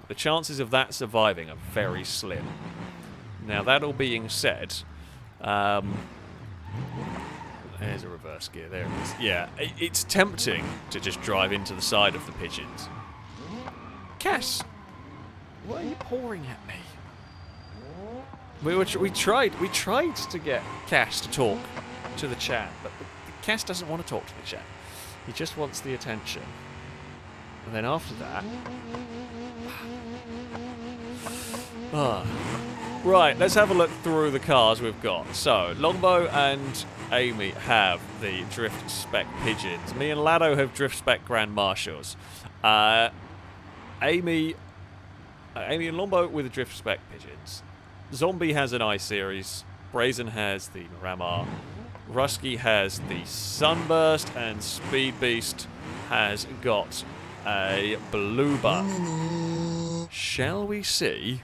the chances of that surviving are very slim. Now, that all being said, there's a reverse gear. There it is. Yeah, it's tempting to just drive into the side of the pigeons. Cass, what are you pouring at me? We tried to get Cass to talk to the chat, but Cass doesn't want to talk to the chat. He just wants the attention. And then after that... Right, let's have a look through the cars we've got. So, Longbow and Amy have the drift spec pigeons. Me and Lado have drift spec Grand Marshals. Amy and Longbow with the drift spec pigeons. Zombie has an I-Series. Brazen has the Miramar. Rusky has the Sunburst, and Speed Beast has got a Bluebird. Shall we see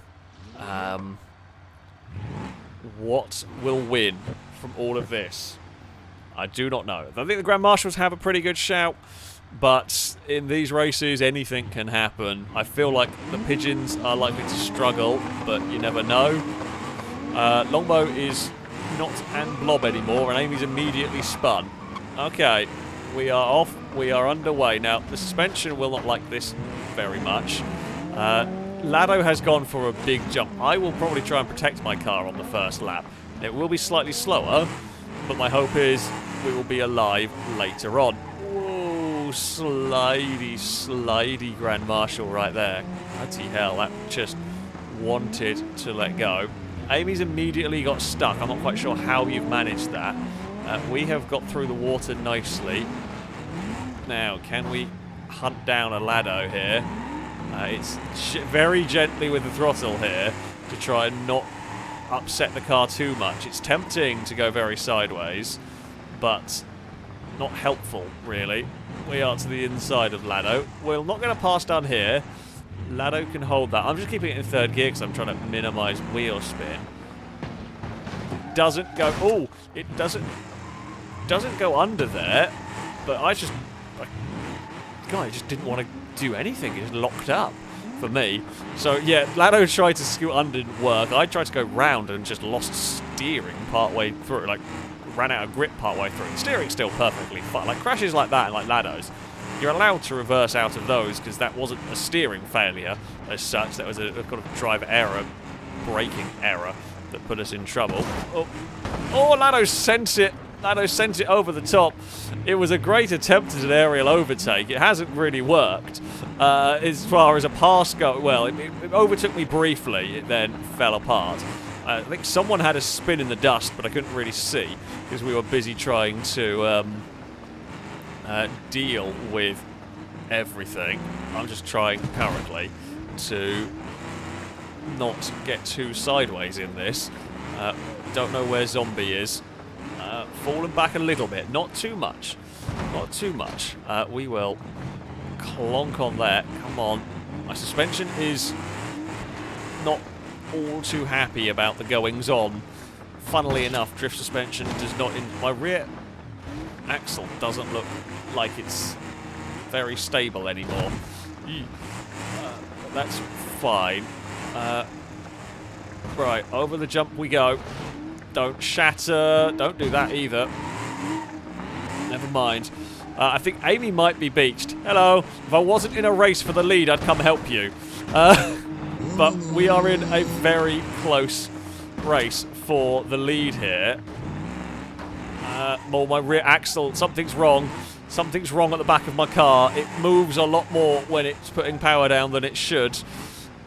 what will win from all of this? I do not know. I think the Grand Marshals have a pretty good shout, but in these races, anything can happen. I feel like the pigeons are likely to struggle, but you never know. Longbow is not and blob anymore, and Amy's immediately spun. Okay, we are off. We are underway. Now, the suspension will not like this very much. Lado has gone for a big jump. I will probably try and protect my car on the first lap. It will be slightly slower, but my hope is we will be alive later on. Whoa, slidey Grand Marshal right there. Bloody hell, that just wanted to let go. Amy's immediately got stuck. I'm not quite sure how you've managed that. We have got through the water nicely. Now, can we hunt down a Lado here? It's very gently with the throttle here to try and not upset the car too much. It's tempting to go very sideways, but not helpful, really. We are to the inside of Lado. We're not going to pass down here. Lado can hold that. I'm just keeping it in third gear because I'm trying to minimise wheel spin. It doesn't go... Oh! It doesn't go under there, but I just... God, I just didn't want to do anything. It's locked up for me. So yeah, Lado tried to scoot under, didn't work. I tried to go round and just lost steering partway through. Like, ran out of grip partway through. The steering's still perfectly fine. Like, crashes like that and like Lado's, you're allowed to reverse out of those because that wasn't a steering failure as such. That was a kind of driver error, braking error that put us in trouble. Oh, Lado sent it. Lado sent it over the top. It was a great attempt at an aerial overtake. It hasn't really worked. As far as a pass goes, well, it overtook me briefly. It then fell apart. I think someone had a spin in the dust, but I couldn't really see because we were busy trying to deal with everything. I'm just trying currently to not get too sideways in this. Don't know where Zombie is. Fallen back a little bit, not too much. Not too much. We will clonk on that. Come on. My suspension is not all too happy about the goings on. Funnily enough, drift suspension does not. My rear axle doesn't look like it's very stable anymore. But that's fine. Right, over the jump we go. Don't shatter. Don't do that either. Never mind. I think Amy might be beached. Hello. If I wasn't in a race for the lead, I'd come help you. But we are in a very close race for the lead here. My rear axle, something's wrong. Something's wrong at the back of my car. It moves a lot more when it's putting power down than it should.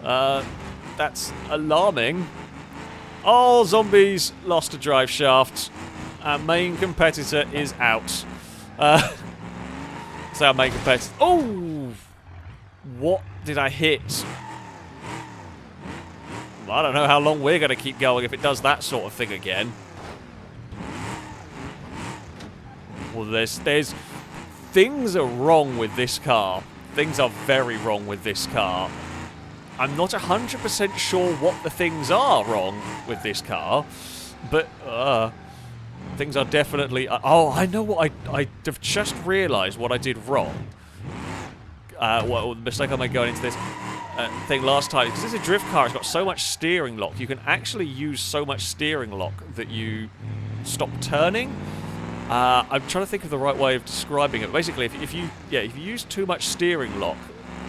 That's alarming. Oh, Zombies lost a drive shaft. Our main competitor is out. So our main competitor... Oh! What did I hit? Well, I don't know how long we're going to keep going if it does that sort of thing again. Well, there's... Things are wrong with this car. Things are very wrong with this car. I'm not 100% sure what the things are wrong with this car, but things are definitely... oh, I know what I've just realised what I did wrong. Well, the mistake I made going into this thing last time, because it's a drift car, it's got so much steering lock. You can actually use so much steering lock that you stop turning. I'm trying to think of the right way of describing it. Basically, if you use too much steering lock,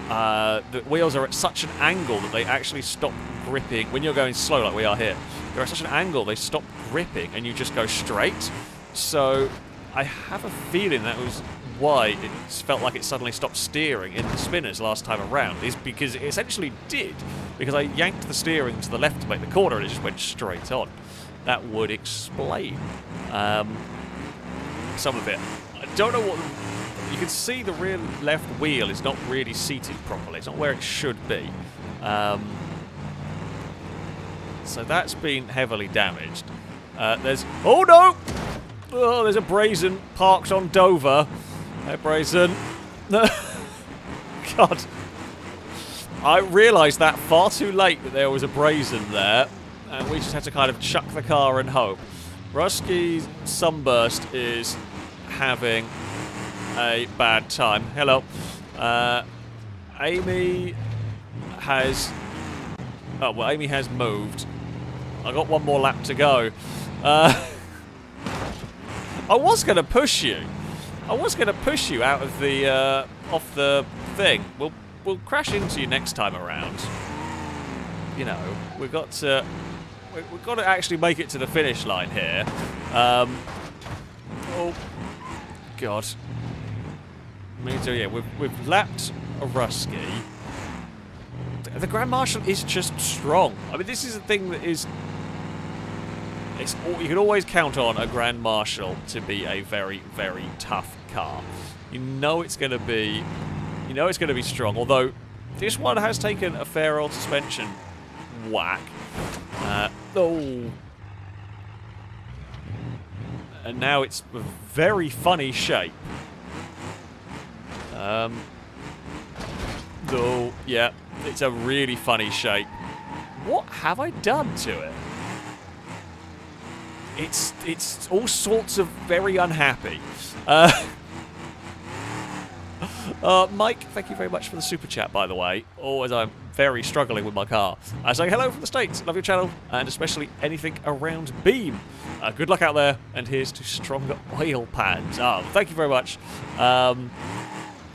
the wheels are at such an angle that they actually stop gripping. When you're going slow like we are here, they're at such an angle they stop gripping and you just go straight. So I have a feeling that was why it felt like it suddenly stopped steering in the spinners last time around, is because it essentially did, because I yanked the steering to the left to make the corner and it just went straight on. That would explain some of it. I don't know what... You can see the rear left wheel is not really seated properly. It's not where it should be. So that's been heavily damaged. There's... Oh, no! Oh, there's a Brazen parked on Dover. Hey, Brazen. God. I realised that far too late that there was a Brazen there. And we just had to kind of chuck the car and hope. Rusky's Sunburst is having a bad time. Hello. Amy has... Oh, well, Amy has moved. I got one more lap to go. I was going to push you. I was going to push you out of the... off the thing. We'll crash into you next time around. You know, we've got to... We've got to actually make it to the finish line here. Oh, God. So yeah, we've lapped a Rusky. The Grand Marshal is just strong. I mean, this is a thing that is... you can always count on a Grand Marshal to be a very, very tough car. You know it's going to be... You know it's going to be strong. Although, this one has taken a fair old suspension whack. Oh. And now it's a very funny shape. Though, yeah, it's a really funny shape. What have I done to it? It's all sorts of very unhappy. Mike, thank you very much for the super chat, by the way. As I'm very struggling with my car. I say hello from the States. Love your channel, and especially anything around Beam. Good luck out there, and here's to stronger oil pans. Thank you very much.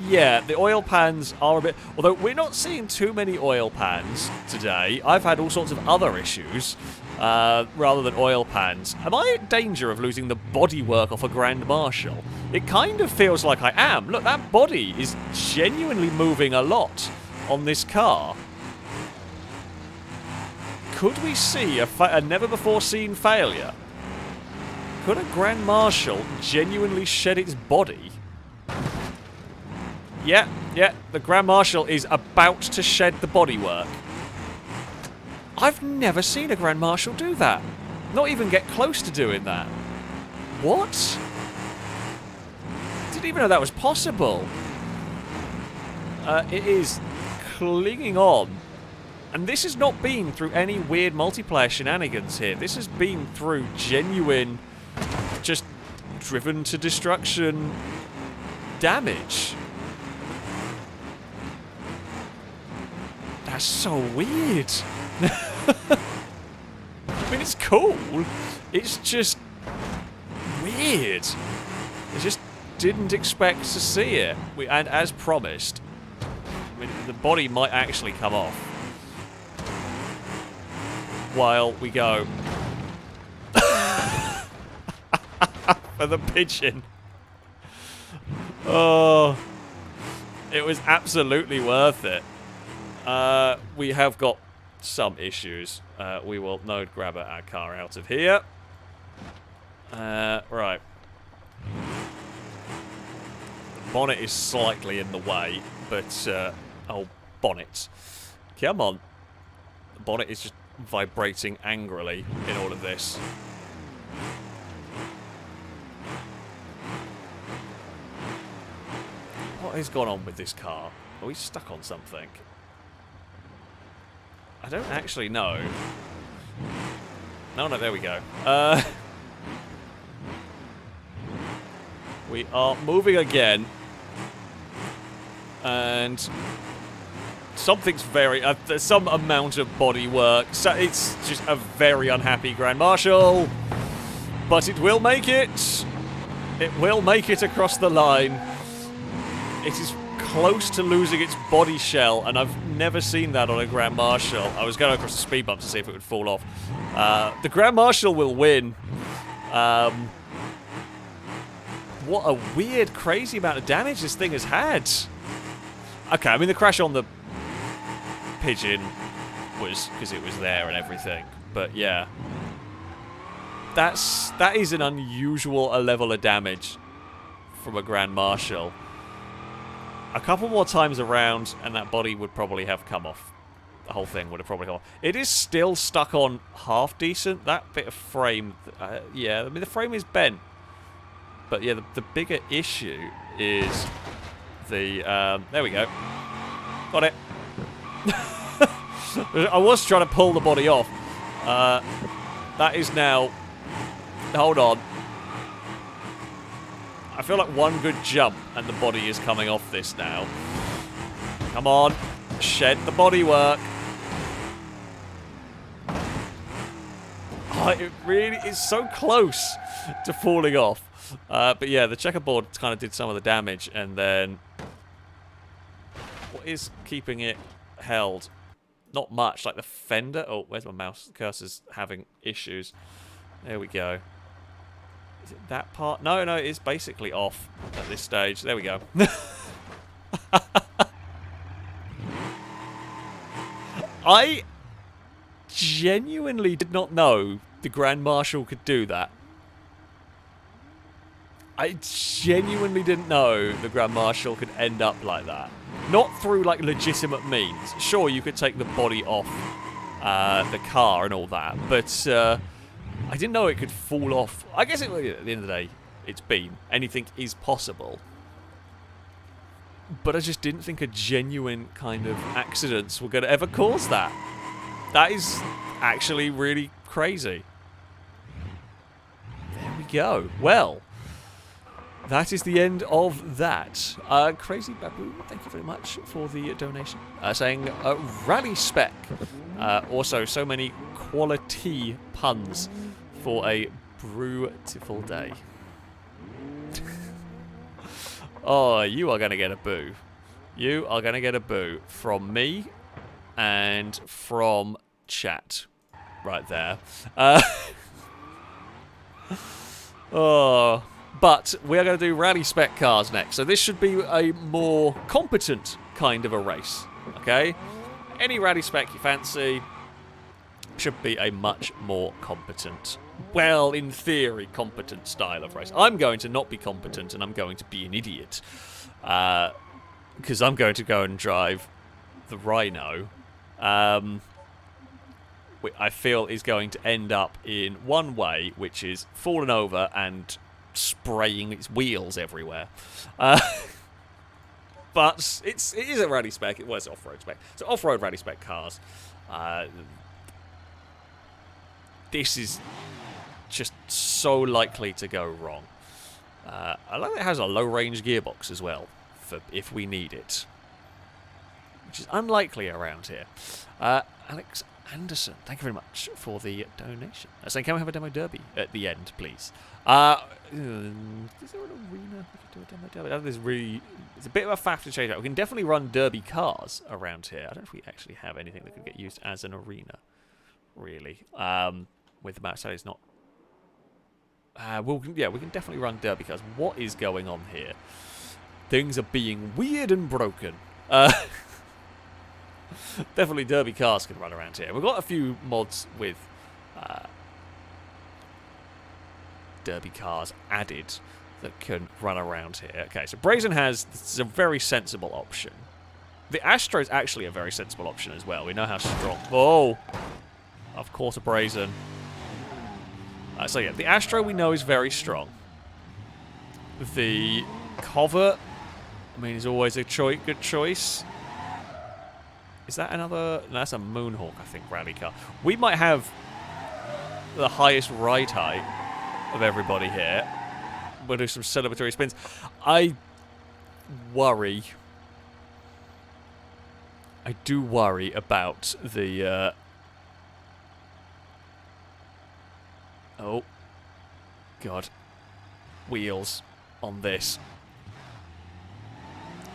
Yeah, the oil pans are a bit... Although we're not seeing too many oil pans today. I've had all sorts of other issues rather than oil pans. Am I in danger of losing the bodywork off a Grand Marshal? It kind of feels like I am. Look, that body is genuinely moving a lot on this car. Could we see a never-before-seen failure? Could a Grand Marshal genuinely shed its body? Yeah, the Grand Marshal is about to shed the bodywork. I've never seen a Grand Marshal do that. Not even get close to doing that. What? Didn't even know that was possible. It is clinging on. And this has not been through any weird multiplayer shenanigans here. This has been through genuine, just driven to destruction damage. That's so weird. I mean, it's cool. It's just weird. I just didn't expect to see it. And as promised, I mean, the body might actually come off while we go for the pigeon. Oh, it was absolutely worth it. We have got some issues. We will node grab our car out of here. Right. The bonnet is slightly in the way, but, oh, bonnet. Come on. The bonnet is just vibrating angrily in all of this. What has gone on with this car? Are we stuck on something? I don't actually know. No, there we go. We are moving again. And something's very... there's some amount of body work. So it's just a very unhappy Grand Marshal. But it will make it. It will make it across the line. It is close to losing its body shell, and I've never seen that on a Grand Marshal. I was going across the speed bump to see if it would fall off. The Grand Marshal will win. What a weird, crazy amount of damage this thing has had. Okay, I mean, the crash on the pigeon was because it was there and everything. But yeah, that is an unusual level of damage from a Grand Marshal. A couple more times around, and that body would probably have come off. The whole thing would have probably come off. It is still stuck on half decent. That bit of frame, yeah, I mean, the frame is bent. But yeah, the bigger issue is the, there we go. Got it. I was trying to pull the body off. That is now, hold on. I feel like one good jump and the body is coming off this now. Come on. Shed the bodywork. Oh, it really is so close to falling off. But yeah, the checkerboard kind of did some of the damage, and then what is keeping it held? Not much, like the fender. Oh, where's my mouse? The cursor's having issues. There we go. Is it that part? No, no, it's basically off at this stage. There we go. I genuinely did not know the Grand Marshal could do that. I genuinely didn't know the Grand Marshal could end up like that. Not through, like, legitimate means. Sure, you could take the body off the car and all that, but I didn't know it could fall off. I guess at the end of the day, it's Beam. Anything is possible. But I just didn't think a genuine kind of accidents were going to ever cause that. That is actually really crazy. There we go. Well, that is the end of that. Crazy Baboon, thank you very much for the donation. Saying rally spec. Also, so many quality puns for a beautiful day. Oh, you are going to get a boo. You are going to get a boo from me and from chat. Right there. Oh, but we are going to do rally spec cars next. So this should be a more competent kind of a race. Okay? Any rally spec you fancy should be a much more competent, well, in theory, competent style of race. I'm going to not be competent and I'm going to be an idiot. Because I'm going to go and drive the Rhino. I feel is going to end up in one way, which is falling over and spraying its wheels everywhere. But it is a rally spec. Well, it's off-road spec. So off-road rally spec cars. This is just so likely to go wrong. I like that it has a low-range gearbox as well, for if we need it, which is unlikely around here. Alex Anderson, thank you very much for the donation. Saying, can we have a demo derby at the end, please? Is there an arena we could do a demo derby? It's a bit of a faff to change out. We can definitely run derby cars around here. I don't know if we actually have anything that could get used as an arena, really. With the map, so it's not. Yeah, we can definitely run derby cars. What is going on here? Things are being weird and broken. Definitely derby cars can run around here. We've got a few mods with derby cars added that can run around here. Okay, so Brazen this is a very sensible option. The Astro is actually a very sensible option as well. We know how strong. Oh, I've caught a Brazen. So yeah, the Astro we know is very strong. The Covert, I mean, is always a good choice. Is that another? No, that's a Moonhawk, I think, rally car. We might have the highest ride height of everybody here. We'll do some celebratory spins. I do worry about the... Oh. God. Wheels on this.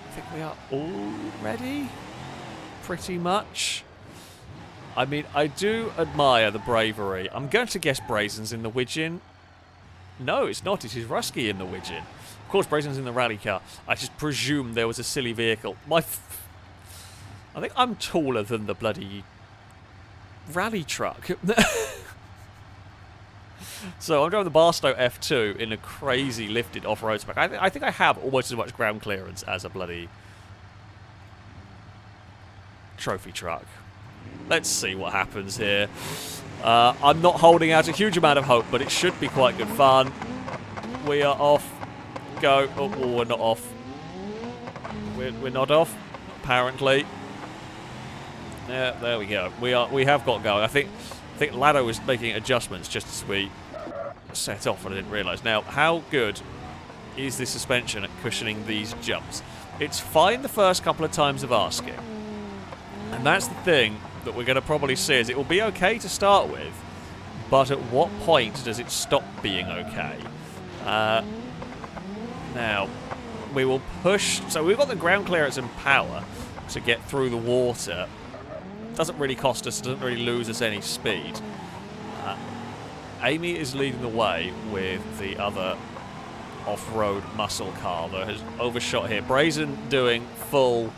I think we are all ready. Pretty much. I mean, I do admire the bravery. I'm going to guess Brazen's in the Widgeon. No, it's not. It is Rusky in the Widgeon. Of course, Brazen's in the rally car. I just presumed there was a silly vehicle. I think I'm taller than the bloody rally truck. So I'm driving the Barstow F2 in a crazy lifted off-road spec. I think I have almost as much ground clearance as a bloody trophy truck. Let's see what happens here. I'm not holding out a huge amount of hope, but it should be quite good fun. We are off. Go. Oh, we're not off. We're not off, apparently. Yeah, there we go. We have got going. I think Lado was making adjustments just as we set off, and I didn't realise. Now, how good is the suspension at cushioning these jumps? It's fine the first couple of times of asking. And that's the thing that we're going to probably see, is it will be okay to start with, but at what point does it stop being okay? Now, we will push... So we've got the ground clearance and power to get through the water. Doesn't really cost us, doesn't really lose us any speed. Amy is leading the way with the other off-road muscle car that has overshot here. Brazen doing full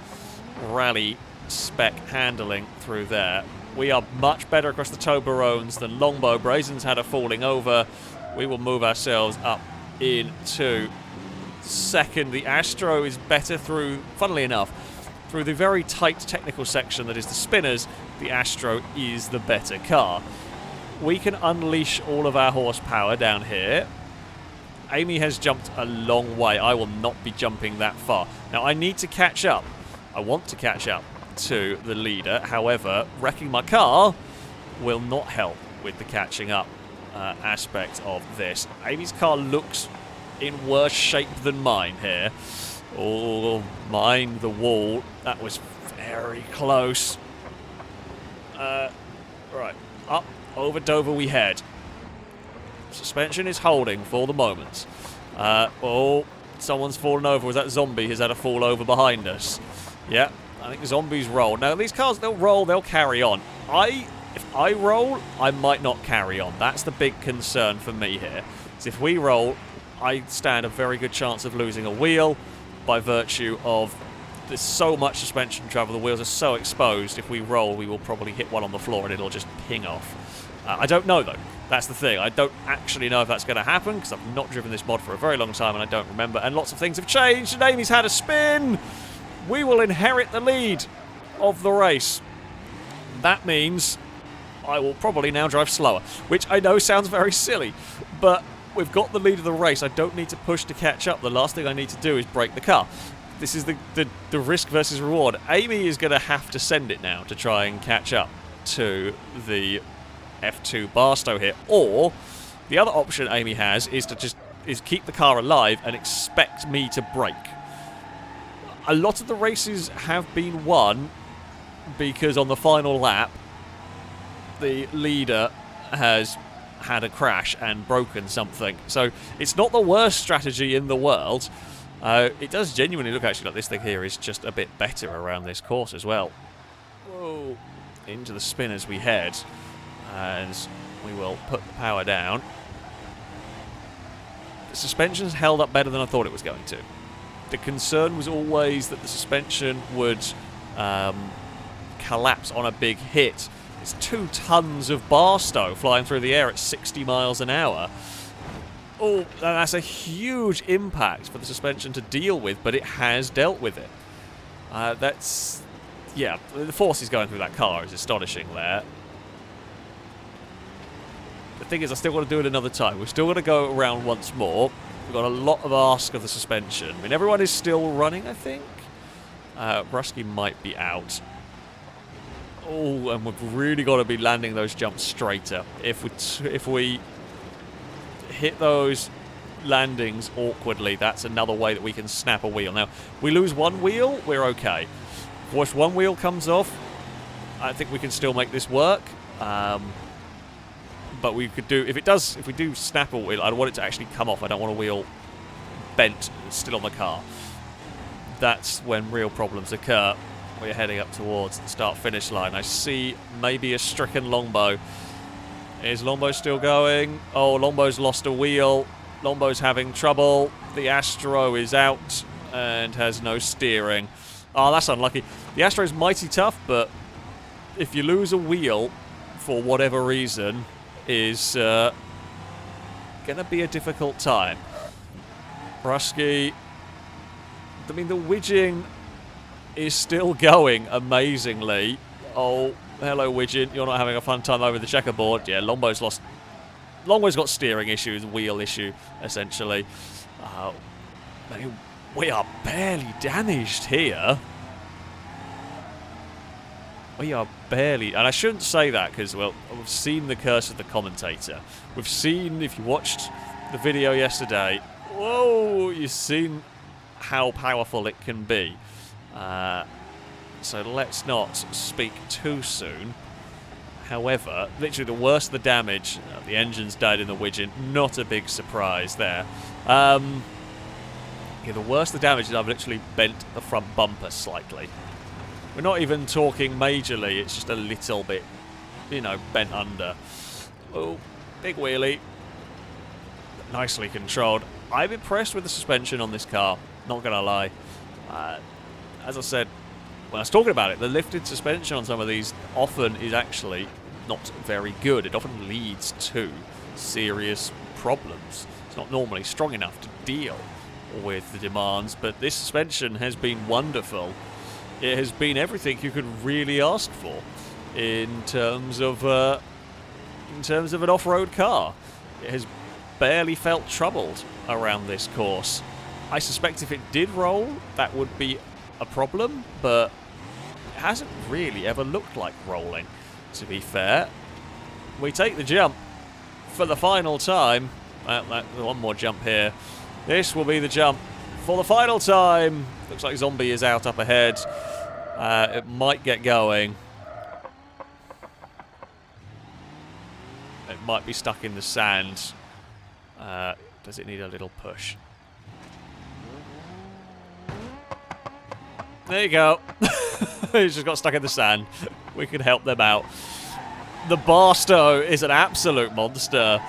rally spec handling through there. We are much better across the Toblerones than Longbow. Brazen's had a falling over. We will move ourselves up into second. The Astro is better through, funnily enough, through the very tight technical section that is the spinners. The Astro is the better car. We can unleash all of our horsepower down here. Amy has jumped a long way. I will not be jumping that far. Now, I need to catch up. I want to catch up to the leader. However, wrecking my car will not help with the catching up aspect of this. Amy's car looks in worse shape than mine here. Oh, mind the wall. That was very close. Right, up over Dover we head. Suspension is holding for the moment. Oh, someone's fallen over. Was that zombie who's had a fall over behind us? Yeah, I think the zombies rolled. Now, these cars, they'll roll, they'll carry on. If I roll, I might not carry on. That's the big concern for me here. So if we roll, I stand a very good chance of losing a wheel by virtue of there's so much suspension travel. The wheels are so exposed. If we roll, we will probably hit one on the floor and it'll just ping off. I don't know, though. That's the thing. I don't actually know if that's going to happen because I've not driven this mod for a very long time and I don't remember. And lots of things have changed. And Amy's had a spin. We will inherit the lead of the race. That means I will probably now drive slower, which I know sounds very silly, but we've got the lead of the race. I don't need to push to catch up. The last thing I need to do is break the car. This is the risk versus reward. Amy is going to have to send it now to try and catch up to the F2 Barstow here. Or the other option Amy has is to just keep the car alive and expect me to brake. A lot of the races have been won because on the final lap, the leader has had a crash and broken something. So it's not the worst strategy in the world. It does genuinely look actually like this thing here is just a bit better around this course as well. Whoa. Into the spin as we head. As we will put the power down. The suspension's held up better than I thought it was going to. The concern was always that the suspension would collapse on a big hit. It's 2 tons of Barstow flying through the air at 60 miles an hour. Oh, that's a huge impact for the suspension to deal with, but it has dealt with it. Yeah, the forces going through that car is astonishing there. The thing is, I still want to do it another time. We've still got to go around once more. We've got a lot of ask of the suspension. I mean, everyone is still running, I think. Brusky might be out. Oh, and we've really got to be landing those jumps straighter. If we hit those landings awkwardly, that's another way that we can snap a wheel. Now, we lose one wheel, we're okay. If one wheel comes off, I think we can still make this work. But we could do, if we do snap a wheel, I don't want it to actually come off. I don't want a wheel bent still on the car. That's when real problems occur. We're heading up towards the start-finish line. I see maybe a stricken Longbow. Is Longbow still going? Oh, Longbow's lost a wheel. Longbow's having trouble. The Astro is out and has no steering. Oh, that's unlucky. The Astro's mighty tough, but if you lose a wheel for whatever reason, is going to be a difficult time. Brusky. I mean, the Widgeon is still going amazingly. Oh, hello, Widgeon. You're not having a fun time over the checkerboard. Yeah, Longbow's lost. Longbow's got steering issues, wheel issue, essentially. We are barely damaged here. We are barely... And I shouldn't say that because, well, we've seen the curse of the commentator. We've seen, if you watched the video yesterday, whoa, you've seen how powerful it can be. So let's not speak too soon. However, literally the worse the damage, the engine's died in the Widgeon, not a big surprise there. Yeah, the worse the damage is, I've literally bent the front bumper slightly. We're not even talking majorly, it's just a little bit, you know, bent under. Oh, big wheelie. Nicely controlled. I'm impressed with the suspension on this car, not gonna lie. As I said, when I was talking about it, the lifted suspension on some of these often is actually not very good. It often leads to serious problems. It's not normally strong enough to deal with the demands, but this suspension has been wonderful. It has been everything you could really ask for in terms of an off-road car. It has barely felt troubled around this course. I suspect if it did roll, that would be a problem, but it hasn't really ever looked like rolling, to be fair. We take the jump for the final time. One more jump here. This will be the jump for the final time. Looks like Zombie is out up ahead. It might get going. It might be stuck in the sand. Does it need a little push? There you go. He's just got stuck in the sand. We can help them out. The Barstow is an absolute monster.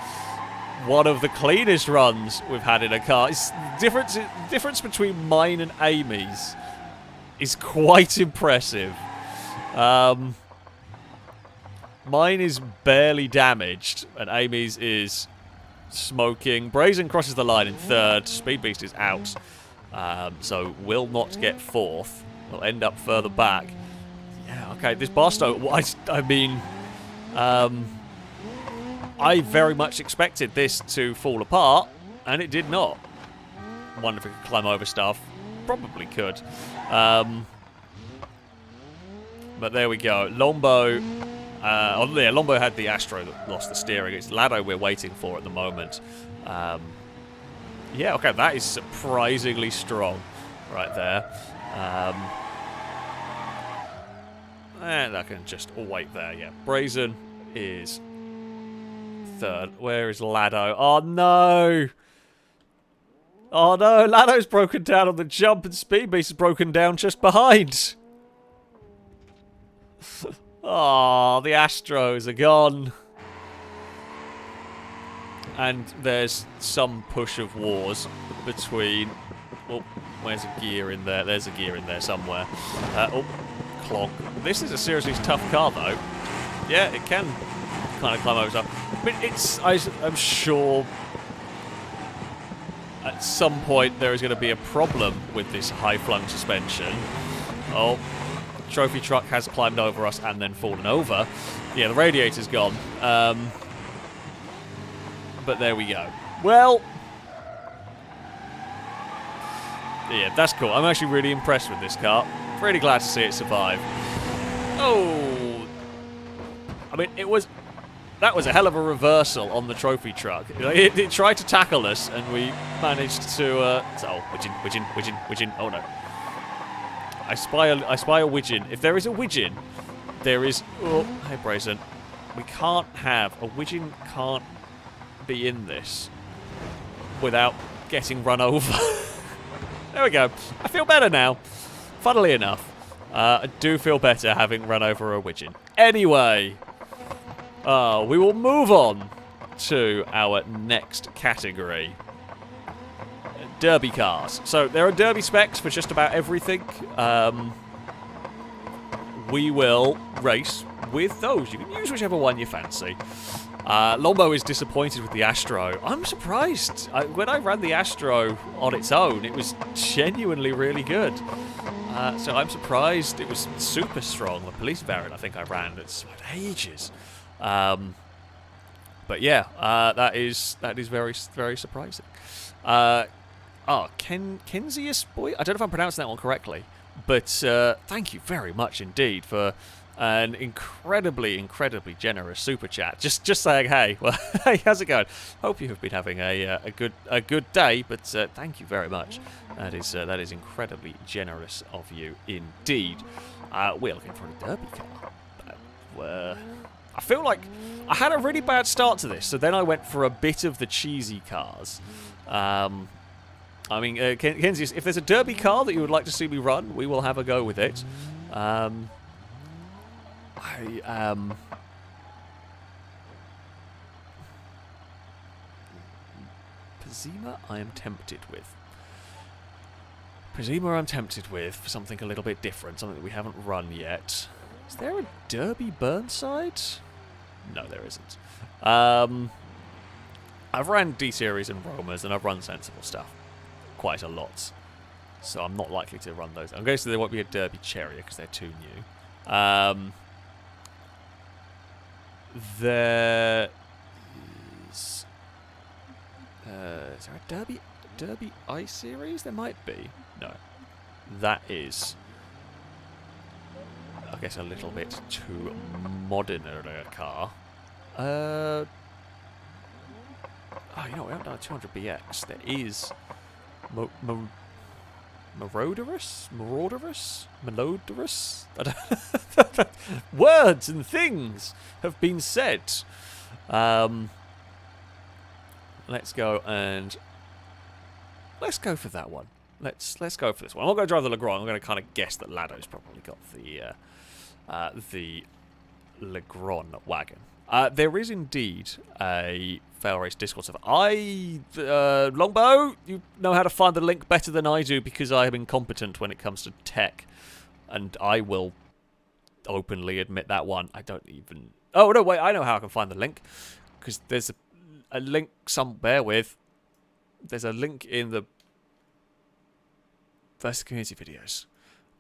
One of the cleanest runs we've had in a car. It's the difference between mine and Amy's is quite impressive. Mine is barely damaged, and Amy's is smoking. Brazen crosses the line in third. Speed Beast is out, so will not get fourth. Will end up further back. Yeah, okay. This Barstow, I mean, I very much expected this to fall apart, and it did not. Wonder if it could climb over stuff. Probably could. But there we go. Lombo. Yeah, Lombo had the Astro that lost the steering. It's Lado we're waiting for at the moment. Yeah, okay, that is surprisingly strong right there. And I can just wait there, yeah. Brazen is third. Where is Lado? Oh, no! Oh, no, Lado's broken down on the jump, and Speed Beast is broken down just behind. Oh, the Astros are gone. And there's some push of wars between... Oh, where's a gear in there? There's a gear in there somewhere. Oh, clonk. This is a seriously tough car, though. Yeah, it can kind of climb over stuff. I mean, I'm sure at some point there is going to be a problem with this high-flung suspension. Oh, trophy truck has climbed over us and then fallen over. Yeah, the radiator's gone. But there we go. Well, yeah, that's cool. I'm actually really impressed with this car. Really glad to see it survive. Oh, I mean, that was a hell of a reversal on the trophy truck. It tried to tackle us, and we managed to. Oh, widgeon. Oh no. I spy a widgeon. If there is a widgeon, there is... Oh, hey, Brazen. We can't have... A widgeon can't be in this without getting run over. There we go. I feel better now. Funnily enough, I do feel better having run over a widgeon. Anyway, we will move on to our next category. Derby cars. So there are derby specs for just about everything. We will race with those. You can use whichever one you fancy. Lombo is disappointed with the Astro. I'm surprised. When I ran the Astro on its own, it was genuinely really good. So I'm surprised it was super strong. The police variant I think I ran, it's ages. But yeah, that is very, very surprising. Kenzius Boy? I don't know if I'm pronouncing that one correctly, but thank you very much indeed for an incredibly, incredibly generous super chat. Just saying, hey, well, hey, how's it going? Hope you have been having a good day, but thank you very much. That is incredibly generous of you indeed. We're looking for a derby car. I feel like I had a really bad start to this, so then I went for a bit of the cheesy cars. I mean, Kenzie, if there's a derby car that you would like to see me run, we will have a go with it. Pazima I am tempted with. Pazima I'm tempted with for something a little bit different, something that we haven't run yet. Is there a Derby Burnside? No, there isn't. I've ran D-Series and Romas, and I've run sensible stuff quite a lot. So I'm not likely to run those. I'm going to say there won't be a Derby Cherry because they're too new. There is... is there a Derby I-Series? There might be. No. That is... I guess a little bit too modern a car. Oh, you know, we haven't done a 200BX. There is Marauderous? Malodorous? I don't Words and things have been said. Let's go and... Let's go for that one. Let's go for this one. I'm not going to drive the Legrand. I'm going to kind of guess that Lado's probably got the Legrand wagon. There is indeed a FailRace Discord server. Longbow, you know how to find the link better than I do because I am incompetent when it comes to tech. And I will openly admit that one. I don't even... Oh, no, wait, I know how I can find the link. Because there's a link somewhere with... There's a link in the first community videos.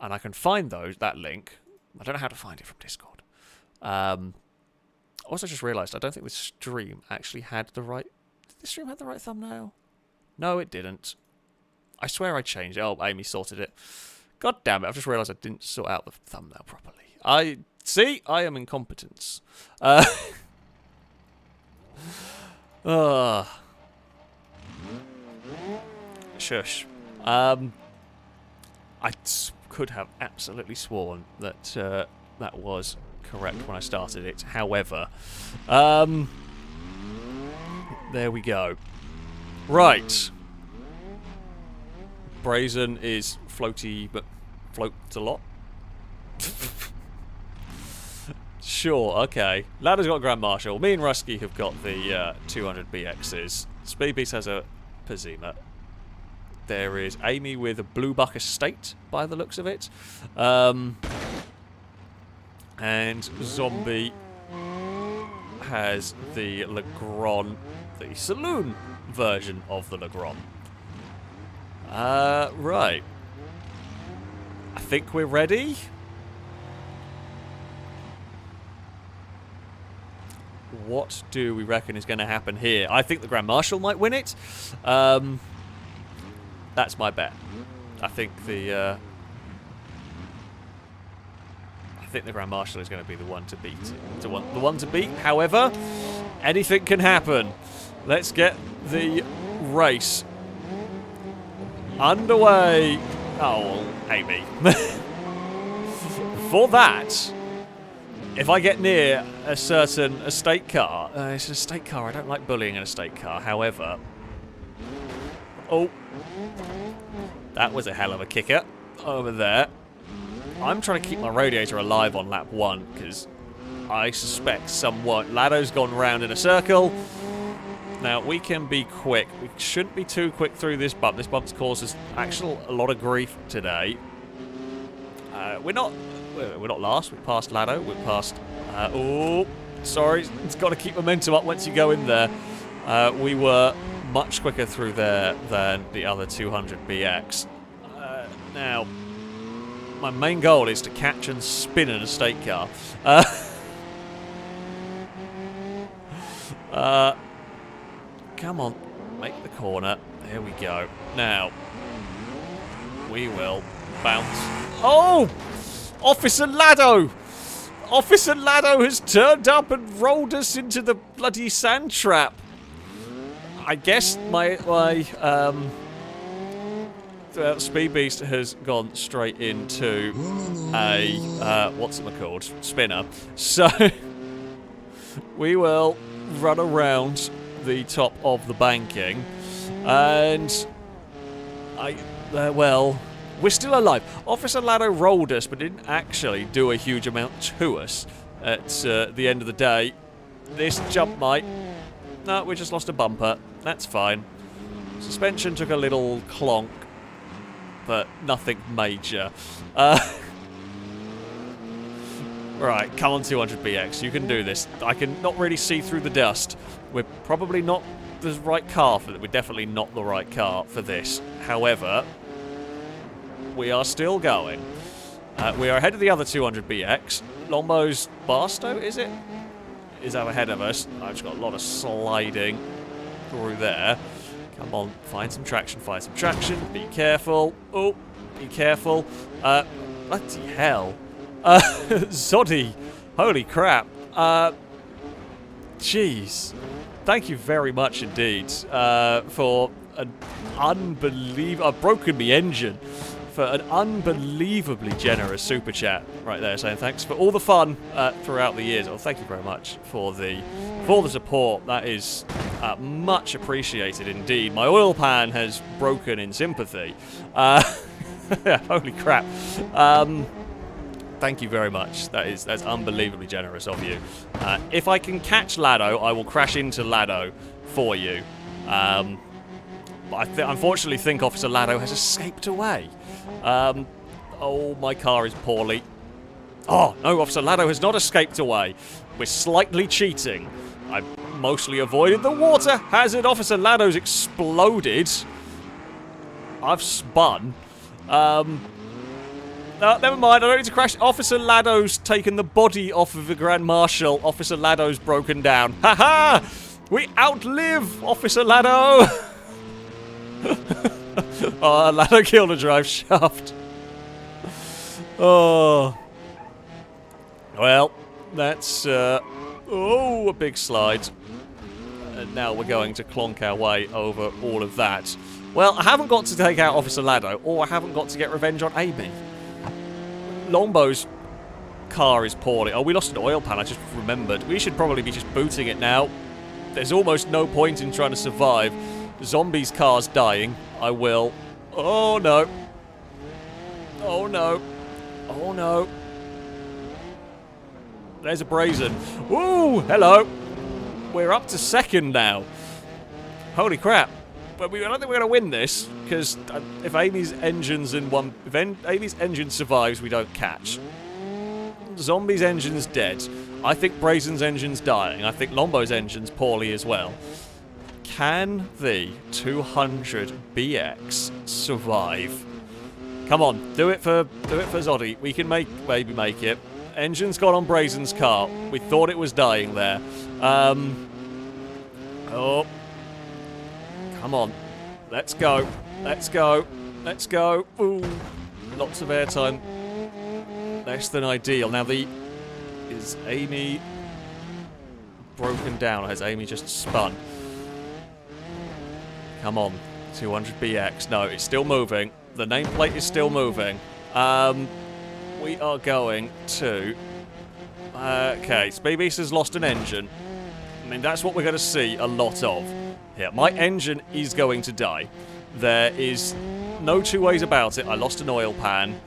And I can find that link. I don't know how to find it from Discord. Also just realised I don't think the stream actually had the right... Did the stream have the right thumbnail? No, it didn't. I swear I changed it. Oh, Amy sorted it. God damn it, I've just realised I didn't sort out the thumbnail properly. See, I am incompetence. Shush. I could have absolutely sworn that that was correct when I started it. However, there we go. Right. Brazen is floaty, but floats a lot. Sure, okay. Ladder's got Grand Marshal. Me and Rusky have got the 200BXs. Speedbeast has a Pazima. There is Amy with a Blue Buck Estate, by the looks of it. And Zombie has the Legrand, the saloon version of the Legrand. Right. I think we're ready. What do we reckon is going to happen here? I think the Grand Marshal might win it. That's my bet. I think the Grand Marshal is going to be the one to beat. The one to beat. However, anything can happen. Let's get the race underway. Oh, Amy. For that, if I get near a certain estate car, it's an estate car. I don't like bullying an estate car. However, oh, that was a hell of a kicker over there. I'm trying to keep my radiator alive on lap 1 because I suspect somewhat Lado's gone round in a circle. Now, we can be quick. We shouldn't be too quick through this bump. This bump's caused us actually a lot of grief today. We're not last. We passed Lado. We're past... oh, sorry. It's got to keep momentum up once you go in there. We were much quicker through there than the other 200BX. Now, my main goal is to catch and spin an estate car. Come on, make the corner. There we go. Now, we will bounce. Oh! Officer Lado! Officer Lado has turned up and rolled us into the bloody sand trap. I guess my Speedbeast has gone straight into a what's it called? Spinner. So we will run around the top of the banking, and well, we're still alive. Officer Lado rolled us, but didn't actually do a huge amount to us at the end of the day. This jump might... No, we just lost a bumper. That's fine. Suspension took a little clonk, but nothing major. Right, come on 200BX, you can do this. I can not really see through the dust. We're probably not the right car for it. We're definitely not the right car for this. However, we are still going. We are ahead of the other 200BX. Lombo's Barstow, is it? Is up ahead of us. I've just got a lot of sliding through there. Come on, find some traction, Be careful. Oh, be careful. Bloody hell. Zoddy. Holy crap. Jeez. Thank you very much indeed for an I've broken the engine. For an unbelievably generous super chat right there, saying thanks for all the fun throughout the years. Oh, thank you very much for the support. That is much appreciated indeed. My oil pan has broken in sympathy. Yeah, holy crap. Thank you very much. That's unbelievably generous of you. If I can catch Lado, I will crash into Lado for you. But I unfortunately think Officer Lado has escaped away. Oh, my car is poorly. Oh, no, Officer Lado has not escaped away. We're slightly cheating. I mostly avoided the water hazard. Officer Lado's exploded. I've spun. No, never mind. I don't need to crash. Officer Lado's taken the body off of the Grand Marshal. Officer Lado's broken down. Ha-ha! We outlive Officer Lado! Oh, Lado killed a drive shaft. Oh. Well, that's, oh, a big slide. And now we're going to clonk our way over all of that. Well, I haven't got to take out Officer Lado, or I haven't got to get revenge on Amy. Longbow's car is poorly. Oh, we lost an oil pan, I just remembered. We should probably be just booting it now. There's almost no point in trying to survive. Zombie's car's dying. I will. Oh, no. Oh, no. Oh, no. There's a brazen. Ooh, hello. We're up to second now. Holy crap. But I don't think we're going to win this, because if Amy's engine's in one... If Amy's engine survives, we don't catch. Zombie's engine's dead. I think Brazen's engine's dying. I think Longbow's engine's poorly as well. Can the 200BX survive? Come on, do it for Zoddy. We can maybe make it. Engine's gone on Brazen's car. We thought it was dying there. Oh. Come on. Let's go. Let's go. Let's go. Ooh. Lots of airtime. Less than ideal. Now is Amy broken down, or has Amy just spun? Come on, 200BX. No, it's still moving. The nameplate is still moving. We are going to... okay, Speedbeast has lost an engine. I mean, that's what we're going to see a lot of. Yeah, my engine is going to die. There is no two ways about it. I lost an oil pan.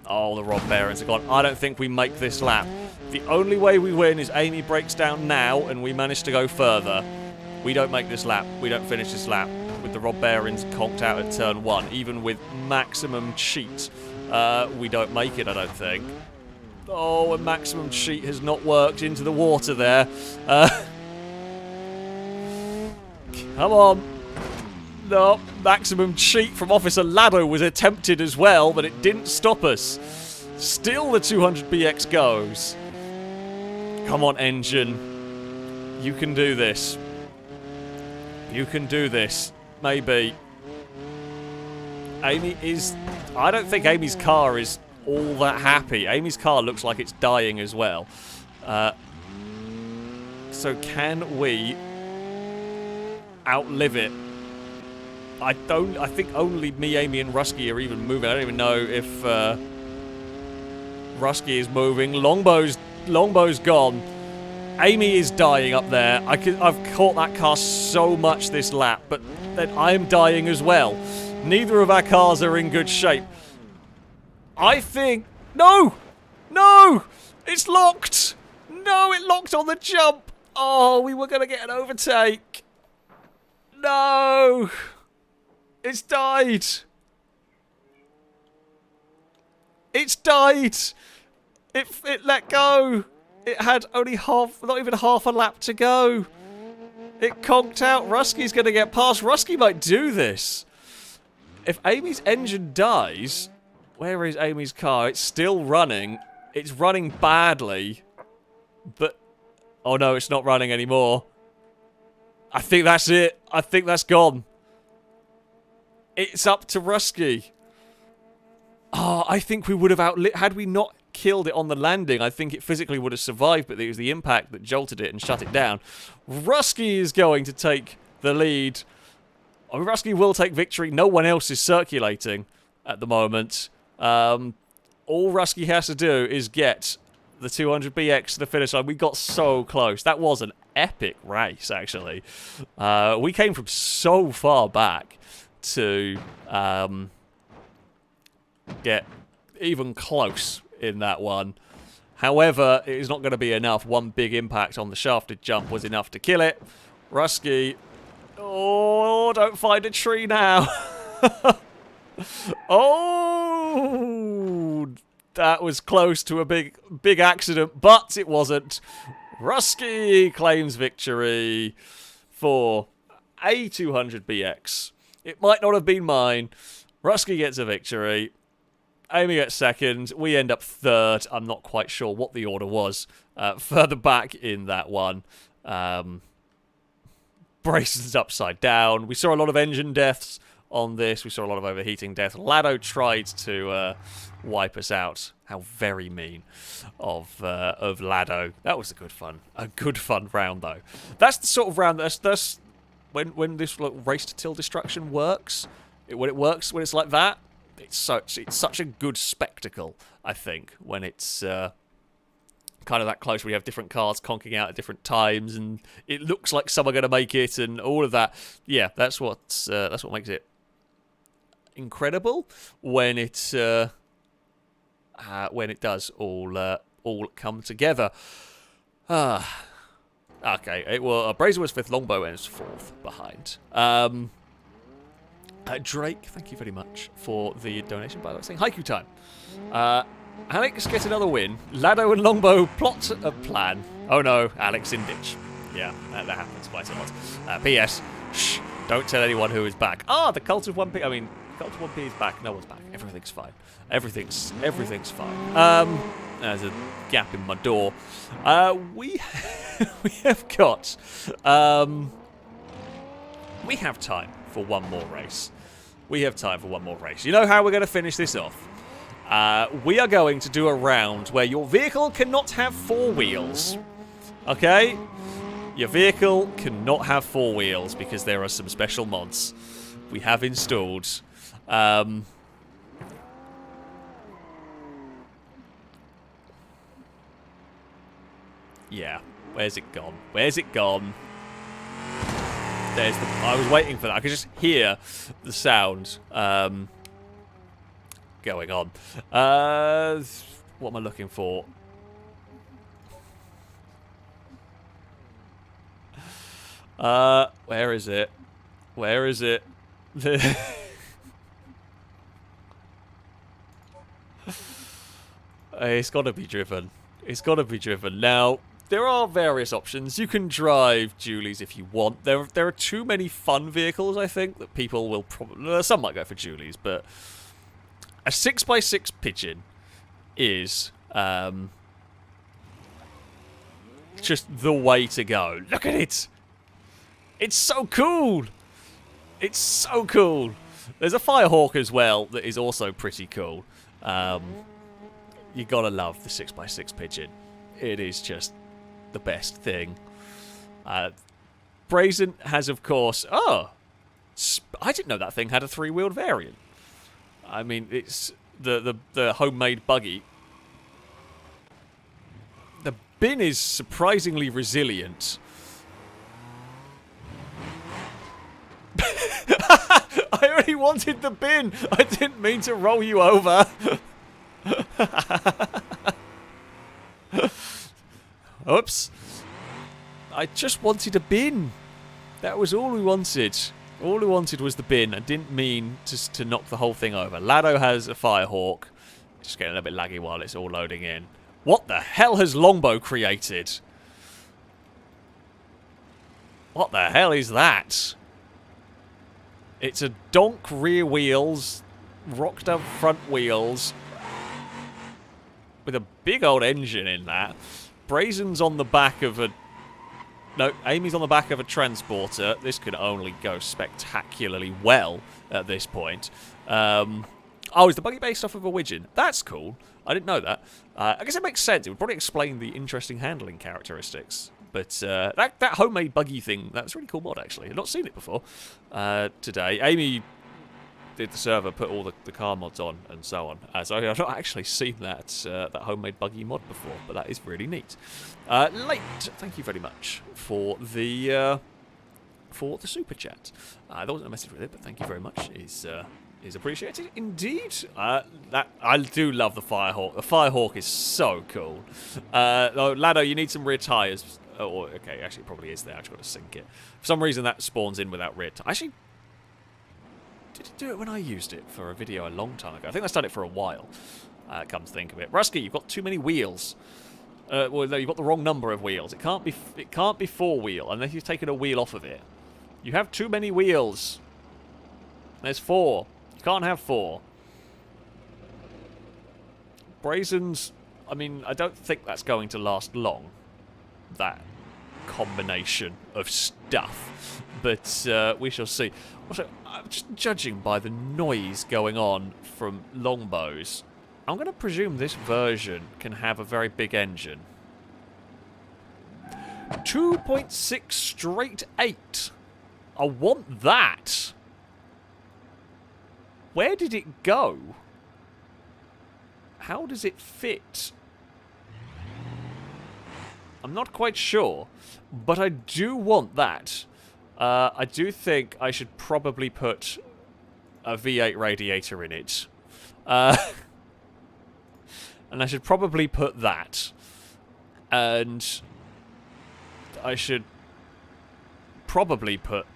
Oh, the rod bearings are gone. I don't think we make this lap. The only way we win is Amy breaks down now and we manage to go further. We don't make this lap. We don't finish this lap with the rod bearings conked out at turn 1. Even with maximum cheat, we don't make it, I don't think. Oh, a maximum cheat has not worked into the water there. Come on. No, maximum cheat from Officer Lado was attempted as well, but it didn't stop us. Still the 200BX goes. Come on, engine. You can do this. You can do this. Maybe. Amy is... I don't think Amy's car is all that happy. Amy's car looks like it's dying as well. So can we outlive it? I think only me, Amy, and Rusky are even moving. I don't even know if Rusky is moving. Longbow's gone. Amy is dying up there. I've caught that car so much this lap, but then I'm dying as well. Neither of our cars are in good shape. I think... No! No! It's locked! No, it locked on the jump! Oh, we were going to get an overtake. No! It's died! It's died! It let go! It had only not even half a lap to go. It conked out. Rusky's going to get past. Rusky might do this. If Amy's engine dies... Where is Amy's car? It's still running. It's running badly. But... Oh no, it's not running anymore. I think that's it. I think that's gone. It's up to Rusky. Oh, I think we would have outlived... Had we not killed it on the landing, I think it physically would have survived, but it was the impact that jolted it and shut it down. Rusky is going to take the lead I mean, Rusky will take victory. No one else is circulating at the moment. All Rusky has to do is get the 200BX to the finish line. We got so close. That was an epic race, actually. We came from so far back to get even close in that one. However, it is not going to be enough. One big impact on the shafted jump was enough to kill it. Rusky, oh, don't find a tree now. Oh, that was close to a big accident, but it wasn't. Rusky claims victory for a 200BX. It might not have been mine. Rusky gets a victory. Amy gets second. We end up third. I'm not quite sure what the order was further back in that one. Braces upside down. We saw a lot of engine deaths on this. We saw a lot of overheating death. Lado tried to wipe us out. How very mean of Lado. That was a good fun round though. That's the sort of round that's when this race to till destruction works. When it's like that. It's such a good spectacle, I think, when it's kind of that close. We have different cars conking out at different times, and it looks like some are going to make it, and all of that. Yeah, that's what makes it incredible when it does all come together. Okay, Brazen was fifth, Longbow ends fourth behind. Drake, thank you very much for the donation, by the way, saying haiku time. Alex gets another win. Lado and Longbow plot a plan. Oh no, Alex in ditch. Yeah, that happens quite a lot. P.S. Shh, don't tell anyone who is back. The Cult of 1P. I mean, Cult of 1P is back. No one's back. Everything's fine. Everything's fine. There's a gap in my door. We have got. We have time for one more race. You know how we're going to finish this off? We are going to do a round where your vehicle cannot have 4 wheels. Okay? Your vehicle cannot have 4 wheels because there are some special mods we have installed. Yeah. Where's it gone? I was waiting for that. I could just hear the sound going on. What am I looking for? Where is it? It's got to be driven. Now, there are various options. You can drive Julies if you want. There are too many fun vehicles, I think, that people will probably... some might go for Julies, but a 6x6 pigeon is just the way to go. Look at it! It's so cool! There's a Firehawk as well that is also pretty cool. You gotta love the 6x6 pigeon. It is just the best thing. Brazen has, of course... I didn't know that thing had a 3-wheeled variant. I mean, it's the homemade buggy. The bin is surprisingly resilient. I only wanted the bin. I didn't mean to roll you over. Oops. I just wanted a bin. That was all we wanted. All we wanted was the bin. I didn't mean to knock the whole thing over. Lado has a Firehawk. Just getting a little bit laggy while it's all loading in. What the hell has Longbow created? What the hell is that? It's a donk rear wheels, rocked up front wheels, with a big old engine in that. Brazen's on the back of a... No, Amy's on the back of a transporter. This could only go spectacularly well at this point. Oh, is the buggy based off of a Widgeon? That's cool. I didn't know that. I guess it makes sense. It would probably explain the interesting handling characteristics But that homemade buggy thing, that's a really cool mod, actually. I've not seen it before today. Amy did the server, put all the car mods on, and so on. So I've not actually seen that homemade buggy mod before, but that is really neat. Late, thank you very much for the super chat. There wasn't a message with it, but thank you very much. Is appreciated indeed. That I do love the Firehawk. The Firehawk is so cool. Lado, you need some rear tires. Oh, okay, actually, it probably is there. I just got to sync it. For some reason, that spawns in without rear tires. Actually, did it do it when I used it for a video a long time ago? I think I've done it for a while. Come to think of it, Rusky, you've got too many wheels. Well, no, you've got the wrong number of wheels. It can't be 4 wheel unless you've taken a wheel off of it. You have too many wheels. There's 4. You can't have 4. Brazen's, I mean, I don't think that's going to last long. That combination of stuff. But we shall see. Also, just judging by the noise going on from longbows, I'm going to presume this version can have a very big engine. 2.6 straight 8. I want that. Where did it go? How does it fit? I'm not quite sure, but I do want that. I do think I should probably put a V8 radiator in it. And I should probably put that. And I should probably put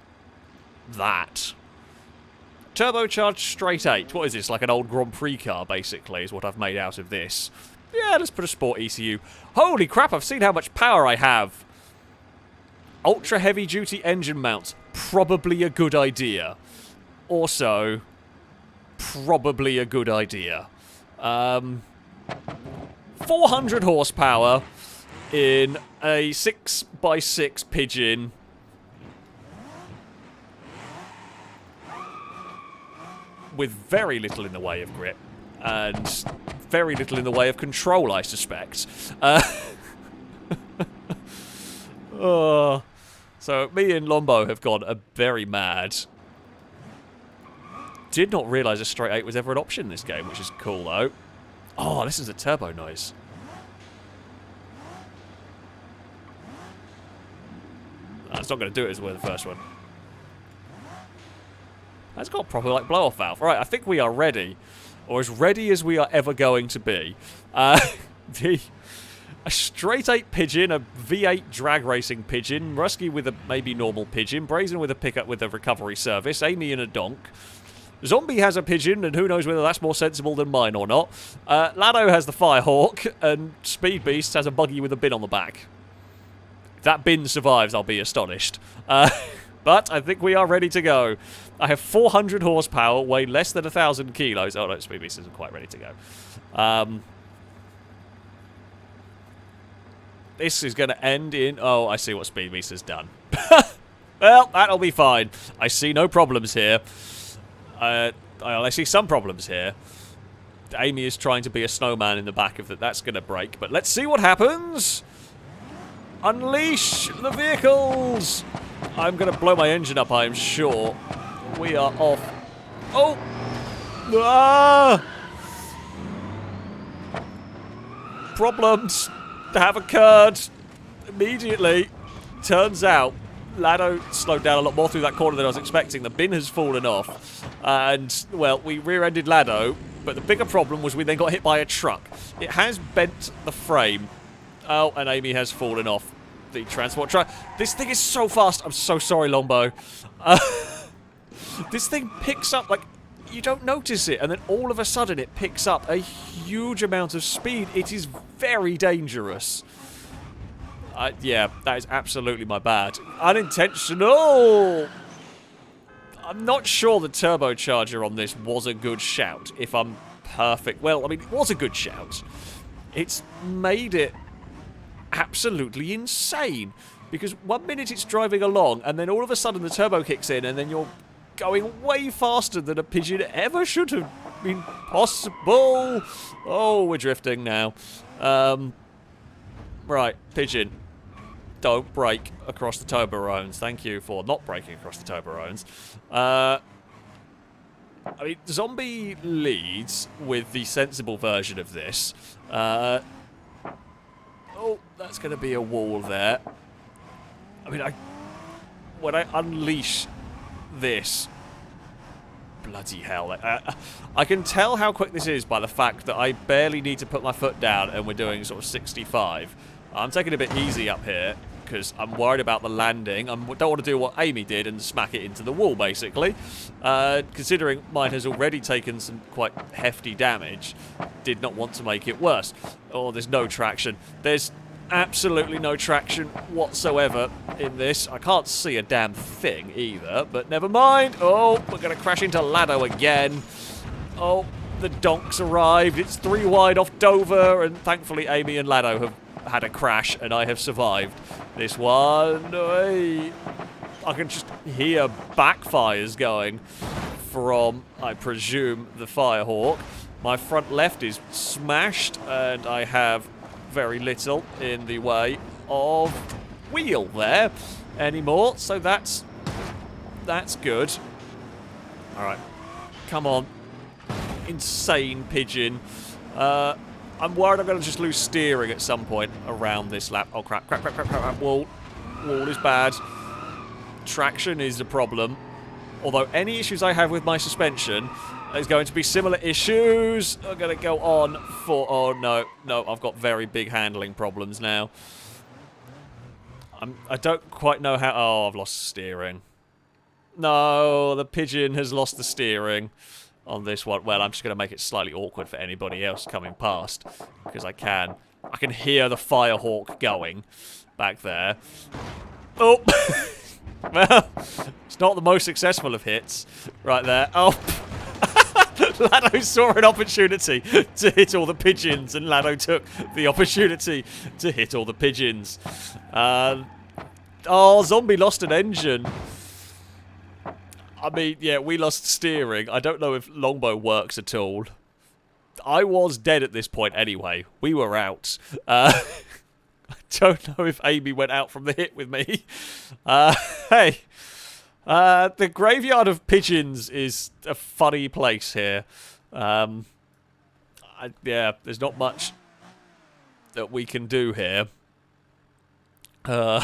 that. Turbocharged straight 8. What is this? Like an old Grand Prix car, basically, is what I've made out of this. Yeah, let's put a Sport ECU. Holy crap, I've seen how much power I have. Ultra heavy duty engine mounts. Probably a good idea. Also, probably a good idea. 400 horsepower in a 6x6 Pigeon. With very little in the way of grip. And very little in the way of control, I suspect. Oh. So, me and Lombo have gone very mad. Did not realise a straight 8 was ever an option in this game, which is cool, though. Oh, listen to the turbo noise. That's not going to do it as well as the first one. That's got proper, like, blow-off valve. Right, I think we are ready. Or as ready as we are ever going to be. A straight 8 Pigeon, a V8 drag racing Pigeon, Rusky with a maybe normal Pigeon, Brazen with a pickup with a recovery service, Amy in a donk. Zombie has a Pigeon, and who knows whether that's more sensible than mine or not. Lado has the Firehawk, and Speed Beast has a buggy with a bin on the back. If that bin survives, I'll be astonished. But I think we are ready to go. I have 400 horsepower, weigh less than 1,000 kilos. Oh no, Speed Beast isn't quite ready to go. This is going to end in... Oh, I see what Speed Beast has done. Well, that'll be fine. I see no problems here. I see some problems here. Amy is trying to be a snowman in the back of that. That's going to break. But let's see what happens. Unleash the vehicles. I'm going to blow my engine up, I am sure. We are off. Oh! Ah! Problems have occurred immediately. Turns out, Lado slowed down a lot more through that corner than I was expecting. The bin has fallen off. And, well, we rear-ended Lado. But the bigger problem was we then got hit by a truck. It has bent the frame. Oh, and Amy has fallen off the transport truck. This thing is so fast. I'm so sorry, Lombo. This thing picks up, like, you don't notice it, and then all of a sudden it picks up a huge amount of speed. It is very dangerous. Yeah, that is absolutely my bad. Unintentional! I'm not sure the turbocharger on this was a good shout, if I'm perfect. Well, I mean, it was a good shout. It's made it absolutely insane. Because 1 minute it's driving along, and then all of a sudden the turbo kicks in, and then you're going way faster than a Pigeon ever should have been possible. Oh, we're drifting now. Right, Pigeon. Don't break across the Toblerones. Thank you for not breaking across the Toblerones. I mean, Zombie leads with the sensible version of this. Oh, that's going to be a wall there. I mean, when I unleash this... Bloody hell. I can tell how quick this is by the fact that I barely need to put my foot down and we're doing sort of 65. I'm taking it a bit easy up here because I'm worried about the landing. I don't want to do what Amy did and smack it into the wall, basically. Considering mine has already taken some quite hefty damage, did not want to make it worse. Oh, there's no traction. There's absolutely no traction whatsoever in this. I can't see a damn thing either, but never mind. Oh, we're going to crash into Lado again. Oh, the donks arrived. It's 3 wide off Dover, and thankfully Amy and Lado have had a crash, and I have survived this one. Hey. I can just hear backfires going from, I presume, the Firehawk. My front left is smashed, and I have very little in the way of wheel there anymore, so that's good. Alright, come on, insane pigeon. I'm worried I'm going to just lose steering at some point around this lap. Oh crap, wall is bad. Traction is the problem, although any issues I have with my suspension there's going to be similar issues. I'm going to go on for... Oh, no. No, I've got very big handling problems now. I don't quite know how... Oh, I've lost steering. No, the pigeon has lost the steering on this one. Well, I'm just going to make it slightly awkward for anybody else coming past, because I can. I can hear the Firehawk going back there. Oh! Well, it's not the most successful of hits right there. Oh! Lado saw an opportunity to hit all the pigeons, and Lado took the opportunity to hit all the pigeons. Oh, Zombie lost an engine. I mean, yeah, we lost steering. I don't know if Longbow works at all. I was dead at this point anyway. We were out. I don't know if Amy went out from the hit with me. Hey. The graveyard of pigeons is a funny place here. Yeah, there's not much that we can do here. Oh,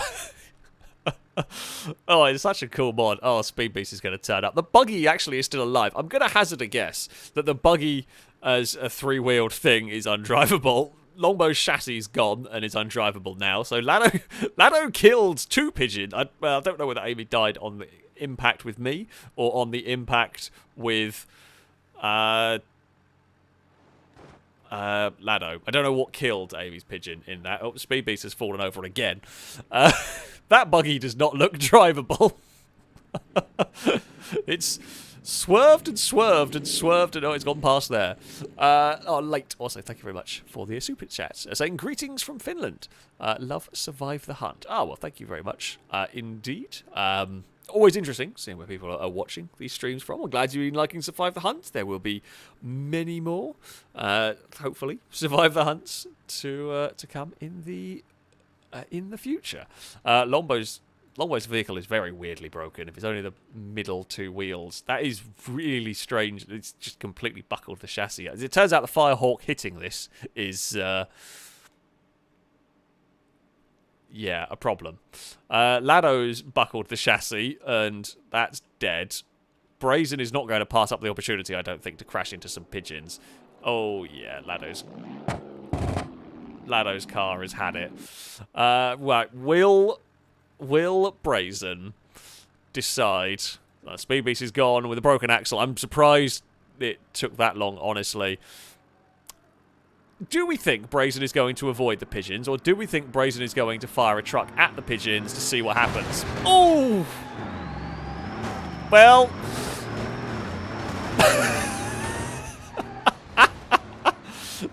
it's such a cool mod. Oh, Speed Beast is going to turn up. The buggy actually is still alive. I'm going to hazard a guess that the buggy as a 3-wheeled thing is undrivable. Longbow's chassis is gone and is undrivable now. So Lado killed 2 pigeons. I don't know whether Amy died on the impact with me or on the impact with Lado. I don't know what killed Amy's pigeon in that. Oh, Speed Beast has fallen over again. That buggy does not look drivable. It's swerved and swerved and swerved, and oh, it's gone past there. Oh, late. Also, thank you very much for the super chat. Saying, greetings from Finland. Love Survive the Hunt. Ah, well, thank you very much. Indeed. Always interesting seeing where people are watching these streams from. I'm glad you've been liking Survive the Hunt. There will be many more, hopefully, Survive the Hunts to come in the future. Longbow's vehicle is very weirdly broken. If it's only the middle 2 wheels, that is really strange. It's just completely buckled the chassis. As it turns out, the Firehawk hitting this is... yeah, a problem. Lado's buckled the chassis, and that's dead. Brazen is not going to pass up the opportunity, I don't think, to crash into some pigeons. Oh, yeah, Lado's car has had it. Right, will Brazen decide... Speed Beast is gone with a broken axle. I'm surprised it took that long, honestly. Do we think Brazen is going to avoid the pigeons, or do we think Brazen is going to fire a truck at the pigeons to see what happens? Oh! Well...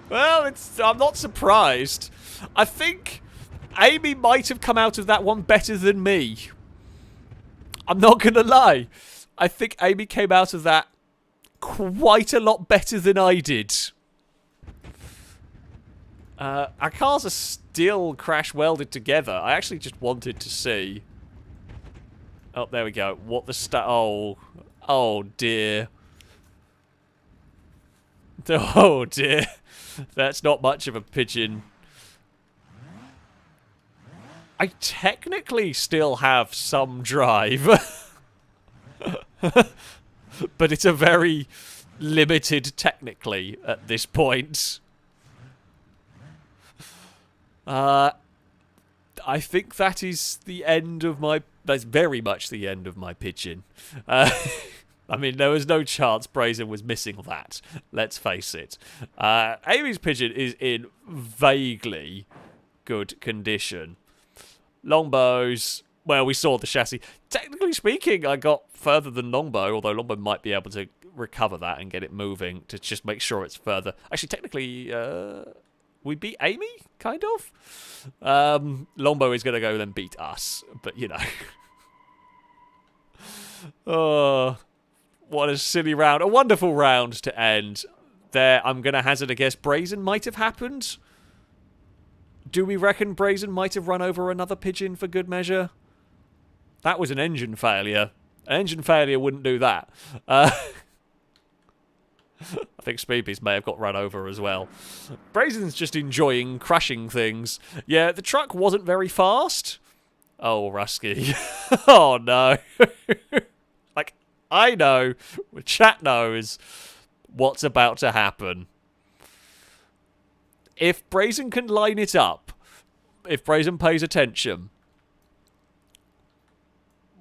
well, I'm not surprised. I think Amy might have come out of that one better than me. I'm not going to lie. I think Amy came out of that quite a lot better than I did. Our cars are still crash welded together. I actually just wanted to see. Oh, there we go. What the oh dear. Oh dear. That's not much of a pigeon. I technically still have some drive. But it's a very limited technically at this point. I think that is the end of my... That's very much the end of my pigeon. I mean, there was no chance Brazen was missing that. Let's face it. Amy's pigeon is in vaguely good condition. Longbows, well, we saw the chassis. Technically speaking, I got further than Longbow, although Longbow might be able to recover that and get it moving to just make sure it's further. Actually, technically, we beat Amy, kind of. Longbow is going to go then beat us, but you know. Oh, what a silly round. A wonderful round to end. There, I'm going to hazard a guess. Brazen might have happened. Do we reckon Brazen might have run over another pigeon for good measure? That was an engine failure. An engine failure wouldn't do that. I think Speepies may have got run over as well. Brazen's just enjoying crushing things. Yeah, the truck wasn't very fast. Oh, Rusky. Oh, no. Like, I know, the chat knows what's about to happen. If Brazen can line it up, if Brazen pays attention,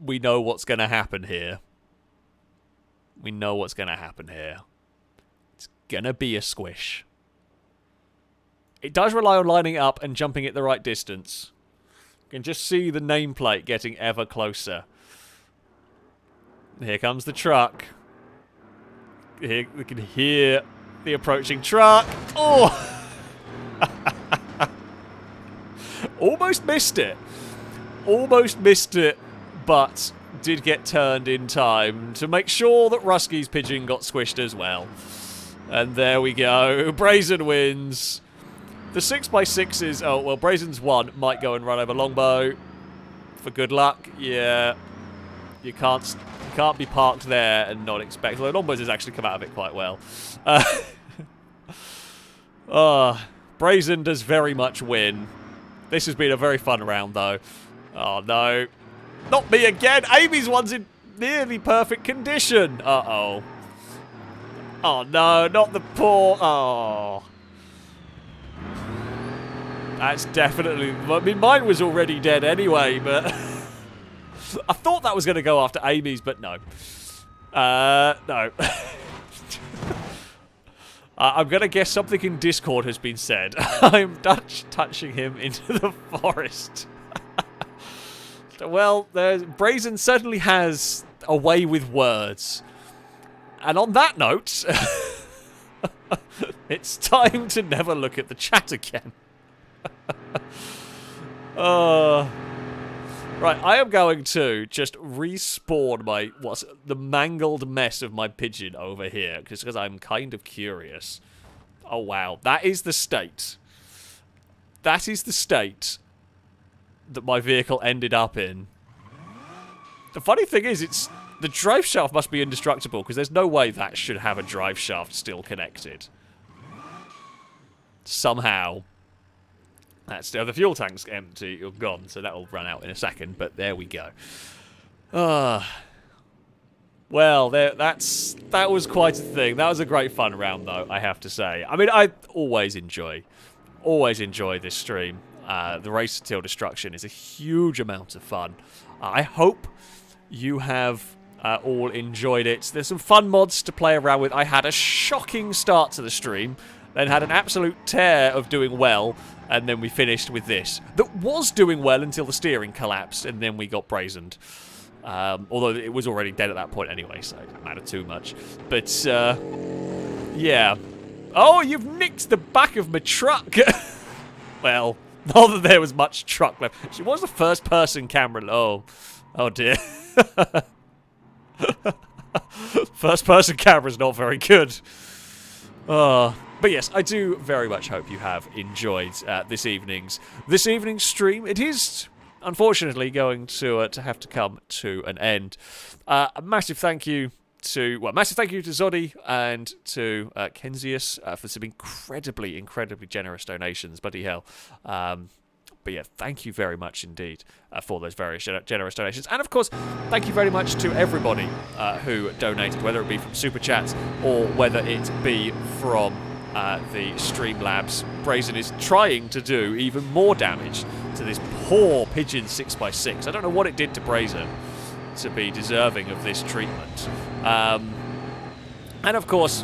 we know what's going to happen here. We know what's going to happen here. It's going to be a squish. It does rely on lining up and jumping at the right distance. You can just see the nameplate getting ever closer. Here comes the truck. Here, we can hear the approaching truck. Oh! Almost missed it. Almost missed it, but did get turned in time to make sure that Rusky's pigeon got squished as well. And there we go. Brazen wins. The 6x6s... Oh, well, Brazen's one might go and run over Longbow. For good luck. Yeah. You can't be parked there and not expect... Although Longbow's has actually come out of it quite well. Brazen does very much win. This has been a very fun round, though. Oh, no. Not me again. Amy's one's in nearly perfect condition. Uh-oh. Oh, no. Not the poor... Oh. That's definitely... I mean, mine was already dead anyway, but... I thought that was going to go after Amy's, but no. No. I'm going to guess something in Discord has been said. I'm touching him into the forest. Well, Brazen certainly has a way with words. And on that note, it's time to never look at the chat again. Right, I am going to just respawn what's the mangled mess of my pigeon over here, because I'm kind of curious. Oh, wow. That is the state. That is the state that my vehicle ended up in. The funny thing is, the drive shaft must be indestructible, because there's no way that should have a drive shaft still connected. Somehow. The fuel tank's empty, or gone, so that'll run out in a second, but there we go. Well, that was quite a thing. That was a great fun round, though, I have to say. I mean, I always enjoy this stream. The Race Till Destruction is a huge amount of fun. I hope you have all enjoyed it. There's some fun mods to play around with. I had a shocking start to the stream, then had an absolute tear of doing well, and then we finished with this. That was doing well until the steering collapsed, and then we got brazened. Although it was already dead at that point anyway, so it didn't matter too much. But, yeah. Oh, you've nicked the back of my truck! Well, not that there was much truck left. She was the first-person camera. Oh dear. First-person camera's not very good. Oh, But yes, I do very much hope you have enjoyed this evening's stream. It is unfortunately going to have to come to an end. A massive thank you to Zoddy and to Kenzius for some incredibly generous donations. Bloody hell. But yeah, thank you very much indeed for those various generous donations. And of course, thank you very much to everybody who donated, whether it be from Super Chats or whether it be from the Streamlabs. Brazen is trying to do even more damage to this poor Pigeon 6x6. I don't know what it did to Brazen to be deserving of this treatment. And of course,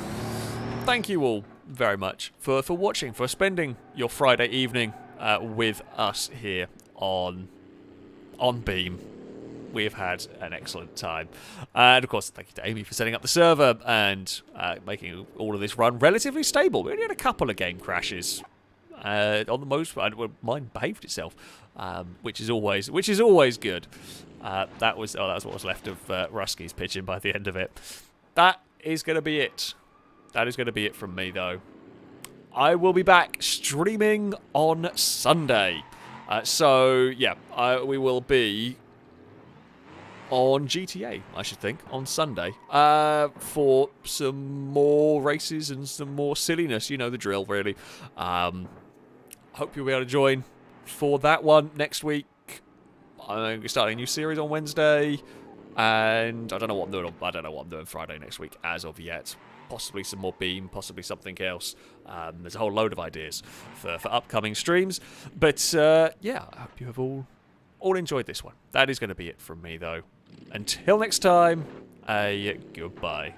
thank you all very much for watching, for spending your Friday evening with us here on Beam. We have had an excellent time. And of course, thank you to Amy for setting up the server and making all of this run relatively stable. We only had a couple of game crashes. On the most part, mine behaved itself, which is always good. That was what was left of Rusky's pitching by the end of it. That is going to be it. That is going to be it from me, though. I will be back streaming on Sunday. So, yeah, we will be on GTA, I should think, on Sunday, for some more races and some more silliness. You know the drill, really. Hope you'll be able to join for that one next week. I'm starting a new series on Wednesday, and I don't know what I'm doing Friday next week as of yet. Possibly some more Beam, possibly something else. There's a whole load of ideas for upcoming streams. But, yeah, I hope you have all enjoyed this one. That is going to be it from me, though. Until next time, goodbye.